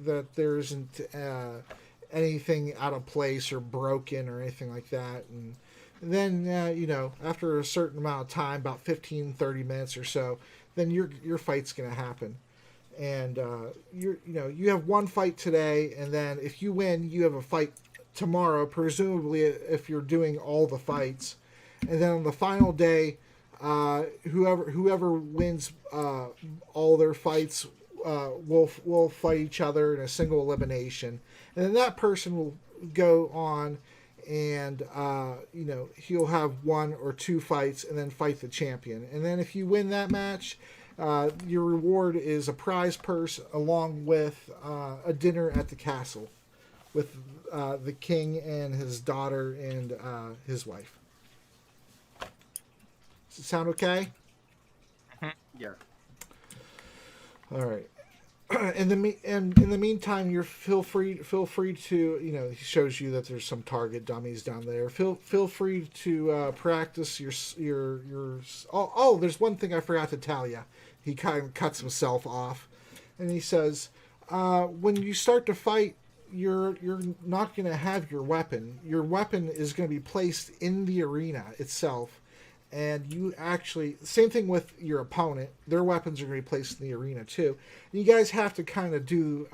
that there isn't anything out of place or broken or anything like that. And then, after a certain amount of time, about 15, 30 minutes or so, then your fight's going to happen. And, you have one fight today, and then if you win, you have a fight tomorrow, presumably if you're doing all the fights. And then on the final day, whoever wins all their fights will fight each other in a single elimination, and then that person will go on and he'll have 1 or 2 fights and then fight the champion. And then if you win that match, your reward is a prize purse along with a dinner at the castle with the king and his daughter and his wife. Does it sound okay?
Yeah.
All right. In the meantime, you feel free to he shows you that there's some target dummies down there. Feel free to practice your. Oh, there's one thing I forgot to tell you. He kind of cuts himself off, and he says, when you start to fight, you're not going to have your weapon. Your weapon is going to be placed in the arena itself. And you actually, same thing with your opponent. Their weapons are going to be placed in the arena too. And you guys have to kind of do,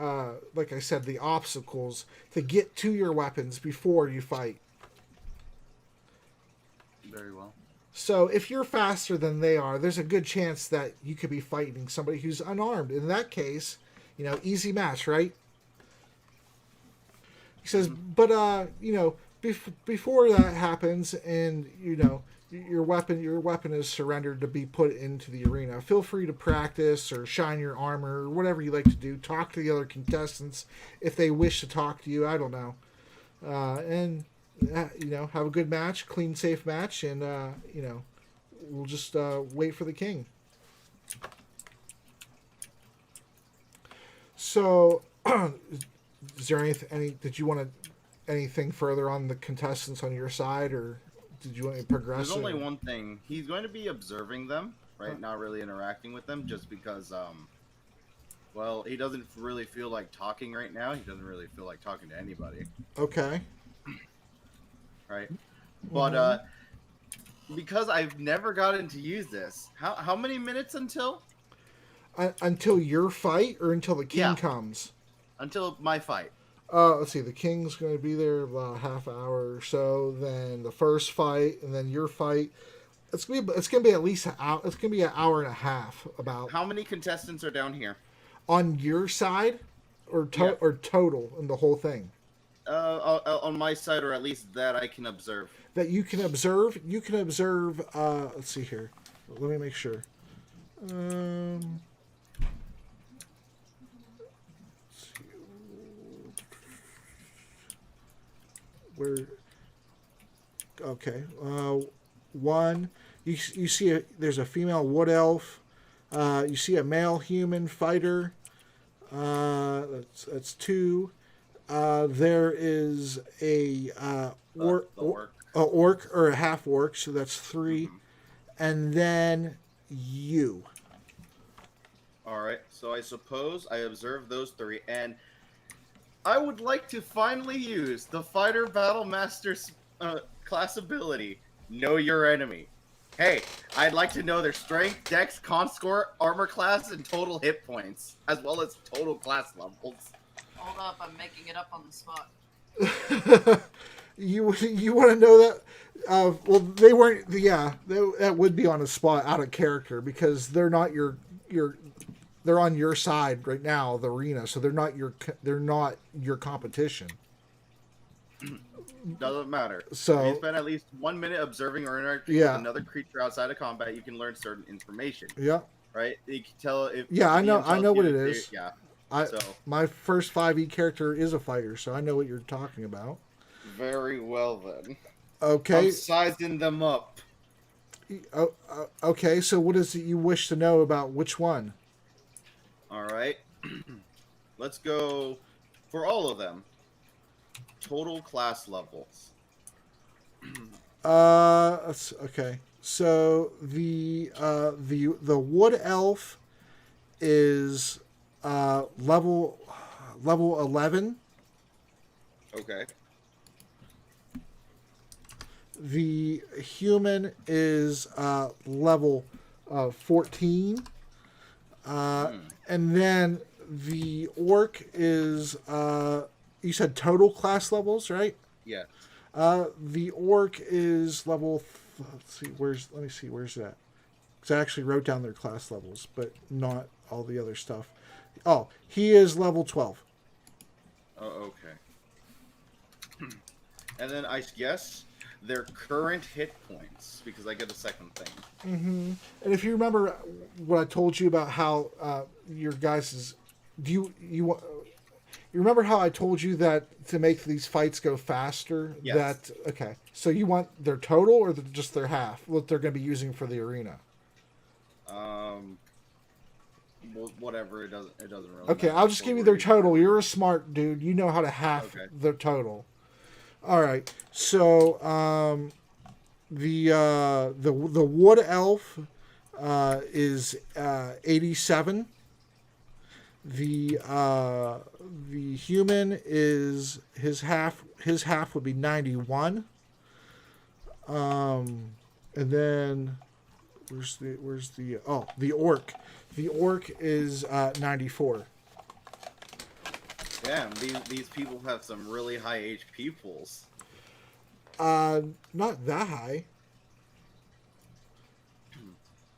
like I said, the obstacles to get to your weapons before you fight.
Very well.
So if you're faster than they are, there's a good chance that you could be fighting somebody who's unarmed. In that case, easy match, right? He says, but before that happens, and your weapon is surrendered to be put into the arena, feel free to practice or shine your armor or whatever you like to do. Talk to the other contestants if they wish to talk to you. I don't know. And have a good match, clean, safe match, and we'll just wait for the king. So, is there any? Did you want anything further on the contestants on your side, or did you want to progress?
There's only one thing. He's going to be observing them, right? Not really interacting with them, just because, well, he doesn't really feel like talking right now. He doesn't really feel like talking to anybody,
Okay.
right? But because I've never gotten to use this, how many minutes until?
Until your fight, or until the king
Yeah.
comes?
Until my fight.
Let's see. The king's going to be there about a half hour or so. Then the first fight, and then your fight. It's gonna be at least an hour. It's gonna be an hour and a half. About
How many contestants are down here?
on your side, or
Yeah.
or total in the whole thing
On my side, or at least that I can observe.
that you can observe. You can observe. Let's see here. Let me make sure. Where? Okay. One. You see there's a female wood elf. You see a male human fighter. That's two. There is a orc or a half orc, so that's three, and then you.
All right. So I suppose I observe those three, and I would like to finally use the Fighter Battle Master's class ability, Know Your Enemy. Hey, I'd like to know their strength, dex, con score, armor class, and total hit points, as well as total class levels.
Hold up, I'm making it up on the spot.
You want to know that? Well, they weren't. Yeah, that would be on a spot out of character because they're not your. They're on your side right now, the arena. So they're not your competition.
Doesn't matter.
So
if you spend at least 1 minute observing or interacting
Yeah.
with another creature outside of combat, you can learn certain information.
Yeah.
Right? You can tell if.
Yeah, I know.
DM
I
tells
know what
you
it
if
is.
Yeah.
So my first 5e character is a fighter, so I know what you're talking about.
Very well then.
Okay.
I'm sizing them up.
Okay. So what is it you wish to know about which one?
All right. Let's go for all of them. Total class levels.
Okay. So the wood elf is level 11.
Okay.
The human is level 14. And then the orc is you said total class levels, right?
Yeah.
The orc is level. Let's see. Let me see. Where's that? Because I actually wrote down their class levels, but not all the other stuff. Oh, he is level 12.
Oh, okay. And then I guess their current hit points, because I get a second thing.
Mm-hmm. And if you remember what I told you about how your guys' you remember how I told you that to make these fights go faster?
Yes.
That okay. So you want their total or just their half? What they're going to be using for the arena?
Whatever, it doesn't really.
Okay,
matter.
I'll just give you their total. You're a smart dude. You know how to half
Okay.
the total. All right. So the wood elf is 87. The human is his half would be 91. And then where's the orc. The orc is 94.
Damn, these people have some really high HP pools.
Not that high.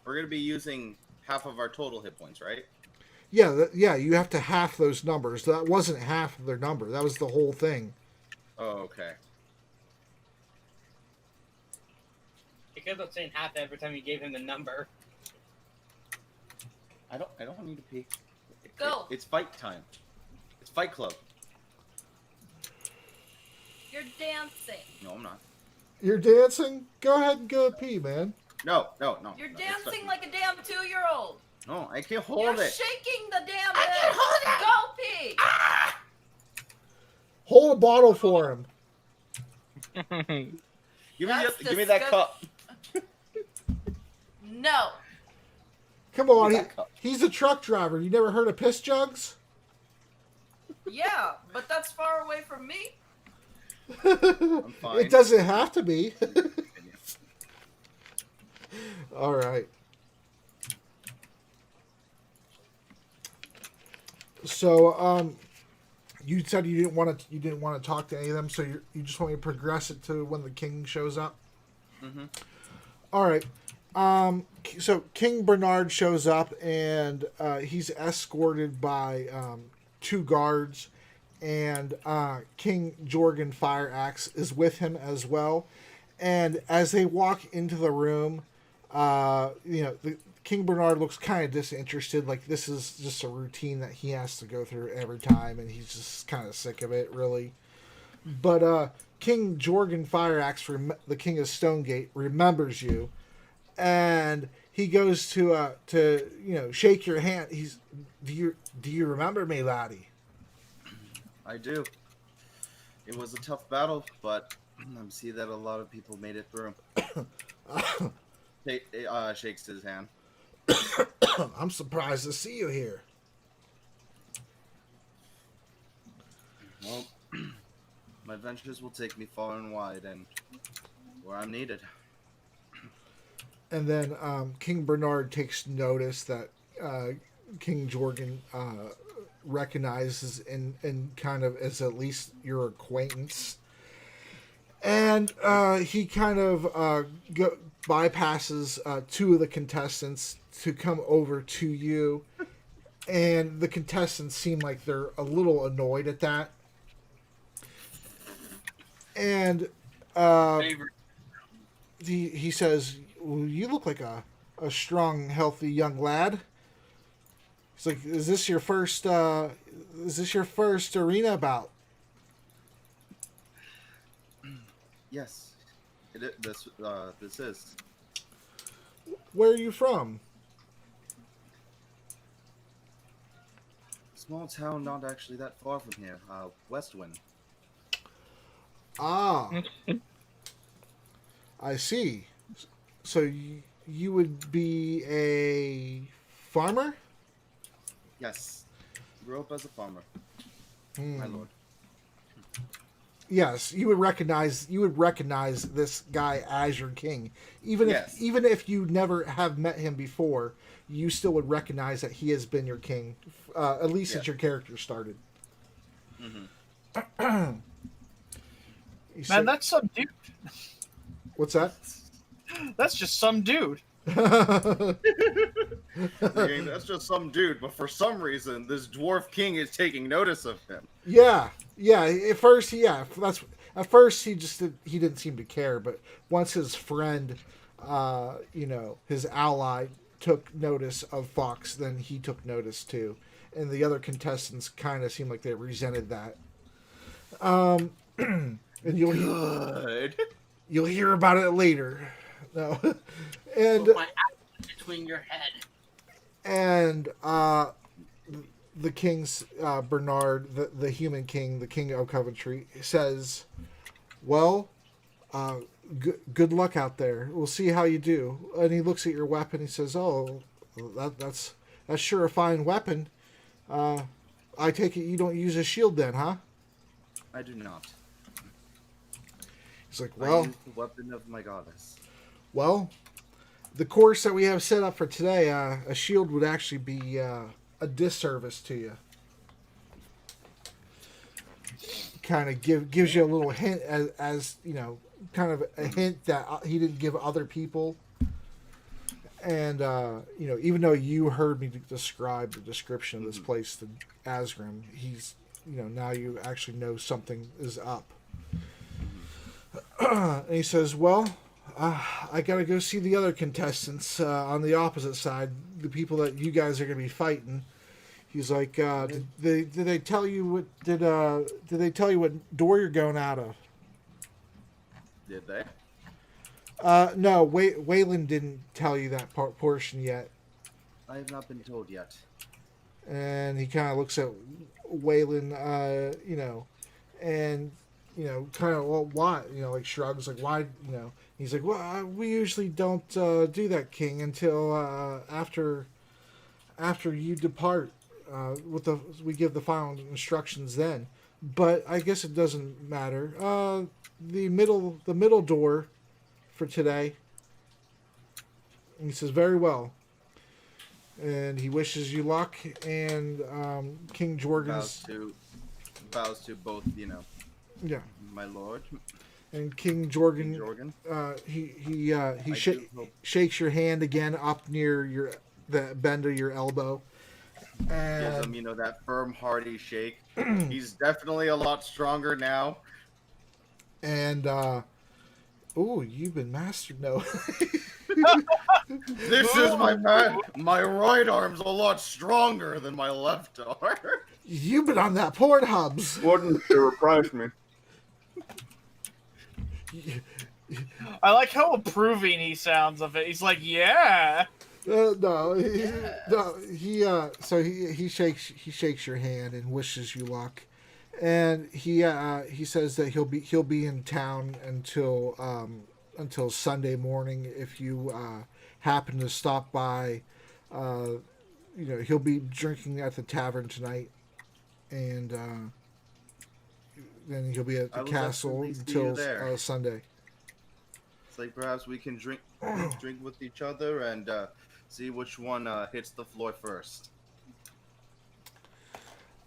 We're gonna be using half of our total hit points, right?
Yeah, you have to half those numbers. That wasn't half of their number. That was the whole thing.
Oh, okay.
You kept on saying half every time you gave him the number.
I don't need to pee.
Go.
It's fight time. It's Fight Club.
You're dancing.
No, I'm not.
You're dancing? Go ahead and go pee, man.
No.
You're
no,
dancing
it's
like a damn 2-year-old.
No, I can't hold
You're
it.
shaking the damn bed. Go pee.
Hold a bottle for him.
Give
That's
me that cup.
No.
Come on,
Give me that cup.
he's a truck driver. You never heard of piss jugs?
Yeah, but that's far away from me.
I'm fine.
It doesn't have to be. All right. So, you said you didn't want to talk to any of them, so you just want me to progress it to when the king shows up.
Mm-hmm.
All right. So King Bernard shows up, and he's escorted by 2 guards, and King Jorgen Fireaxe is with him as well. And as they walk into the room, King Bernard looks kind of disinterested, like this is just a routine that he has to go through every time, and he's just kind of sick of it, really. But King Jorgen Fireaxe, the King of Stonegate, remembers you, and he goes to shake your hand. Do you remember me, laddie?
I do. It was a tough battle, but I see that a lot of people made it through. Shakes his hand.
I'm surprised to see you here.
Well, my adventures will take me far and wide, and where I'm needed.
And then King Bernard takes notice that King Jorgen recognizes and kind of as at least your acquaintance. And he kind of bypasses 2 of the contestants to come over to you. And the contestants seem like they're a little annoyed at that. And he says, well, you look like a strong, healthy young lad. He's like, is this your first arena bout?
Yes, this is.
Where are you from?
Small town, not actually that far from here. Westwind.
Ah, I see. So you would be a farmer?
Yes, grew up as a farmer.
Hmm.
My lord.
Yes, you would recognize this guy as your king, even if you never have met him before. You still would recognize that he has been your king, at least since your character started.
Mm-hmm.
Man, that's some dude.
What's that?
That's just some dude.
That's just some dude, but for some reason, this dwarf king is taking notice of him.
Yeah. At first, he didn't seem to care, but once his friend, his ally, took notice of Fox, then he took notice too, and the other contestants kind of seemed like they resented that. And you'll hear about it later. No, and
Put my axe between your head.
And the king's Bernard, the human king, the king of Coventry, says, "Well, good luck out there. We'll see how you do." And he looks at your weapon. He says, "Oh, that's sure a fine weapon. I take it you don't use a shield then, huh?"
I do not.
He's like,
I
"Well,
use the weapon of my goddess."
Well, the course that we have set up for today, a shield would actually be a disservice to you. Kind of gives you a little hint as kind of a hint that he didn't give other people. And even though you heard me describe the description of this place to Asgrim, he's now you actually know something is up. And he says, "Well, I gotta go see the other contestants on the opposite side, the people that you guys are gonna be fighting." He's like, "Did they tell you what did they tell you what door you're going out of?"
Did they?
No, Waylon didn't tell you that portion yet.
I have not been told yet.
And he kind of looks at Waylon, and kind of, well, why, like shrugs, like, why, he's like, well, we usually don't do that, King, until after you depart. We give the final instructions then, but I guess it doesn't matter. The middle door for today. And he says, very well. And he wishes you luck, and King Jorgen's
Bows to both,
yeah,
my lord.
and King Jorgen, shakes your hand again up near the bend of your elbow,
Gives
and
him, that firm, hearty shake. He's definitely a lot stronger now.
and you've been mastered. No.
This is my right arm's a lot stronger than my left arm.
You've been on that Pornhubs.
Wouldn't surprise me.
I like how approving he sounds of it. He's like, yeah.
No, he shakes your hand and wishes you luck, and he says that he'll be in town until Sunday morning. If you happen to stop by, he'll be drinking at the tavern tonight, and then he'll be at the castle until Sunday.
It's like perhaps we can drink with each other and see which one hits the floor first.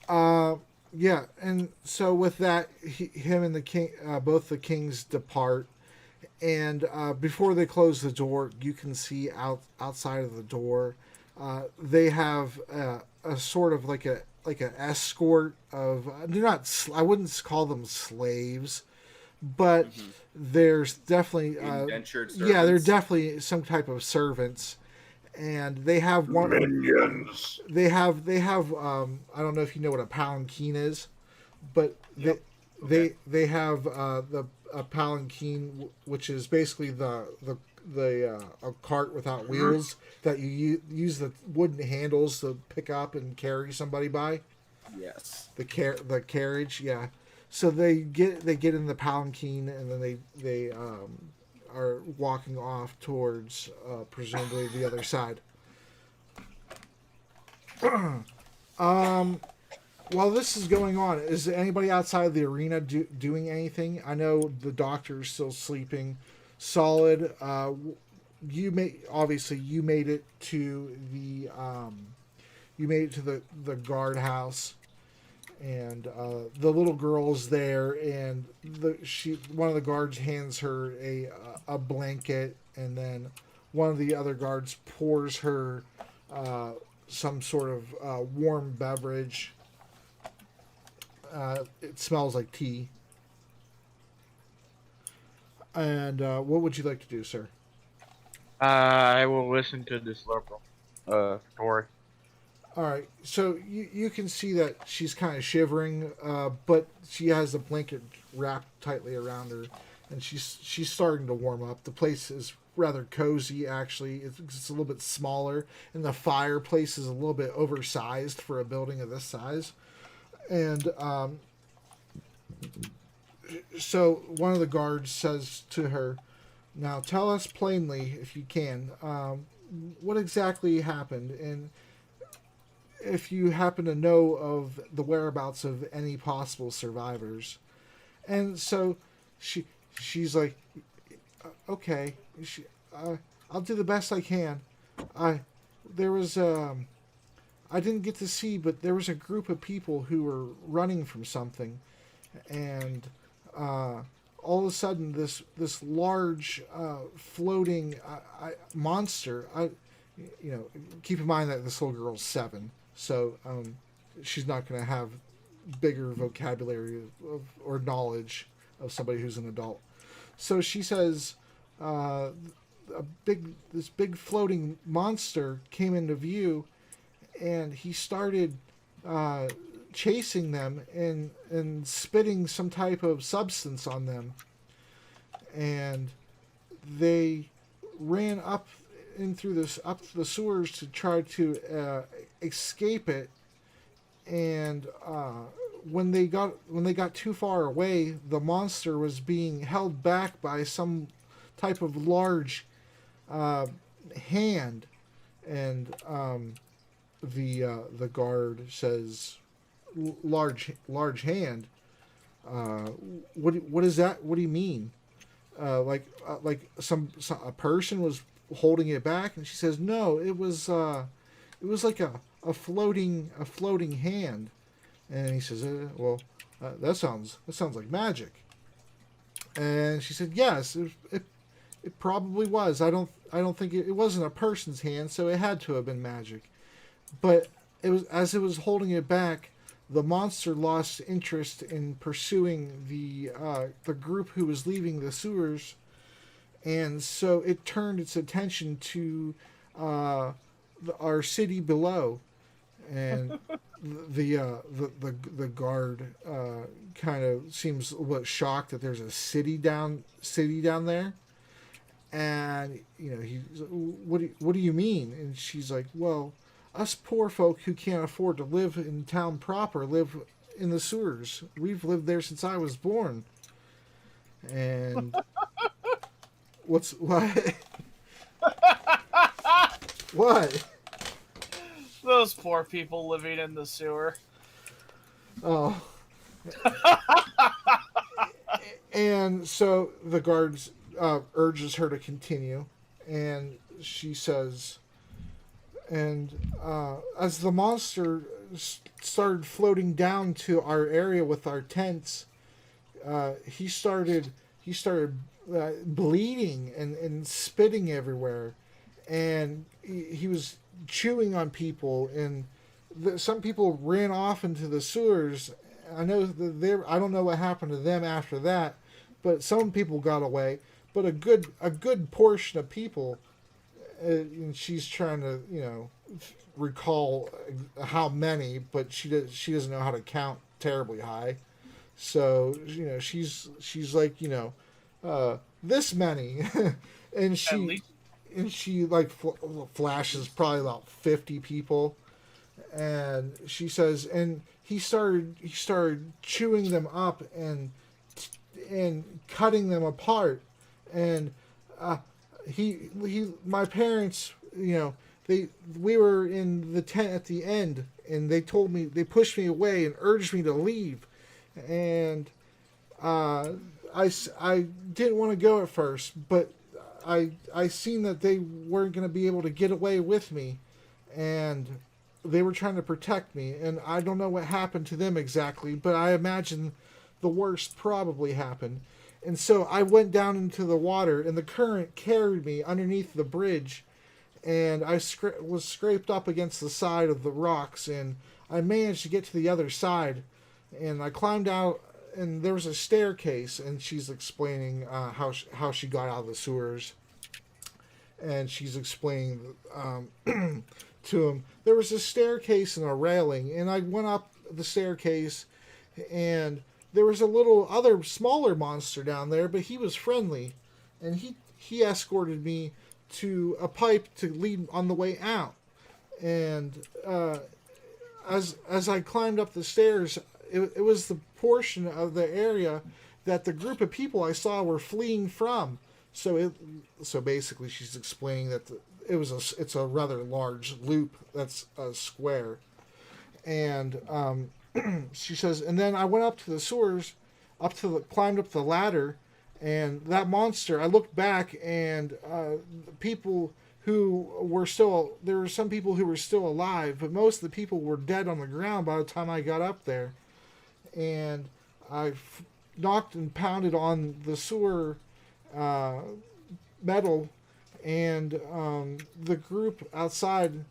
Yeah, and so with that, him and the king, both the kings depart. And before they close the door, you can see outside of the door, they have a sort of like an escort of, they're not, I wouldn't call them slaves, but there's definitely
indentured servants.
Yeah, they're definitely some type of servants, and they have one
Minions.
They have I don't know if you know what a palanquin is, but they have a palanquin, which is basically a cart without wheels that you use the wooden handles to pick up and carry somebody by.
Yes.
The carriage, yeah. So they get in the palanquin, and then they are walking off towards presumably the other side. While this is going on, is anybody outside the arena doing anything? I know the doctor's still sleeping. Solid. You made it to the guardhouse, and the little girl's there, and one of the guards hands her a blanket, and then one of the other guards pours her some sort of warm beverage. It smells like tea. And what would you like to do, sir?
I will listen to this local story.
All right. So you can see that she's kind of shivering, but she has the blanket wrapped tightly around her, and she's starting to warm up. The place is rather cozy, actually. It's a little bit smaller, and the fireplace is a little bit oversized for a building of this size. And so one of the guards says to her, "Now tell us plainly, if you can, what exactly happened, and if you happen to know of the whereabouts of any possible survivors." And so she's like, "Okay, I'll do the best I can. I didn't get to see, but there was a group of people who were running from something, and all of a sudden this large floating monster. Keep in mind that this little girl's 7, so she's not going to have bigger vocabulary or knowledge of somebody who's an adult. So she says, this big floating monster came into view, and he started chasing them and spitting some type of substance on them, and they ran up in through this up the sewers to try to escape it, and when they got too far away, the monster was being held back by some type of large hand, and the guard says, large hand. What is that? What do you mean? Like a person was holding it back, and she says, no, it was like a floating hand. And he says, well, that sounds like magic. And she said, yes, it probably was. I don't think it wasn't a person's hand, so it had to have been magic. But it was, as it was holding it back, the monster lost interest in pursuing the group who was leaving the sewers, and so it turned its attention to our city below, and the guard kind of seems a little shocked that there's a city down there, and he's, what do you mean? And she's like, well, us poor folk who can't afford to live in town proper live in the sewers. We've lived there since I was born. And what? What?
Those poor people living in the sewer.
Oh. And so the guards urges her to continue, and she says, and as the monster started floating down to our area with our tents, he started bleeding and spitting everywhere, and he was chewing on people, and some people ran off into the sewers. I know that I don't know what happened to them after that, but some people got away. But a good portion of people, and she's trying to recall how many, but she doesn't know how to count terribly high. So she's like this many, and she like flashes probably about 50 people, and she says, and he started chewing them up and cutting them apart, and my parents, we were in the tent at the end, and they pushed me away and urged me to leave, and I didn't want to go at first, but I seen that they weren't going to be able to get away with me, and they were trying to protect me, and I don't know what happened to them exactly, but I imagine the worst probably happened. And so I went down into the water, and the current carried me underneath the bridge, and I was scraped up against the side of the rocks, and I managed to get to the other side, and I climbed out, and there was a staircase, and she's explaining how she got out of the sewers, and she's explaining to him, there was a staircase and a railing, and I went up the staircase, and there was a little other smaller monster down there, but he was friendly, and he escorted me to a pipe to lead on the way out. And as I climbed up the stairs, it was the portion of the area that the group of people I saw were fleeing from. So basically, she's explaining that it's a rather large loop that's a square, and she says, and then I went up to the sewers, climbed up the ladder, and that monster, I looked back, and people who were there were some people who were still alive, but most of the people were dead on the ground by the time I got up there. And I knocked and pounded on the sewer metal, and the group outside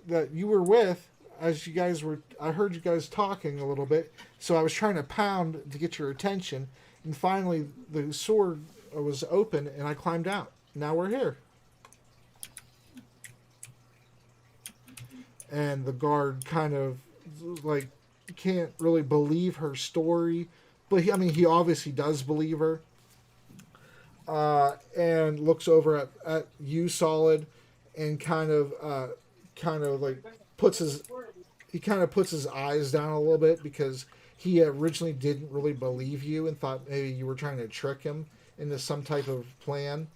that you were with, I heard you guys talking a little bit, so I was trying to pound to get your attention, and finally the sword was open, and I climbed out. Now we're here. And the guard kind of like can't really believe her story, but he obviously does believe her. And looks over at you, Solid, and kind of like puts his eyes down a little bit because he originally didn't really believe you and thought maybe you were trying to trick him into some type of plan.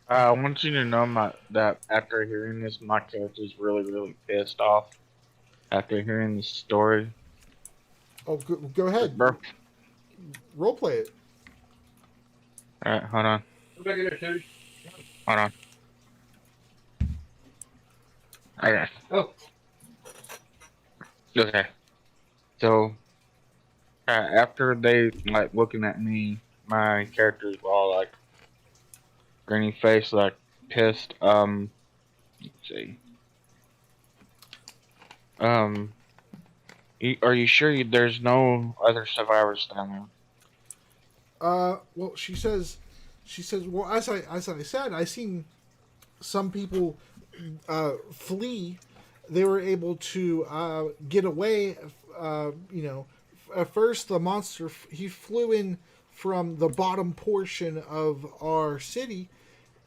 I want you to know that after hearing this, my character's really, really pissed off after hearing the story.
Oh, go ahead.
Bro.
Roleplay it.
Alright, hold on. Hold on. Okay.
Oh.
Okay. So, after they, like, looking at me, my character's all, like, grinny face, like, pissed. Let's see. Are you sure there's no other survivors down there?
Well, she says, well, as I said, I seen some people flee. They were able to get away. At first the monster he flew in from the bottom portion of our city,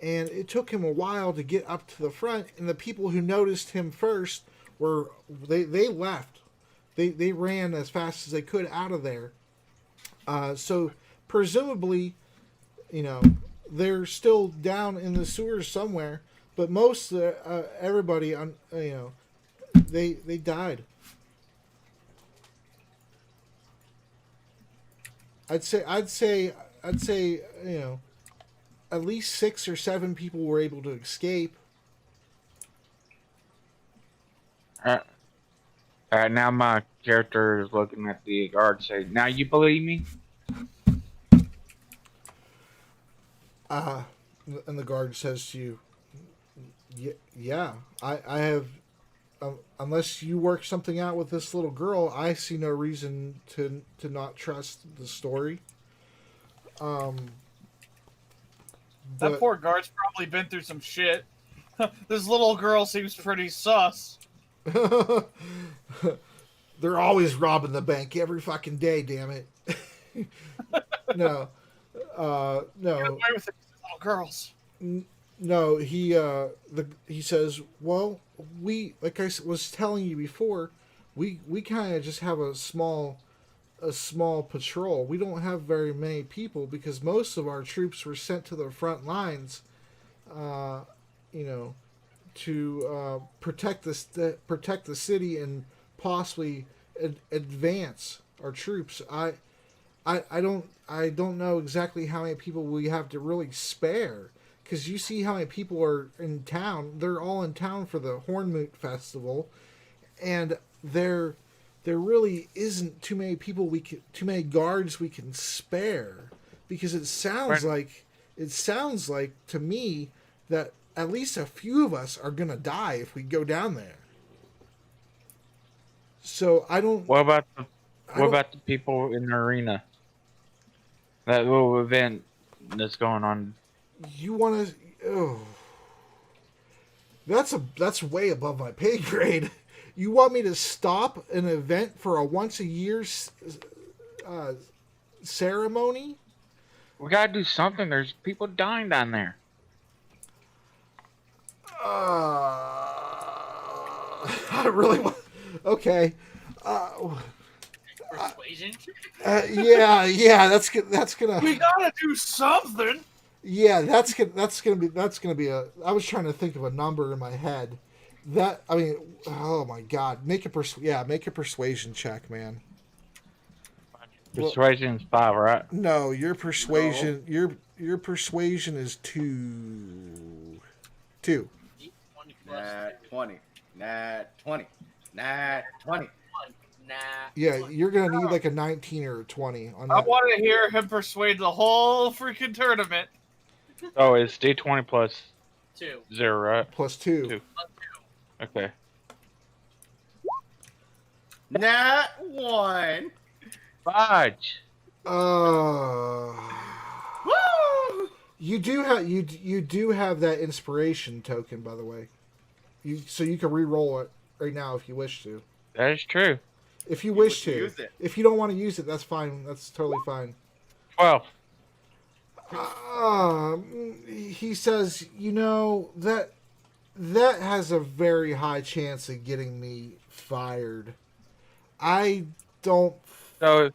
and it took him a while to get up to the front. And the people who noticed him first were they left. They ran as fast as they could out of there. So presumably, they're still down in the sewers somewhere. But most everybody, they died. I'd say, at least 6 or 7 people were able to escape.
Now my character is looking at the guard saying, now you believe me?
And the guard says to you, yeah, I have, unless you work something out with this little girl, I see no reason to not trust the story.
That poor guard's probably been through some shit. This little girl seems pretty sus.
They're always robbing the bank every fucking day, damn it. No. No.
Get away with it, little girls.
No, he says, well, we, like I was telling you before, we kind of just have a small patrol. We don't have very many people because most of our troops were sent to the front lines, to protect the city and possibly advance our troops. I don't know exactly how many people we have to really spare, because you see how many people are in town. They're all in town for the Hornmoot Festival, and there really isn't too many guards we can spare, because it sounds like to me that at least a few of us are gonna die if we go down there. So I don't.
What about the people in the arena? That little event that's going on.
You want to? Oh, that's way above my pay grade. You want me to stop an event for a once a year ceremony?
We gotta do something. There's people dying down there.
I really want. Okay.
Persuasion.
Yeah. That's gonna.
We gotta do something.
Yeah, that's gonna be a. I was trying to think of a number in my head. Oh my God! Make a persuasion check, man.
Persuasion's 5, right?
No, your persuasion. No. Your persuasion is 2.
Nat 20. Nat 20. Nat 20.
Nah.
Yeah, you're gonna need like a 19 or a 20 on that.
I want to hear him persuade the whole freaking tournament.
Oh, it's D20 plus
2.
0, right?
Plus 2.
2. Okay.
Nat 1.
Fudge.
Woo!
You do have that inspiration token, by the way. So you can re-roll it right now if you wish to.
That is true.
If you wish to.
Use it.
If you don't want to use it, that's fine. That's totally fine.
12.
He says, you know, that has a very high chance of getting me fired. I don't.
So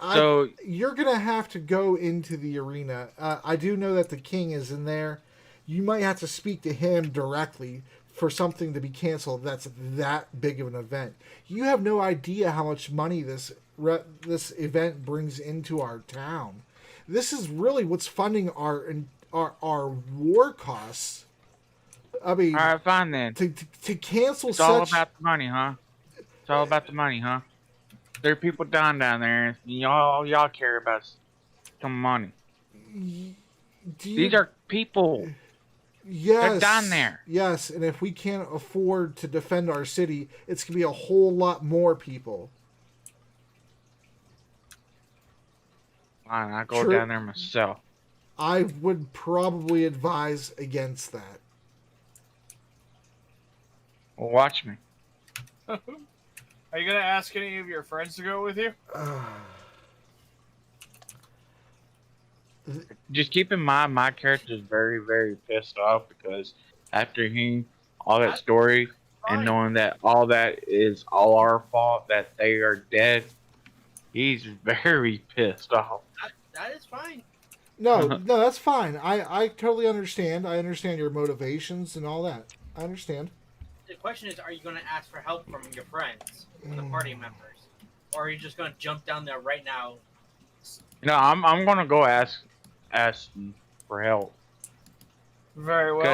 so
You're gonna have to go into the arena. I do know that the king is in there. You might have to speak to him directly for something to be canceled. That's that big of an event. You have no idea how much money this event brings into our town. This is really what's funding our war costs. I mean,
all right, fine then.
to cancel
It's all
such.
about the money, huh? It's all about the money, huh? There are people dying down there, and y'all care about some money. These are people.
Yes,
They're down there.
Yes, and if we can't afford to defend our city, it's gonna be a whole lot more people.
Fine, I'll go
True.
down there myself.
I would probably advise against that.
Well, watch me.
Are you gonna ask any of your friends to go with you?
Just keep in mind, my character is very, very pissed off because after hearing all that story and knowing that all that is all our fault, that they are dead, he's very pissed off.
That is fine.
No, that's fine. I totally understand. I understand your motivations and all that. I understand.
The question is, are you going to ask for help from your friends, from the party members? Or are you just going to jump down there right now?
No, I'm gonna go ask them for help.
Very well.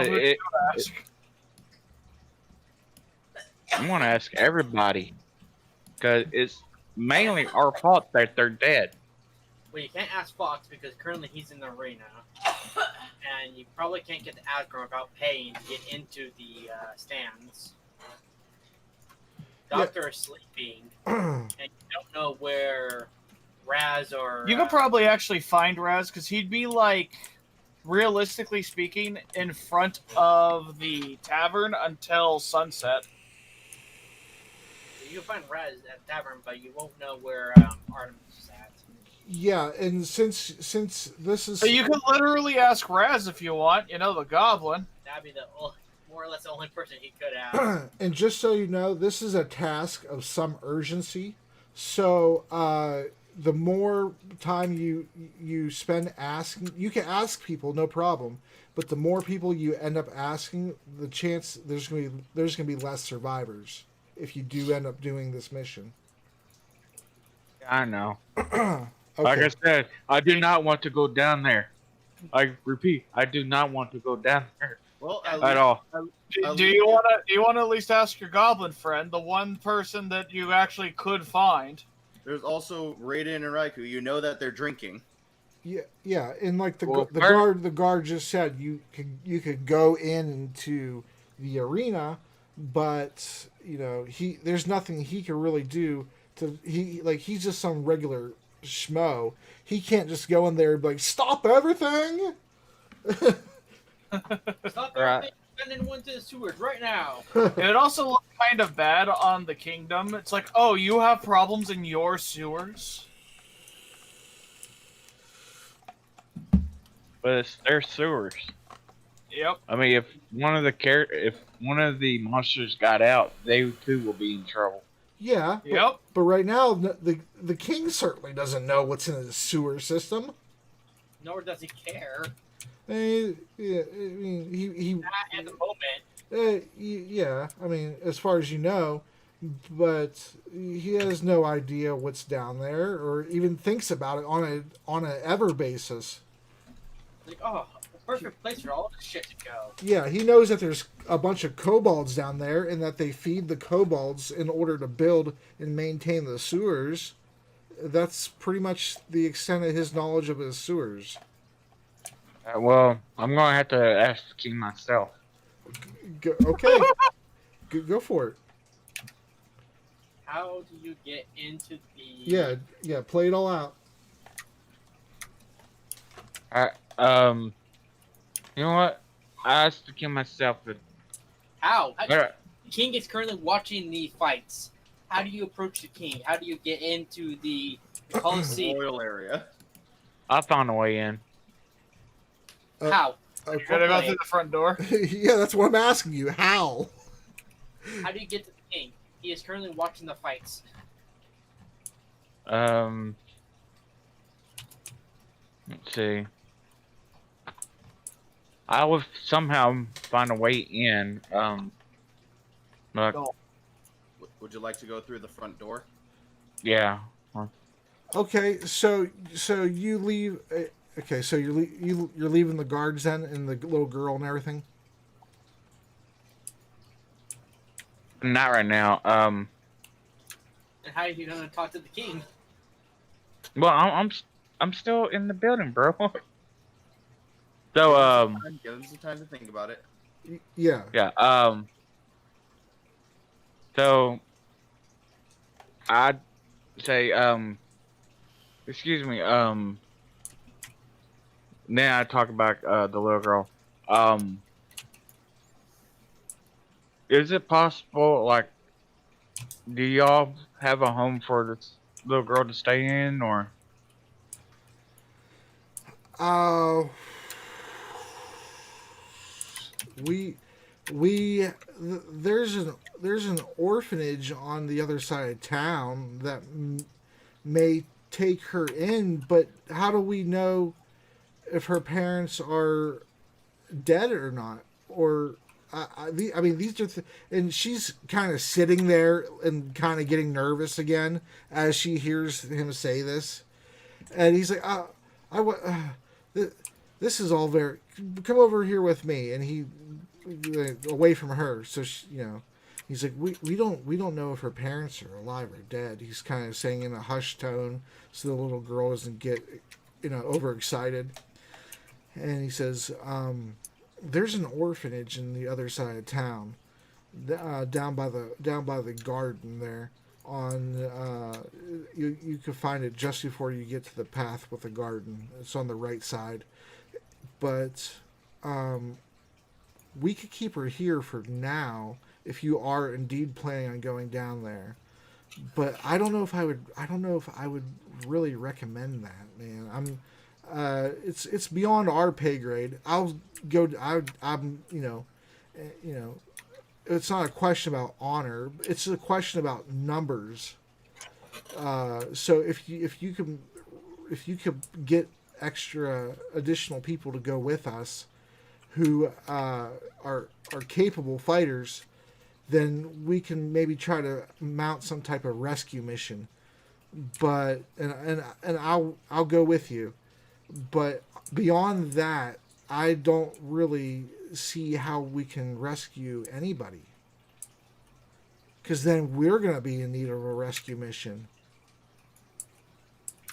I'm gonna ask everybody because it's mainly our fault that they're dead.
Well, you can't ask Fox because currently he's in the arena. And you probably can't get the Asgard without paying to get into the stands. Doctor is sleeping. And you don't know where Raz or...
You could probably actually find Raz, because he'd be, like, realistically speaking, in front of the tavern until sunset.
You can find Raz at the tavern, but you won't know where Artemis is at.
Yeah, and since this is...
So you can literally ask Raz if you want, you know, the goblin.
That'd be the more or less the only person he could ask.
And just so you know, this is a task of some urgency. So, the more time you spend asking, you can ask people, no problem. But the more people you end up asking, the chance there's gonna be less survivors if you do end up doing this mission.
I know.
Okay.
Like I said, I do not want to go down there. I repeat, I do not want to go down there.
Well,
at all.
Do you want to at least ask your goblin friend, the one person that you actually could find?
There's also Raiden and Raikou. You know that they're drinking.
Yeah, and like
Well,
the guard just said, you could go into the arena, but you know there's nothing he can really do he's just some regular schmo. He can't just go in there and be like, stop everything.
Stop everything! Send anyone to the sewers right now.
It also looks kind of bad on the kingdom. It's like, oh, you have problems in your sewers?
But it's their sewers.
Yep.
I mean, if one of the monsters got out, they too will be in trouble.
Yeah.
Yep.
But right now, the king certainly doesn't know what's in his sewer system.
Nor does he care.
Yeah, I mean, he
Not at the moment.
yeah. I mean, as far as you know, but he has no idea what's down there, or even thinks about it on a ever basis.
Like, oh, the perfect place for all this shit to go.
Yeah, he knows that there's a bunch of kobolds down there, and that they feed the kobolds in order to build and maintain the sewers. That's pretty much the extent of his knowledge of his sewers.
Well, I'm going to have to ask the king myself.
Okay. Go for it.
How do you get into the...
Yeah, play it all out.
You know what? I asked the king myself.
How?
Alright.
The king is currently watching the fights. How do you approach the king? How do you get into the Colosseum?
Royal area.
I found a way in.
How?
Okay.
Should I go through the front door?
Yeah, that's what I'm asking you. How?
How do you get to the king? He is currently watching the fights.
Let's see. I will somehow find a way in. Look,
No.
Would you like to go through the front door?
yeah.
Okay, so you leave. Okay, so you're leaving the guards then, and the little girl and everything.
Not right now.
And how are you gonna talk to the king?
Well, I'm still in the building, bro. So,
Give them some time to think about it.
Yeah.
yeah. So I'd say, excuse me. Then I talk about the little girl. Is it possible, like, do y'all have a home for this little girl to stay in, or?
We there's an orphanage on the other side of town that may take her in, but how do we know if her parents are dead or not? Or I mean, these are and she's kind of sitting there and kind of getting nervous again as she hears him say this, and he's like, this is all very. Come over here with me, and he away from her. So she, he's like, we don't know if her parents are alive or dead. He's kind of saying in a hushed tone, so the little girl doesn't get overexcited. And he says, there's an orphanage in the other side of town, down by the garden there. You can find it just before you get to the path with the garden. It's on the right side. But we could keep her here for now if you are indeed planning on going down there. But I don't know if I would really recommend that, man. It's beyond our pay grade. I'm it's not a question about honor. It's a question about numbers. So if you could get additional people to go with us who are capable fighters, then we can maybe try to mount some type of rescue mission. But and I'll go with you. But beyond that, I don't really see how we can rescue anybody. Because then we're going to be in need of a rescue mission.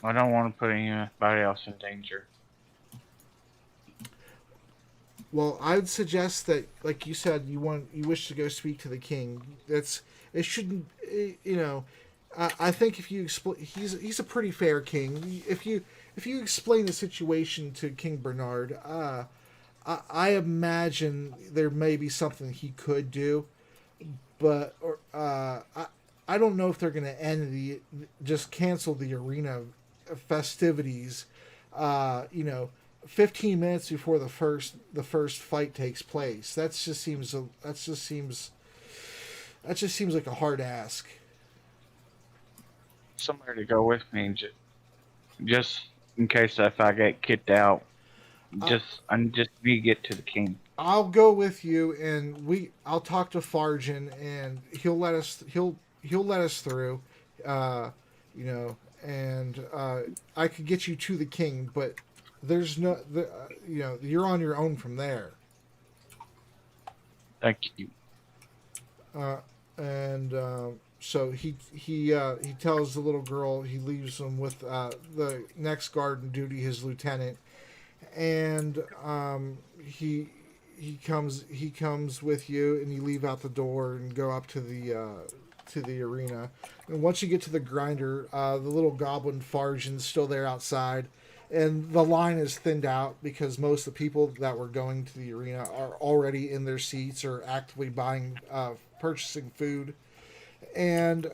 I don't want to put anybody else in danger.
Well, I would suggest that, like you said, you wish to go speak to the king. It shouldn't, I think if you explain, he's a pretty fair king. If you explain the situation to King Bernard, I imagine there may be something he could do, but I don't know if they're going to just cancel the arena festivities. 15 minutes before the first fight takes place. That just seems like a hard ask.
Somebody to go with me, just in case if I get kicked out. I just need to get to the king.
I'll go with you, and I'll talk to Farjan, and he'll let us through. And I could get you to the king, but there's you're on your own from there.
Thank you.
So he tells the little girl, he leaves them with the next guard in duty, his lieutenant, and he comes with you, and you leave out the door and go up to the arena. And once you get to the grinder, the little goblin Farjan's still there outside, and the line is thinned out because most of the people that were going to the arena are already in their seats or actively purchasing food. And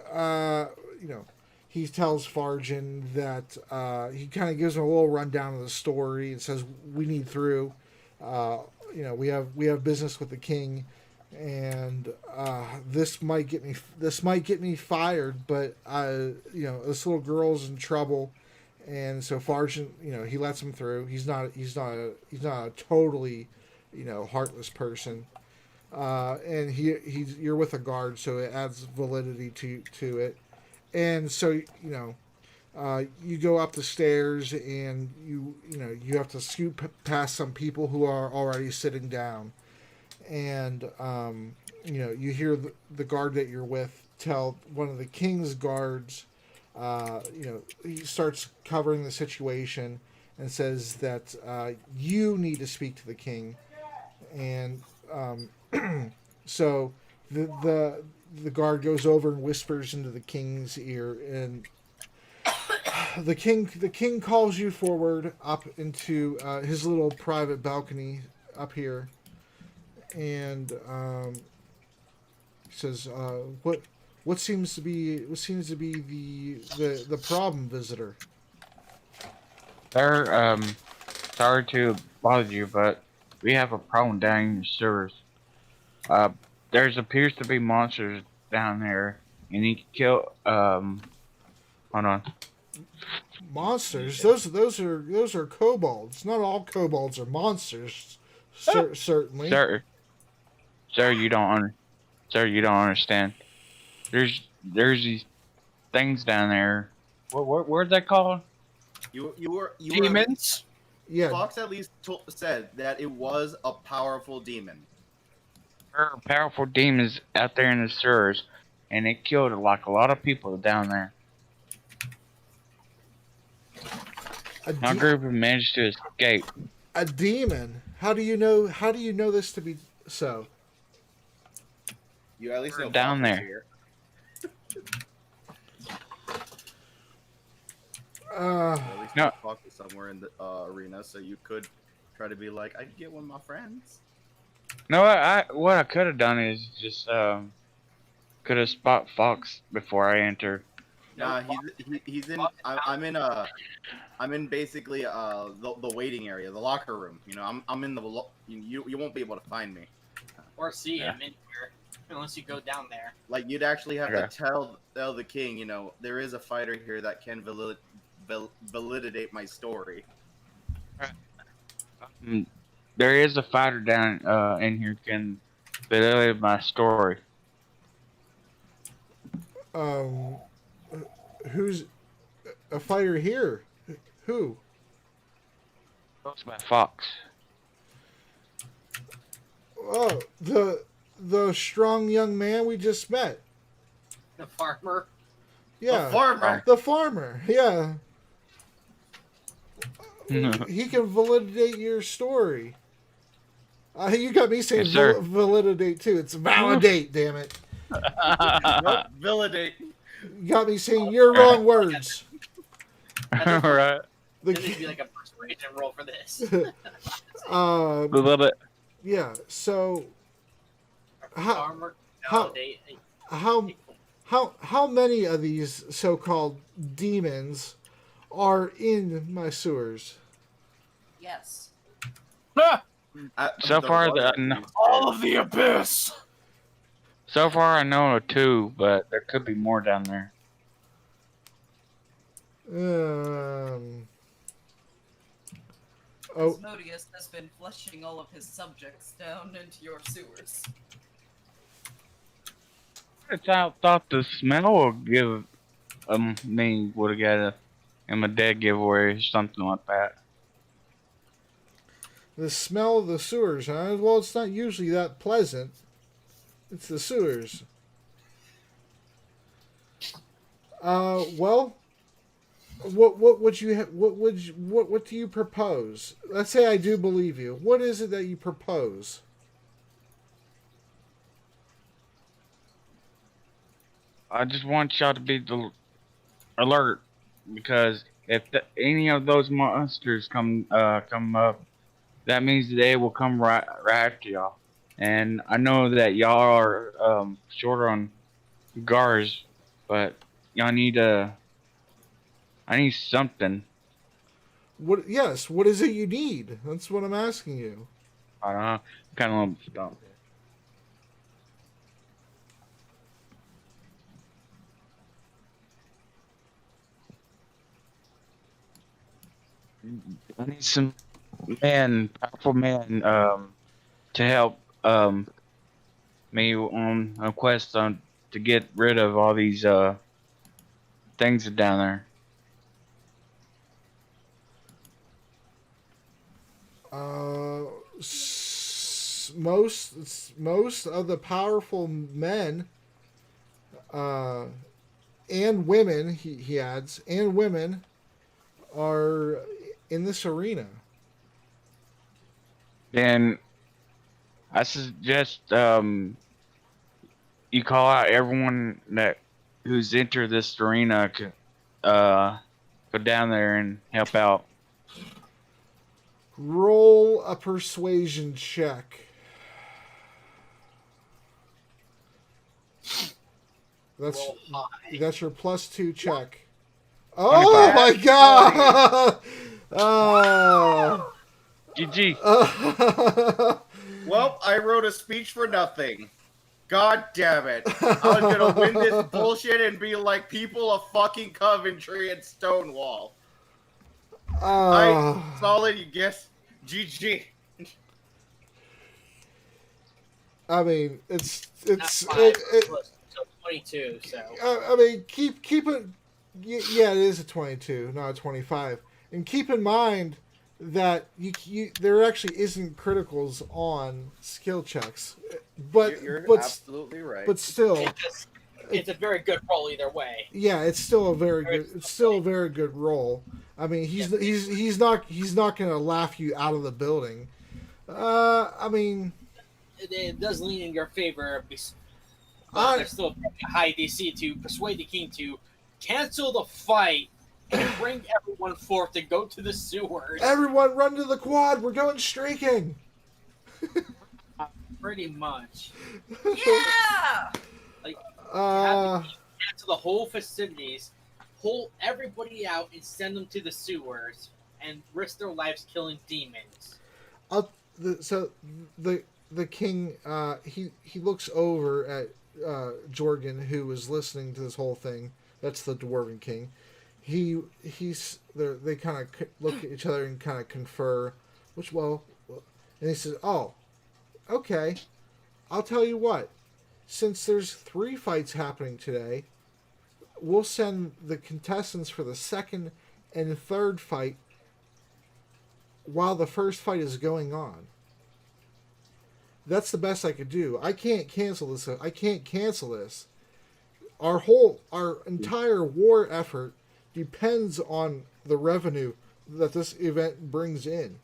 he tells Farjan that he kind of gives him a little rundown of the story and says, we need through. we have business with the king, and this might get me fired, but this little girl's in trouble, and so Fargent, he lets him through. He's not a totally, heartless person, and you're with a guard, so it adds validity to it, and so you go up the stairs and you have to scoot past some people who are already sitting down, and you hear the guard that you're with tell one of the king's guards, he starts covering the situation and says that you need to speak to the king, and so the guard goes over and whispers into the king's ear, and the king calls you forward up into his little private balcony up here, and says, what seems to be the problem, visitor?
Sir, sorry to bother you, but we have a problem down in the sewers. There's appears to be monsters down there, and he kill. Hold on.
Monsters? Those are kobolds. Not all kobolds are monsters. Certainly.
Sir, you don't understand. There's these things down there. What are they called?
You were
Demons?
Yeah.
Fox at least said that it was a powerful demon.
There are powerful demons out there in the sewers, and it killed like a lot of people down there. Our group managed to escape.
A demon? How do you know this to be so?
You at least know
Down
Fox is
there.
here. Or at least
No.
Fox is somewhere in the arena, so you could try to be like, I can get one of my friends.
No, what I could have done is just could have spot Fox before I entered.
Nah, he's in. I'm in basically the waiting area, the locker room. I'm in the. You won't be able to find me.
Or see him in here unless you go down there.
Like you'd actually have
Okay.
to tell the king. There is a fighter here that can validate my story.
There is a fighter down in here can validate my story.
Who's a fighter here? Who?
It's by Fox.
Oh, the strong young man we just met.
The farmer.
Yeah.
The farmer.
The farmer. Yeah. He can validate your story. You got me saying
Yes, sir.
validate too. It's validate, damn it.
Nope, validate.
You got me saying your wrong words.
Right.
The
There needs to be like a persuasion roll for this.
A little bit.
Yeah. So, how
Farmer.
how-
Validate.
how many of these so-called demons are in my sewers?
Yes.
Ah,
So far,
all of the abyss!
so far I know of 2, but there could be more down there.
Oh,
Asmodeus has been flushing all of his subjects down into your sewers.
I thought the smell would give me would have got him a dead giveaway or something like that.
the smell of the sewers, huh? Well, it's not usually that pleasant. It's the sewers. Well, what would you what do you propose? Let's say I do believe you. What is it that you propose?
I just want y'all to be alert because if any of those monsters come up, that means they will come right after y'all. And I know that y'all are short on guards, but y'all need I need something.
What? Yes. What is it you need? That's what I'm asking you.
I don't know. I'm kind of a little stumped. I need some powerful men, to help me on a quest to get rid of all these things down there.
Uh, most of the powerful men, uh, and women, he adds, and women are in this arena.
Then I suggest you call out everyone who's entered this arena. Go down there and help out.
Roll a persuasion check. That's your +2 check. Oh
25.
my god!
GG.
Well, I wrote a speech for nothing. God damn it. I was gonna win this bullshit and be like people of fucking Coventry and Stonewall. I solid, you guess. GG.
I mean, it's
Not 5,
it,
so 22. So
I mean, keep it. Yeah, it is a 22, not a 25. And keep in mind that there actually isn't criticals on skill checks, but
You're
but
absolutely right.
but still,
it's a very good roll either way.
yeah, it's still a very good roll. I mean, he's not going to laugh you out of the building. I mean,
it does lean in your favor. But there's still a high DC to persuade the king to cancel the fight and bring everyone forth to go to the sewers.
Everyone run to the quad. We're going streaking.
Pretty much.
Yeah!
Like, cancel the whole facilities, pull everybody out and send them to the sewers and risk their lives killing demons.
The king, he looks over at Jorgen, who was listening to this whole thing. That's the Dwarven king. They kind of look at each other and kind of confer. And he says, "Oh, okay. I'll tell you what. Since there's 3 fights happening today, we'll send the contestants for the second and third fight while the first fight is going on. That's the best I could do. I can't cancel this. Our entire war effort depends on the revenue that this event brings in."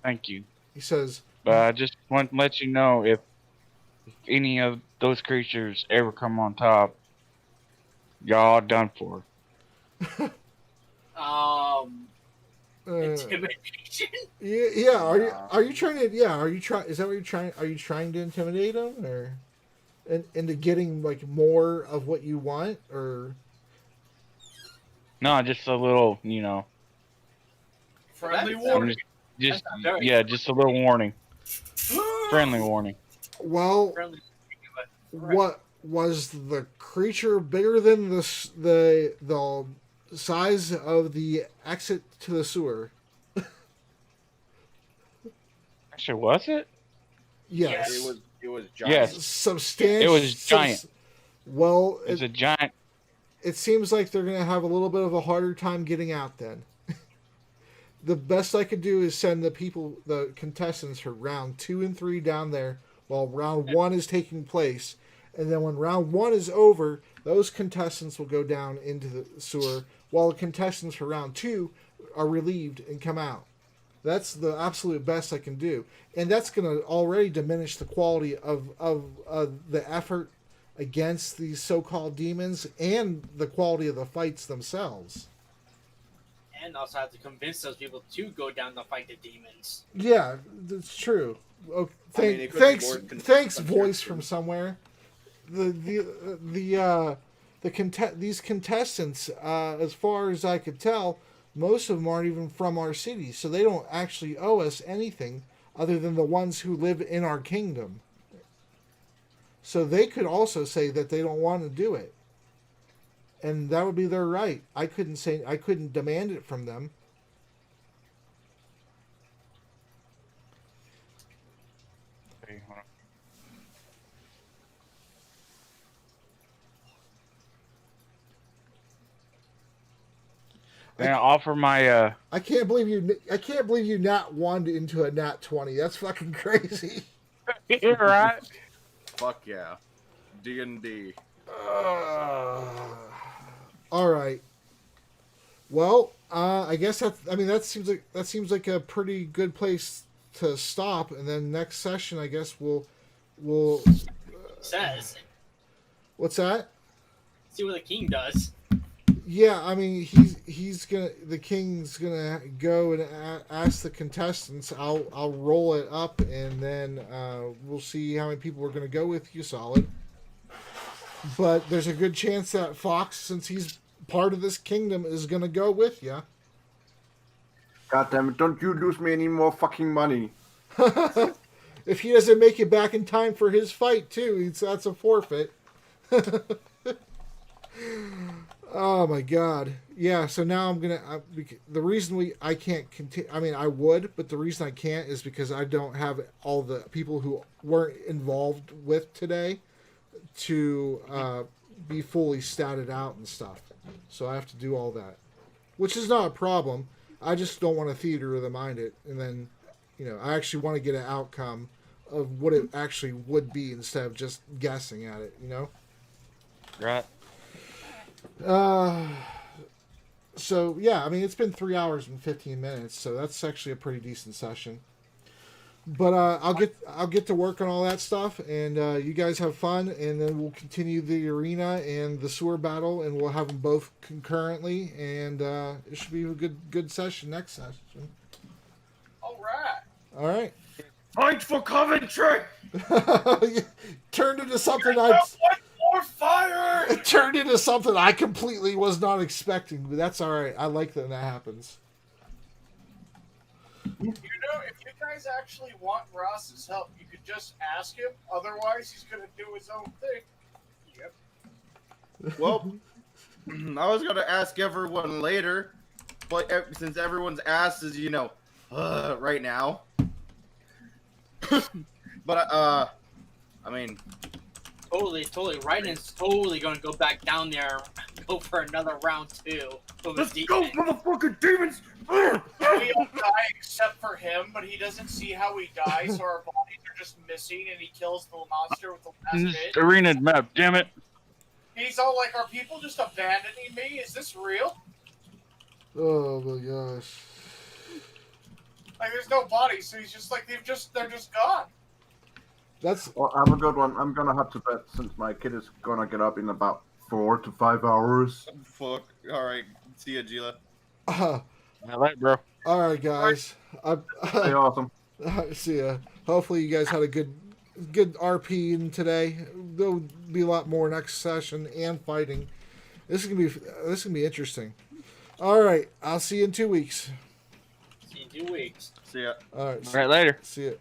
Thank you.
He says,
But I just want to let you know if any of those creatures ever come on top, y'all done for.
Intimidation.
Yeah. Are you trying to? Yeah. Are you trying? Is that what you're trying? Are you trying to intimidate them, or into getting like more of what you want, or?
No, just a little,
Friendly warning.
Just a little warning. Friendly warning.
Well, what was the creature bigger than the size of the exit to the sewer?
Actually, was it?
Yes.
It was giant.
Yes.
Substantial.
It was giant.
Well,
it was a giant.
It seems like they're going to have a little bit of a harder time getting out then. The best I could do is send the contestants for round 2 and 3 down there while round 1 is taking place. And then when round 1 is over, those contestants will go down into the sewer while the contestants for round 2 are relieved and come out. That's the absolute best I can do. And that's going to already diminish the quality of the effort against these so-called demons and the quality of the fights themselves.
And also have to convince those people to go down to fight the demons.
Yeah, that's true. Oh, thanks, voice from somewhere. These contestants, as far as I could tell, most of them aren't even from our city, so they don't actually owe us anything other than the ones who live in our kingdom. So they could also say that they don't want to do it. And that would be their right. I couldn't demand it from them.
Okay, hold on. Can I offer my
I can't believe you not won into a nat 20. That's fucking crazy.
You're right.
Fuck yeah. D&D.
All right. Well, I guess that seems like a pretty good place to stop, and then next session I guess we'll
Says.
what's that?
See what the king does.
Yeah, I mean the king's gonna go and ask the contestants. I'll roll it up, and then we'll see how many people are gonna go with you, Solid. But there's a good chance that Fox, since he's part of this kingdom, is gonna go with you.
God damn it! Don't you lose me any more fucking money.
If he doesn't make it back in time for his fight too, that's a forfeit. Oh my god. Yeah, so now I'm going to the reason I can't continue, I mean I would, but the reason I can't is because I don't have all the people who weren't involved with today to be fully statted out and stuff. So I have to do all that, which is not a problem. I just don't want to theater of the mind it, and then I actually want to get an outcome of what it actually would be instead of just guessing at it,
Right.
So yeah, I mean it's been 3 hours and 15 minutes, so that's actually a pretty decent session. But I'll get to work on all that stuff, and you guys have fun, and then we'll continue the arena and the sewer battle, and we'll have them both concurrently, and it should be a good session next session.
All right.
All right.
Fight for Coventry!
Turned into something
More fire!
It turned into something I completely was not expecting, but that's all right. I like that happens.
If you guys actually want Ross's help, you could just ask him. Otherwise, he's gonna do his own thing. Yep.
Well, I was gonna ask everyone later, but since everyone's ass is, right now. But, I mean...
Totally. Ryden's totally gonna go back down there and go for another round too.
Let's go, motherfucking demons!
We all die except for him, but he doesn't see how we die, so our bodies are just missing, and he kills the monster with the last hit.
Arena map, damn it.
He's all like, "Are people just abandoning me? Is this real?"
Oh my gosh.
Like, there's no bodies, so he's just like, they're just gone.
Well, have a good one. I'm gonna have to bed since my kid is gonna get up in about 4 to 5 hours.
Fuck. Alright. See ya, Gila.
All right, bro.
All right, guys.
Stay awesome.
See ya. Hopefully, you guys had a good RP in today. There'll be a lot more next session and fighting. This is gonna be interesting. All right, I'll see you in 2 weeks.
See you in 2 weeks.
See ya.
All right.
All right, later.
See ya.